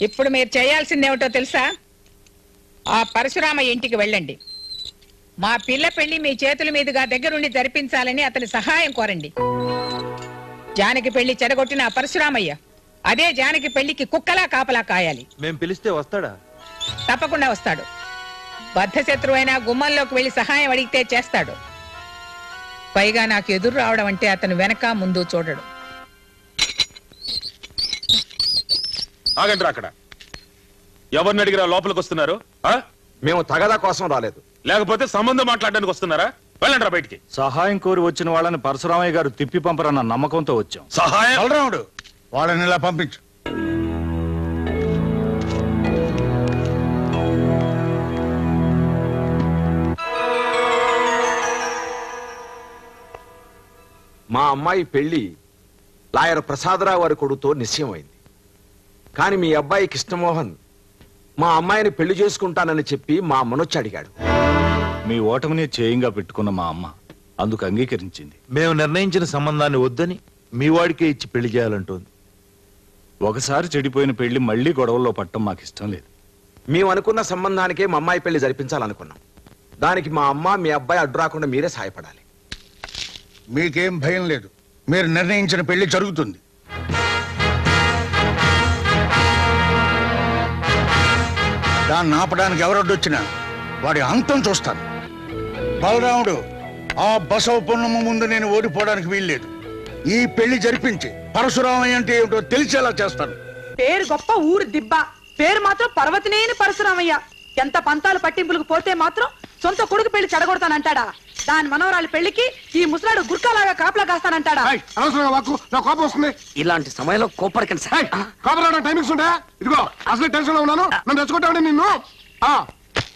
ఇప్పుడు మీరు చేయాల్సిందేమిటో తెలుసా? ఆ పరశురామ ఇంటికి వెళ్ళండి. మా పిల్ల పెళ్లి మీ చేతుల మీదుగా దగ్గరుండి జరిపించాలని అతని సహాయం కోరండి. జానకి పెళ్లి చెడగొట్టిన ఆ పరశురామయ్య అదే జానకి పెళ్లికి కుక్కలా కాపలా కాయాలి. మేం పిలిస్తే వస్తాడా? తప్పకుండా వస్తాడు. బద్ధశత్రువైనా గుమ్మంలోకి వెళ్లి సహాయం అడిగితే చేస్తాడు. పైగా నాకు ఎదురు రావడం అంటే అతను వెనక ముందు చూడడు. ఆగండి అక్కడ. ఎవరిని అడిగిరా లోపలికి వస్తున్నారు? మేము తగదా కోసం రాలేదు, లేకపోతే సంబంధం మాట్లాడడానికి వస్తున్నారా? వెళ్ళండి రా బయటికి. సహాయం కోరి వచ్చిన వాళ్ళని పరశురామయ్య గారు తిప్పి పంపరన్న నమ్మకంతో వచ్చాం. సహాయం? బలరాముడు, వాళ్ళని ఇలా పంపించు. మా అమ్మాయి పెళ్లి లాయర్ ప్రసాదరావు వారి కొడుకుతో నిశ్చయమైంది. కానీ మీ అబ్బాయి కృష్ణమోహన్ మా అమ్మాయిని పెళ్లి చేసుకుంటానని చెప్పి మా అమ్మనొచ్చి అడిగాడు. మీ ఓటమిని చేయంగా పెట్టుకున్న మా అమ్మ అందుకు అంగీకరించింది. మేము నిర్ణయించిన సంబంధాన్ని వద్దని మీ వాడికే ఇచ్చి పెళ్లి చేయాలంటోంది. ఒకసారి చెడిపోయిన పెళ్లి మళ్లీ గొడవల్లో పట్టడం మాకు ఇష్టం లేదు. మేము అనుకున్న సంబంధానికే మా అమ్మాయి పెళ్లి జరిపించాలనుకున్నాం. దానికి మా అమ్మ మీ అబ్బాయి అడ్డు రాకుండా మీరే సహాయపడాలి. మీకేం భయం లేదు, మీరు నిర్ణయించిన పెళ్లి జరుగుతుంది. దాన్ని ఆపడానికి ఎవరొడ్డొచ్చినా వాడి అంతం చూస్తాను. బలరాముడు, ఆ బసవ పున్నమ్మ ముందు నేను ఓడిపోవడానికి వీల్లేదు. ఈ పెళ్లి జరిపించి పరశురామయ్య అంటే ఏమిటో తెలిసేలా చేస్తాను. పేరు గొప్ప, ఊరు దిబ్బ, పేరు మాత్రం పర్వతనేని పరశురామయ్య. ఎంత పంతాలు పట్టింపులకు పోతే మాత్రం సొంత కొడుకు పెళ్లి చెడగొడతానంటాడా? దాని మనవరాలి పెళ్లికి ఈ ముసలాడు గుర్కాలాగా కాపలా కాస్తానంటాడా? అనవసరంగా వాక్కు, నా కోపం వస్తుంది. ఇలాంటి సమయంలో కోపడకండి సార్. కోపం రావడం టైమింగ్స్ ఉంటాయా? ఇదిగో అసలు టెన్షన్ లో ఉన్నాను, నన్ను తెచ్చుకుంటామండి నిన్ను.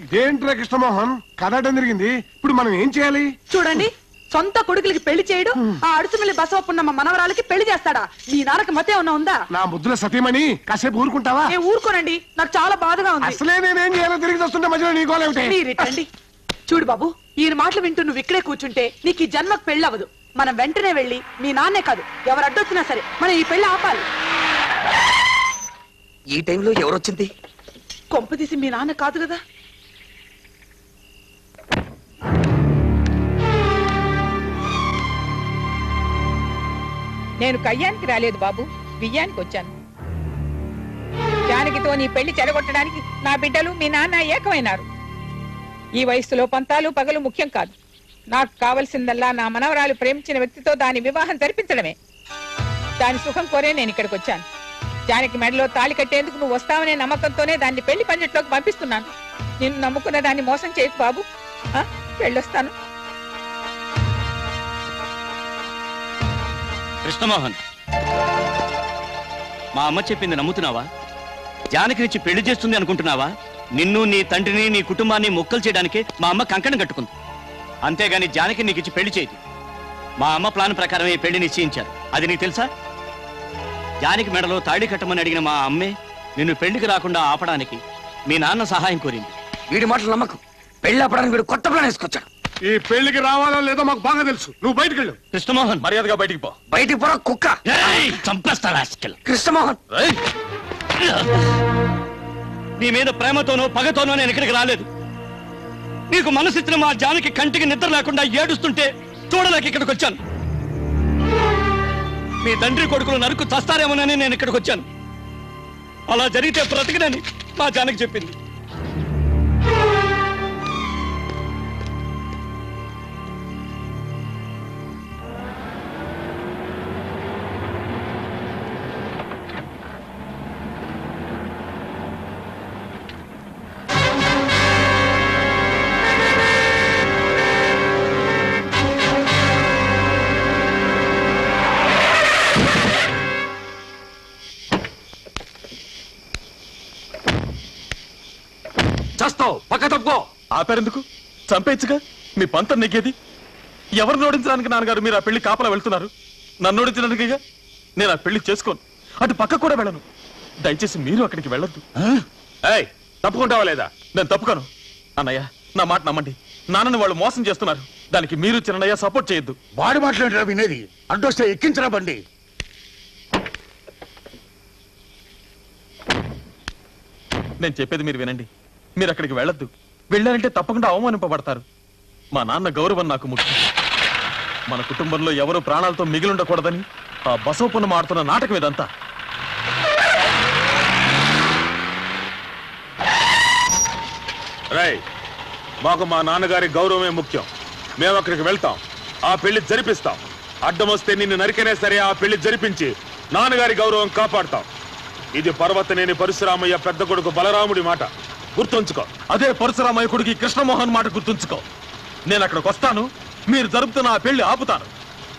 ఇదేంట్రా కృష్ణమోహన్ కదటం జరిగింది. ఇప్పుడు మనం ఏం చేయాలి? చూడండి, సొంత కొడుకులకి పెళ్లి చేయడు, ఆ అడుసుమిల్లి బసవపున్నమ్మ మనవరాలకి పెళ్లి చేస్తాడా? మీ నాన్నకి మతే ఉందా? నా ముద్దుల సతీమణి కాసేపు ఊరుకుంటావా? నేను ఊరుకోనండి, నాకు చాలా బాధగా ఉంది. అసలే నేనేం చేయాలో తిరిగి వస్తుంటే మధ్యలో నీ గోలేమిటి? మీరిటండి. చూడు బాబు, ఈయన మాటలు వింటూ నువ్వు ఇక్కడే కూర్చుంటే నీకు ఈ జన్మకు పెళ్లి అవ్వదు. మనం వెంటనే వెళ్ళి మీ నాన్నే కాదు ఎవరు అడ్డొచ్చినా సరే మనం ఈ పెళ్లి ఆపాలి. ఈ టైంలో ఎవరొచ్చింది? కొంప తీసి మీ నాన్న కాదు కదా? నేను కయ్యానికి రాలేదు బాబు, బియ్యానికి వచ్చాను. జానకితో నీ పెళ్లి చెడగొట్టడానికి నా బిడ్డలు మీ నాన్న ఏకమైనారు. ఈ వయసులో పంతాలు పగలు ముఖ్యం కాదు. నాకు కావలసిందల్లా నా మనవరాలు ప్రేమించిన వ్యక్తితో దాని వివాహం జరిపించడమే. దాని సుఖం కోరే నేను ఇక్కడికి వచ్చాను. జానకి మెడలో తాళి కట్టేందుకు నువ్వు వస్తావనే నమ్మకంతోనే దాన్ని పెళ్లి పంజట్లోకి పంపిస్తున్నాను. నిన్ను నమ్ముకున్న దాన్ని మోసం చేయకు బాబు. వెళ్ళొస్తాను. కృష్ణమోహన్, మా అమ్మ చెప్పింది నమ్ముతున్నావా? జానకి నుంచి పెళ్లి చేస్తుంది అనుకుంటున్నావా? నిన్ను, నీ తండ్రిని, నీ కుటుంబాన్ని మొక్కలు చేయడానికే మా అమ్మ కంకణం కట్టుకుంది. అంతేగాని జానకి నీకు ఇచ్చి పెళ్లి చేయదు. మా అమ్మ ప్లాన్ ప్రకారం ఈ పెళ్లి నిశ్చయించారు. అది నీకు తెలుసా? జానకి మెడలో తాళి కట్టమని అడిగిన మా అమ్మే నిన్ను పెళ్లికి రాకుండా ఆపడానికి మీ నాన్న సహాయం కోరింది. వీడి మాటలు నమ్మకు. పెళ్లి ఆపడానికి వీడు కొత్త ప్లాన్ వేసుకొచ్చాడు. ఈ పెళ్లికి రావాలో లేదో మాకు బాగా తెలుసు. నువ్వు బయటికి వెళ్ళు. కృష్ణమోహన్, మర్యాదగా బయటికి పో. బయటికి పోరా కుక్క. చంపేస్తారా? కృష్ణమోహన్, నీ మీద ప్రేమతోనో పగతోనో నేను ఇక్కడికి రాలేదు. నీకు మనసిచ్చిన మా జానకి కంటికి నిద్ర లేకుండా ఏడుస్తుంటే చూడలేక ఇక్కడికి వచ్చాను. మీ తండ్రి కొడుకులు నరుకు చస్తారేమోనని నేను ఇక్కడికి వచ్చాను. అలా జరిగితే బ్రతికినని మా జానకి చెప్పింది. చేస్తావు పక్క తప్పుకో. ఆపారెందుకు? చంపేచ్చుగా. మీ పంతం నెగ్గేది. ఎవరిని ఓడించడానికి నాన్నగారు మీరు ఆ పెళ్లి కాపలా వెళ్తున్నారు? నన్ను ఓడించడానికిగా. నేను ఆ పెళ్లి చేసుకోను, అటు పక్క కూడా వెళ్ళను. దయచేసి మీరు అక్కడికి వెళ్ళొద్దు. తప్పుకుంటావా లేదా? నేను తప్పుకోను. అన్నయ్య, నా మాట నమ్మండి. నాన్నని వాళ్ళు మోసం చేస్తున్నారు. దానికి మీరు చిన్నయ్య సపోర్ట్ చేయొద్దు. వాడి మాట్లాడరా వినేది? అడ్డొస్తే ఎక్కించరా బండి. నేను చెప్పేది మీరు వినండి. మీరు అక్కడికి వెళ్ళొద్దు. వెళ్ళారంటే తప్పకుండా అవమానింపబడతారు. మా నాన్న గౌరవం నాకు ముఖ్యం. మన కుటుంబంలో ఎవరు ప్రాణాలతో మిగిలిండకూడదని ఆ బసవపున్నమ్మ ఆడుతున్న నాటకం ఇదంతా. రై, మాకు మా నాన్నగారి గౌరవమే ముఖ్యం. మేము అక్కడికి వెళ్తాం, ఆ పెళ్లి జరిపిస్తాం. అడ్డం వస్తే నిన్ను నరికనే సరే ఆ పెళ్లి జరిపించి నాన్నగారి గౌరవం కాపాడుతాం. ఇది పర్వతనేని పరశురామయ్య పెద్ద కొడుకు బలరాముడి మాట, గుర్తుంచుకో. అదే పరశురామయ్య కొడుకు కృష్ణమోహన్ మాట గుర్తుంచుకో. నేను అక్కడికి వస్తాను, మీరు జరుపుతున్న ఆ పెళ్లి ఆపుతాను.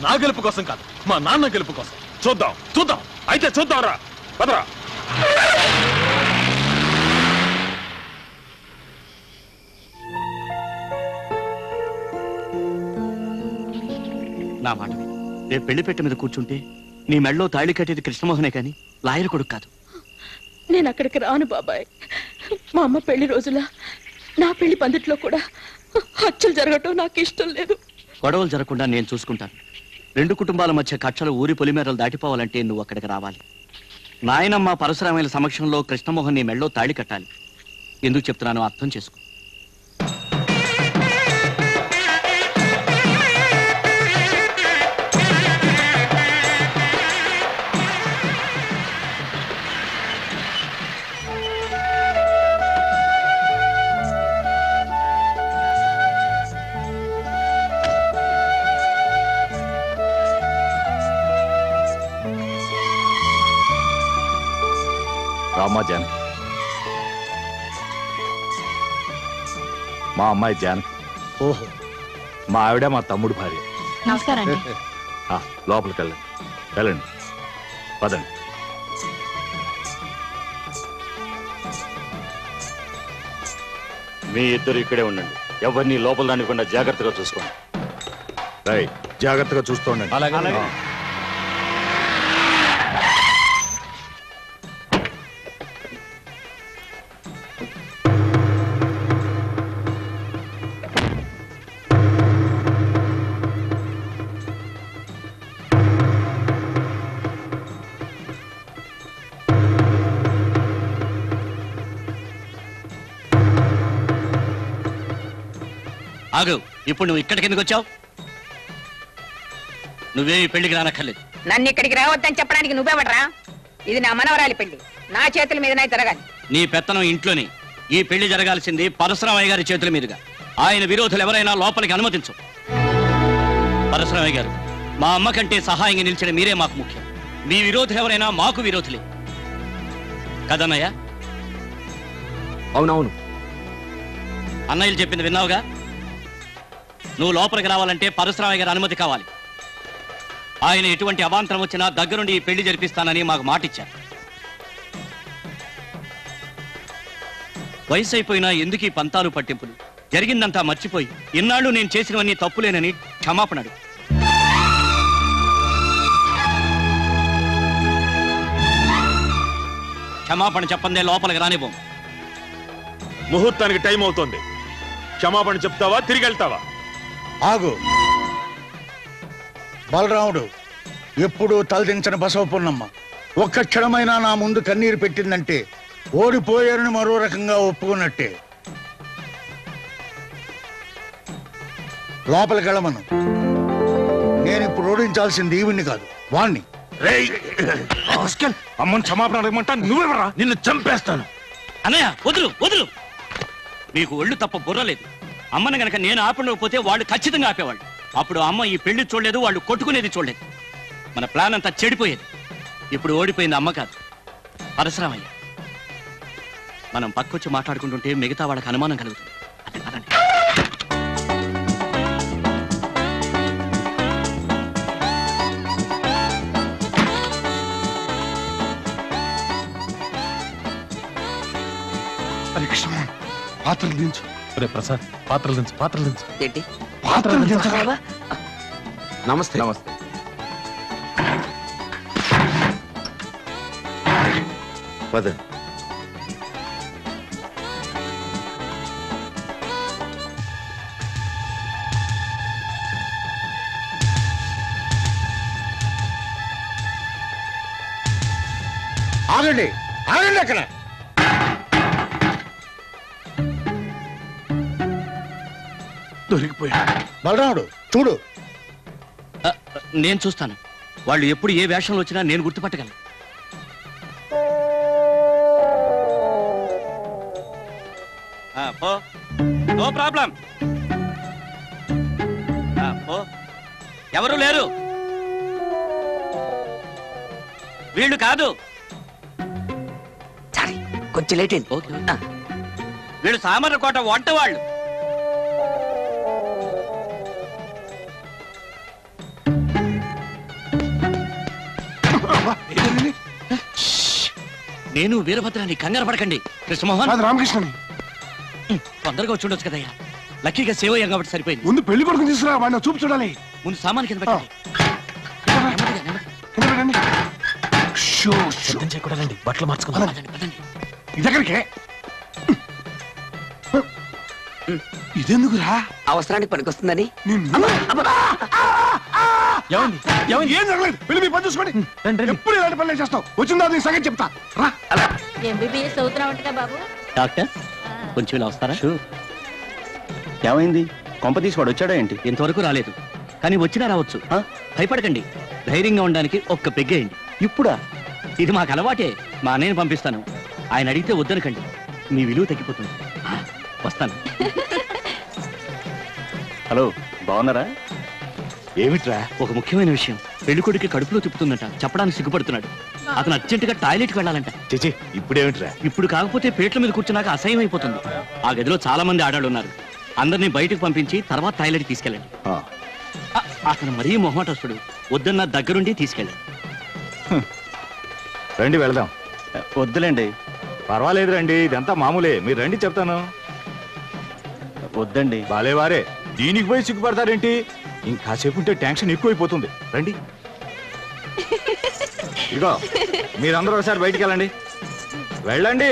నా గెలుపు కోసం కాదు, మా నాన్న గెలుపు కోసం. చూద్దాం చూద్దాం అయితే చూద్దాం. రా పదరా. నా మాట రేపు పెళ్లి పెట్టె మీద కూర్చుంటే నీ మెళ్ళలో తాళి కట్టేది కృష్ణమోహనే కాని లాయర్ కొడుకు కాదు. నేను అక్కడికి రాను బాబాయ్. మా అమ్మ పెళ్లి రోజుల నా పెళ్లి పందిట్లో కూడా హత్యలు జరగటం నాకు ఇష్టం లేదు. గొడవలు జరగకుండా నేను చూసుకుంటాను. రెండు కుటుంబాల మధ్య కక్షలు ఊరి పొలిమేరలు దాటిపోవాలంటే నువ్వు అక్కడికి రావాలి. నాయనమ్మ పరశురామయ్యల సమక్షంలో కృష్ణమోహన్ నీ మెళ్ళలో తాళి కట్టాలి. ఎందుకు చెప్తున్నానో అర్థం చేసుకో. రామా జానకి, మా అమ్మాయి జానకి. ఓహో, మా ఆవిడ మా తమ్ముడు భార్య. నమస్కారం. లోపలికి వెళ్ళండి, వెళ్ళండి, పదండి. మీ ఇద్దరు ఇక్కడే ఉండండి. ఎవరిని లోపల రానివ్వకుండా జాగ్రత్తగా చూసుకోండి. రైట్, జాగ్రత్తగా చూస్తూ అలాగే. ఆగు, ఇప్పుడు నువ్వు ఇక్కడికి ఎందుకు వచ్చావు? నువ్వేమి పెళ్లికి రానక్కర్లేదు. నన్ను ఇక్కడికి రావద్దని చెప్పడానికి నువ్వెవడరా? ఇది నా మనవరాలి పెళ్లి, నా చేతుల మీదనే జరగాలి. నీ పెత్తనం ఇంట్లోని. ఈ పెళ్లి జరగాల్సింది పరశురామయ్య గారి చేతుల మీదుగా. ఆయన విరోధులు ఎవరైనా లోపలికి అనుమతించు. పరశురామయ్య గారు, మా అమ్మ కంటే సహాయంగా నిలిచిన మీరే మాకు ముఖ్యం. మీ విరోధులు ఎవరైనా మాకు విరోధులే కదన్నయ్య? అవునవును. అన్నయ్యలు చెప్పింది విన్నావుగా. నువ్వు లోపలికి రావాలంటే పరశురామయ్య గారి అనుమతి కావాలి. ఆయన ఎటువంటి అవాంతరం వచ్చినా దగ్గరుండి ఈ పెళ్లి జరిపిస్తానని మాకు మాటిచ్చారు. వయసు అయిపోయినా ఎందుకు ఈ పంతాలు పట్టింపులు? జరిగిందంతా మర్చిపోయి ఇన్నాళ్ళు నేను చేసినవన్నీ తప్పులేనని క్షమాపణడు. క్షమాపణ చెప్పందే లోపలికి రానివ్వం. ముహూర్తానికి టైం అవుతోంది. క్షమాపణ చెప్తావా, తిరిగి వెళ్తావా? ఆగు. బలరాముడు ఎప్పుడూ తలదించని బసవపున్నమ్మ ఒక్క క్షణమైనా నా ముందు కన్నీరు పెట్టిందంటే ఓడిపోయారని మరో రకంగా ఒప్పుకున్నట్టే. లోపలికి వెళ్ళమను. నేను ఇప్పుడు ఓడించాల్సింది ఈవిడ్ని కాదు, వాణ్ణి. అమ్మని క్షమాపణ అడగమంటా, నువ్వెవరా? నిన్ను చంపేస్తాను. అన్నయ్య వదులు వదులు. మీకు ఒళ్ళు తప్ప బుర్రలేదు. అమ్మని గనక నేను ఆపలేకపోతే వాళ్ళు ఖచ్చితంగా ఆపేవాళ్ళు. అప్పుడు అమ్మ ఈ పెళ్లి చూడలేదు, వాళ్ళు కొట్టుకునేది చూడలేదు. మన ప్లాన్ అంతా చెడిపోయేది. ఇప్పుడు ఓడిపోయింది అమ్మ కాదు, పరశురామయ్య. మనం పక్కొచ్చి మాట్లాడుకుంటుంటే మిగతా వాళ్ళకి అనుమానం కలుగుతుంది. అదే పదండి. అరే కృష్ణమోహన్, పాత్రలు దించు. రే ప్రసాద్, పాత్రలు దించు, పాత్రలు దించు. ఏంటి పాత్రలు దించగలవా? నమస్తే. నమస్తే. పదండి. ఆగండి, ఆగండి అక్కడ. దొరికిపోయా. బలరాముడు చూడు. నేను చూస్తాను. వాళ్ళు ఎప్పుడు ఏ వేషంలో వచ్చినా నేను గుర్తుపట్టగలను. No problem. ఎవరు లేరు. వీళ్ళు కాదు. కొంచెం లేట్ అయింది. వీళ్ళు సామర్లకోట వంట వాళ్ళు. నేను వీరభద్రాన్ని, కంగారు పడకండి. కృష్ణమోహన్, రామకృష్ణ తొందరగా వచ్చి ఉండొచ్చు కదయ్యా. లక్కీగా సేవ్ అయ్యాం కాబట్టి సరిపోయింది. ముందు పెళ్లి కొడుకుని తీసుకురా, వాడిని చూపు చూడాలి. ముందు సామాన్ కింద పెట్టండి. శబ్దం చేయకూడదండి, బట్టలు మార్చుకుందాం. ఇదెక్కడికే? ఇదెందుకురా? అవసరానికి పనికొస్తుందని. ఏం జరగలేదు, పెళ్లి మీ పని చూసుకోండి. ఎప్పుడు ఇలాంటి పనులు చేస్తావు? వచ్చిందా నీ సంగతి చెప్తా. రా. ఎంబీబీఎస్ అవుతున్నావంటగా బాబు. డాక్టర్ కొంచెం ఇలా వస్తారా? ఏమైంది? కొంప తీసి వాడు వచ్చాడా ఏంటి? ఇంతవరకు రాలేదు, కానీ వచ్చినా రావచ్చు. భయపడకండి, ధైర్యంగా ఉండడానికి ఒక్క పెగ్గేయండి. ఇప్పుడా? ఇది మాకు అలవాటే. మా అన్నయ్యని పంపిస్తాను. ఆయన అడిగితే వద్దనకండి, మీ విలువ తగ్గిపోతుంది. వస్తాను. హలో, బాగున్నారా? ఏమిట్రా? ఒక ముఖ్యమైన విషయం. పెళ్లికొడుకి కడుపులో తిప్పుతుందంట, చెప్పడానికి సిగ్గుపడుతున్నాడు. అతను అర్జెంటుగా టాయిలెట్కి వెళ్ళాలంట. చిచి, ఇప్పుడేమిట్రా? ఇప్పుడు కాకపోతే పేట్ల మీద కూర్చున్నాక అసహ్యం అయిపోతుంది. ఆ గదిలో చాలా మంది ఆడాళ్ళు ఉన్నారు. అందరినీ బయటకు పంపించి తర్వాత టాయిలెట్కి తీసుకెళ్ళండి. అతను మరీ మొహమాటస్తుడు, వద్దన్న దగ్గరుండి తీసుకెళ్ళండి. రండి వెళదాం. వద్దులేండి. పర్వాలేదు రండి, ఇదంతా మామూలే. మీరు రండి చెప్తాను. వద్దండి. బాలేవారే దీనికి పోయి సిగ్గుపడతారేంటి? ఇంకాసేపు ఉంటే టెన్షన్ ఎక్కువైపోతుంది. రండి. ఇదిగో మీరందరూ ఒకసారి బయటికి వెళ్ళండి. వెళ్ళండి.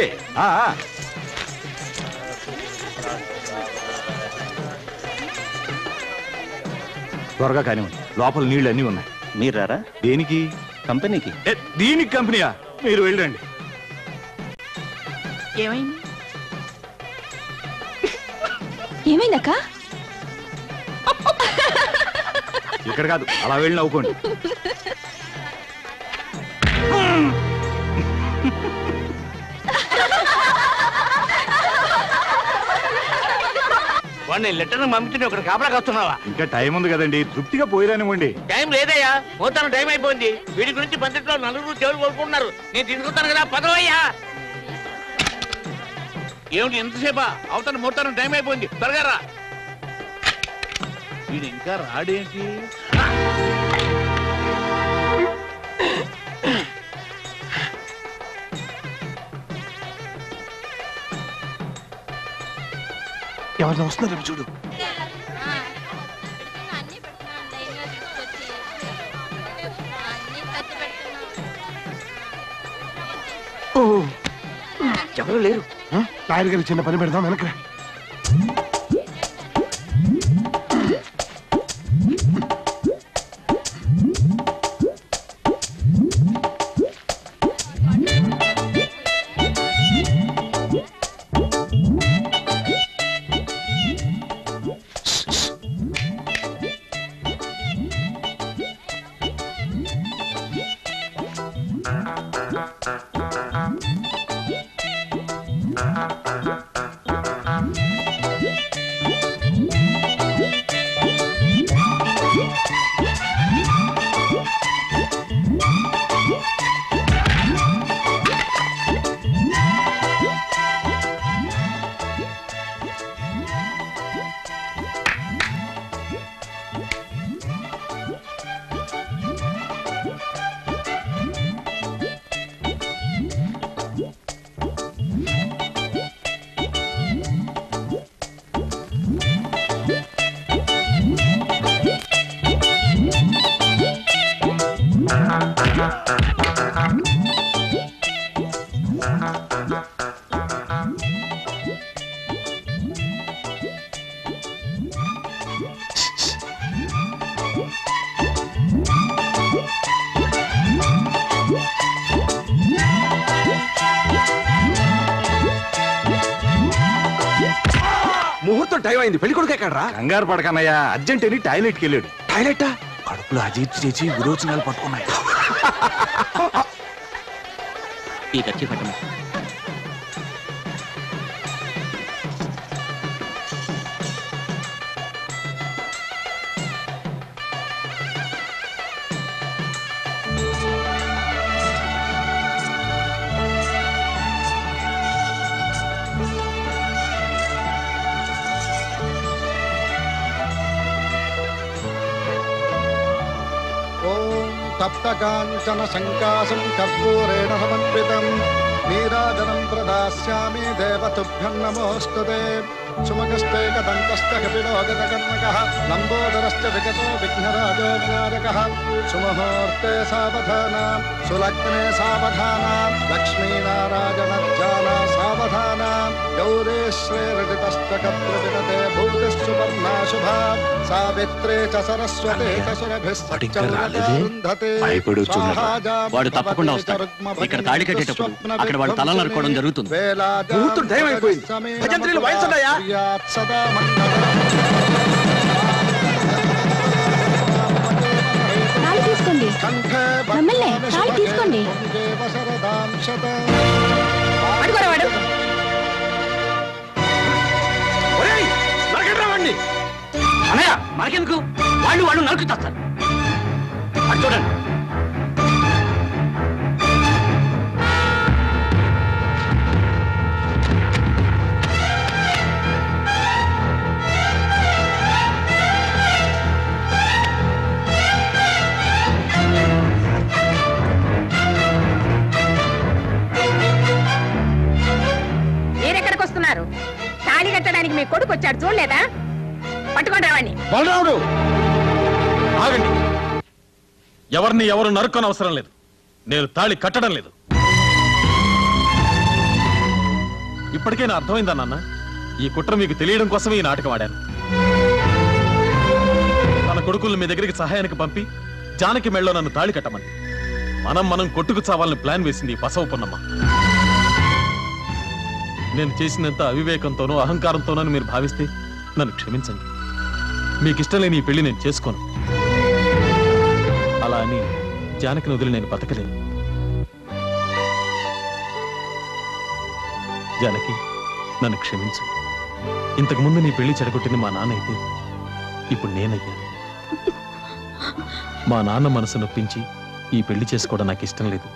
త్వరగా కానివ్వండి, లోపల నీళ్ళు అన్నీ ఉన్నాయి. మీరు రారా? దేనికి? కంపెనీకి. దీనికి కంపెనీయా? మీరు వెళ్ళండి. ఏమైంది? ఏమైందక్క? ఇక్కడ కాదు, అలా వెళ్ళి నవ్వుకోండి. వాడిని లెటర్ పంపించి ఒకటి కాపలాకి వస్తున్నావా? ఇంకా టైం ఉంది కదండి, తృప్తిగా పోయిరానివ్వండి. టైం లేదయ్యా, పోతాను, టైం అయిపోయింది. వీడి గురించి పందిట్లో నలుగురు చెవులు కోరుకుంటున్నారు. నేను తీసుకుంటాను కదా, పదవయ్యా. ఏమిటి ఎంతసేపా? అవుతాను, మోతాను, టైం అయిపోయింది, త్వరగా రా. వీడు ఇంకా రాడేంటి? ఎవరిని వస్తున్నారు చూడు. ఎవరు లేరు. లాయర్ గారికి చిన్న పని పెడదాం, వెనక ముహూర్తం టైం అయింది, పెళ్లి కొడుకు ఎక్కడరా? కంగారు పడకన్నయ్యా, అర్జెంట్ అని టాయిలెట్కి వెళ్ళాడు. టాయిలెట్టా? కడుపులో అజీర్తి చేసి విరోచనాలు పట్టుకున్నాయి. ఈ ఖర్చు పెట్టండి. తప్తకాంచన సంకాసం కర్పూరేణ సమన్వితం నీరాజనం ప్రదాస్యామి దేవతుభ్యం నమోస్తుతే సుమగస్తే గదంతశ్చ కపిలో గతకర్ణకః లంబోదరశ్చ విగతో విఘ్నరాజో వినాయకః సుముహూర్తే సావధానం సులగ్నే సావధానం లక్ష్మీనారాయణధ్యానా సావధానం గౌరీ శ్రీరజితశ్చ కద్రవినతే భూతిః సువర్ణా శుభా సావిత్రే చ సరస్వతే చ సురభిశ్చరుంధతే వాడు తప్పకుండా వస్తాడు. ఇక్కడ తాళి కట్టేటప్పుడు అక్కడ వాడు తల నరుకోవడం జరుగుతుంది. ముహూర్తం టైం అయిపోయింది. భజంత్రీలు వాయించండియా. తాళి తీసుకోండి, మమ్మల్ని తాళి తీసుకోండి. అడుగురా వాడు. అన్నయ్య మనకెందుకు, వాళ్ళు నరుకుతారు. అది చూడండి. మీరెక్కడికి వస్తున్నారు? తాళి కట్టడానికి మీ కొడుకు వచ్చాడు చూడలేదా? పట్టుకోండి రావాణ్ణి. బలరాముడు ఆగండి. ఎవరిని ఎవరు నరుక్కని అవసరం లేదు. నేను తాళి కట్టడం లేదు. ఇప్పటికే నా అర్థమైందా నాన్న? ఈ కుట్ర మీకు తెలియడం కోసమే ఈ నాటకం ఆడాను. తన కొడుకుల్ని మీ దగ్గరికి సహాయానికి పంపి జానకి మెళ్ళలో నన్ను తాళి కట్టమని మనం కొట్టుకు చావాలని ప్లాన్ వేసింది బసవ పున్నమ్మ. నేను చేసినంత అవివేకంతోనూ అహంకారంతోనూ మీరు భావిస్తే నన్ను క్షమించండి. మీకు ఇష్టం లేని ఈ పెళ్లి నేను చేసుకోను. అలా అని జానకిని వదిలి నేను బతకలేను. జానకి, నన్ను క్షమించు. ఇంతకుముందు నీ పెళ్లి చెడగొట్టింది మా నాన్న అయితే ఇప్పుడు నేనయ్యాను. మా నాన్న మనసు నొప్పించి ఈ పెళ్లి చేసుకోవడం నాకు ఇష్టం లేదు.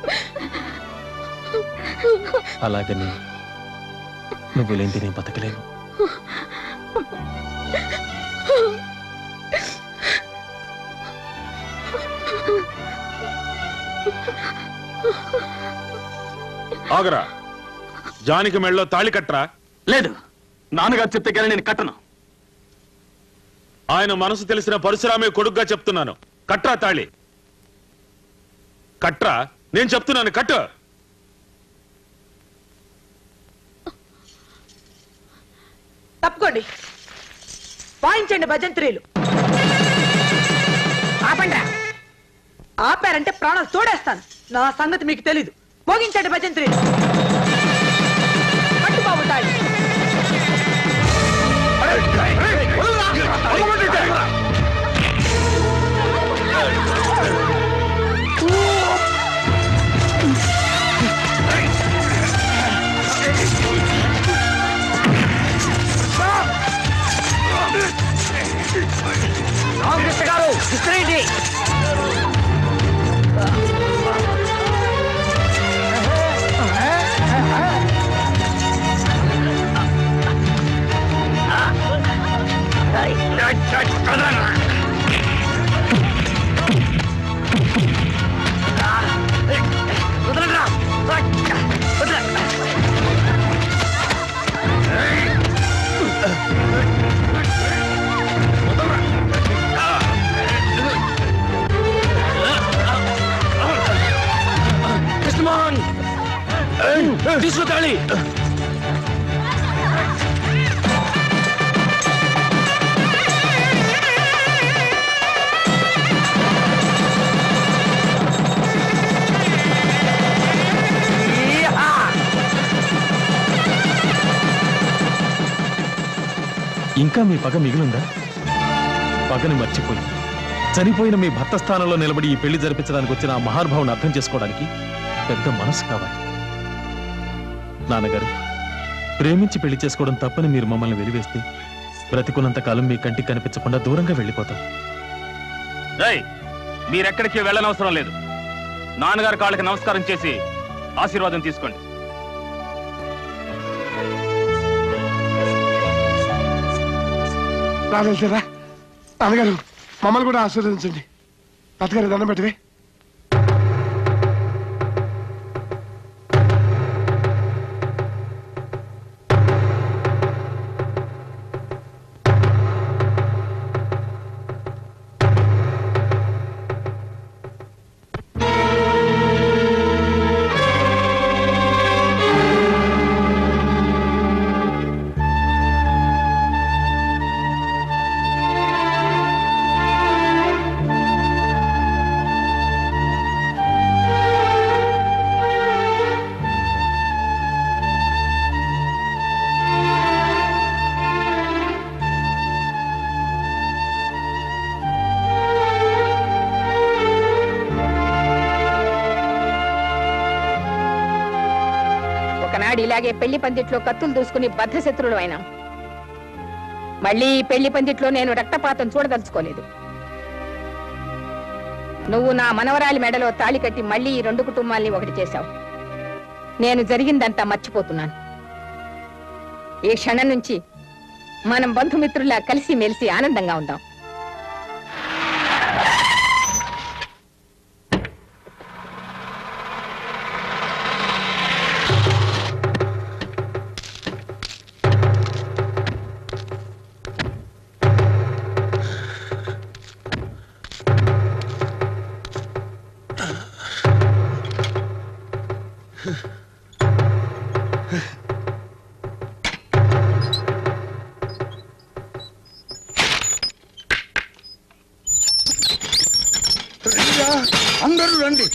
అలాగని నువ్వు లేంటి నేను బతకలేను. ఆగరా, జానికి మెళ్ళలో తాళి కట్టరా. లేదు, నాన్నగారు చెప్తే కానీ నేను కట్టను. ఆయన మనసు తెలిసిన పరశురామే కొడుకుగా చెప్తున్నాను. కట్రా తాళి. కట్రా, నేను చెప్తున్నాను, కట్టు. తప్పుకోండి, వాయించండి భజంత్రీలు. ఆపండ్రా. ఆపారంటే ప్రాణాలు తోడేస్తాను. నా సంగతి మీకు తెలీదు. మోగించండి భజంత్రీలు. పట్టుబాబు తాళి. రామకృష్ణ గారు విసిరేయండి. కృష్ణమోహన్ తీసుకుతాళి. ఇంకా మీ పగ మిగిలిందా? పగని మర్చిపోయి చనిపోయిన మీ భర్త స్థానంలో నిలబడి ఈ పెళ్లి జరిపించడానికి వచ్చిన ఆ మహానుభావుని అర్థం చేసుకోవడానికి పెద్ద మనసు కావాలి. నాన్నగారు, ప్రేమించి పెళ్లి చేసుకోవడం తప్పని మీరు మమ్మల్ని వెలివేస్తే బ్రతికున్నంత కాలం మీ కంటికి కనిపించకుండా దూరంగా వెళ్ళిపోతాం. మీరెక్కడికి వెళ్ళనవసరం లేదు. నాన్నగారి కాళ్ళకి నమస్కారం చేసి ఆశీర్వాదం తీసుకోండి. రాలేరా నాన్నగారు, మమ్మల్ని కూడా ఆశీర్వదించండి. తాతగారి దండం పెట్టవే. ఒకనాడు ఇలాగే పెళ్లి పందిట్లో కత్తులు దూసుకుని బద్ధశత్రులు అయినా మళ్ళీ ఈ పెళ్లి పందిట్లో నేను రక్తపాతం చూడదలుచుకోలేదు. నువ్వు నా మనవరాలి మెడలో తాళి కట్టి మళ్ళీ ఈ రెండు కుటుంబాల్ని ఒకటి చేశావు. నేను జరిగిందంతా మర్చిపోతున్నాను. ఈ క్షణం నుంచి మనం బంధుమిత్రుల్లా కలిసి మెలిసి ఆనందంగా ఉందాం. అయ్యా అందరూ రండి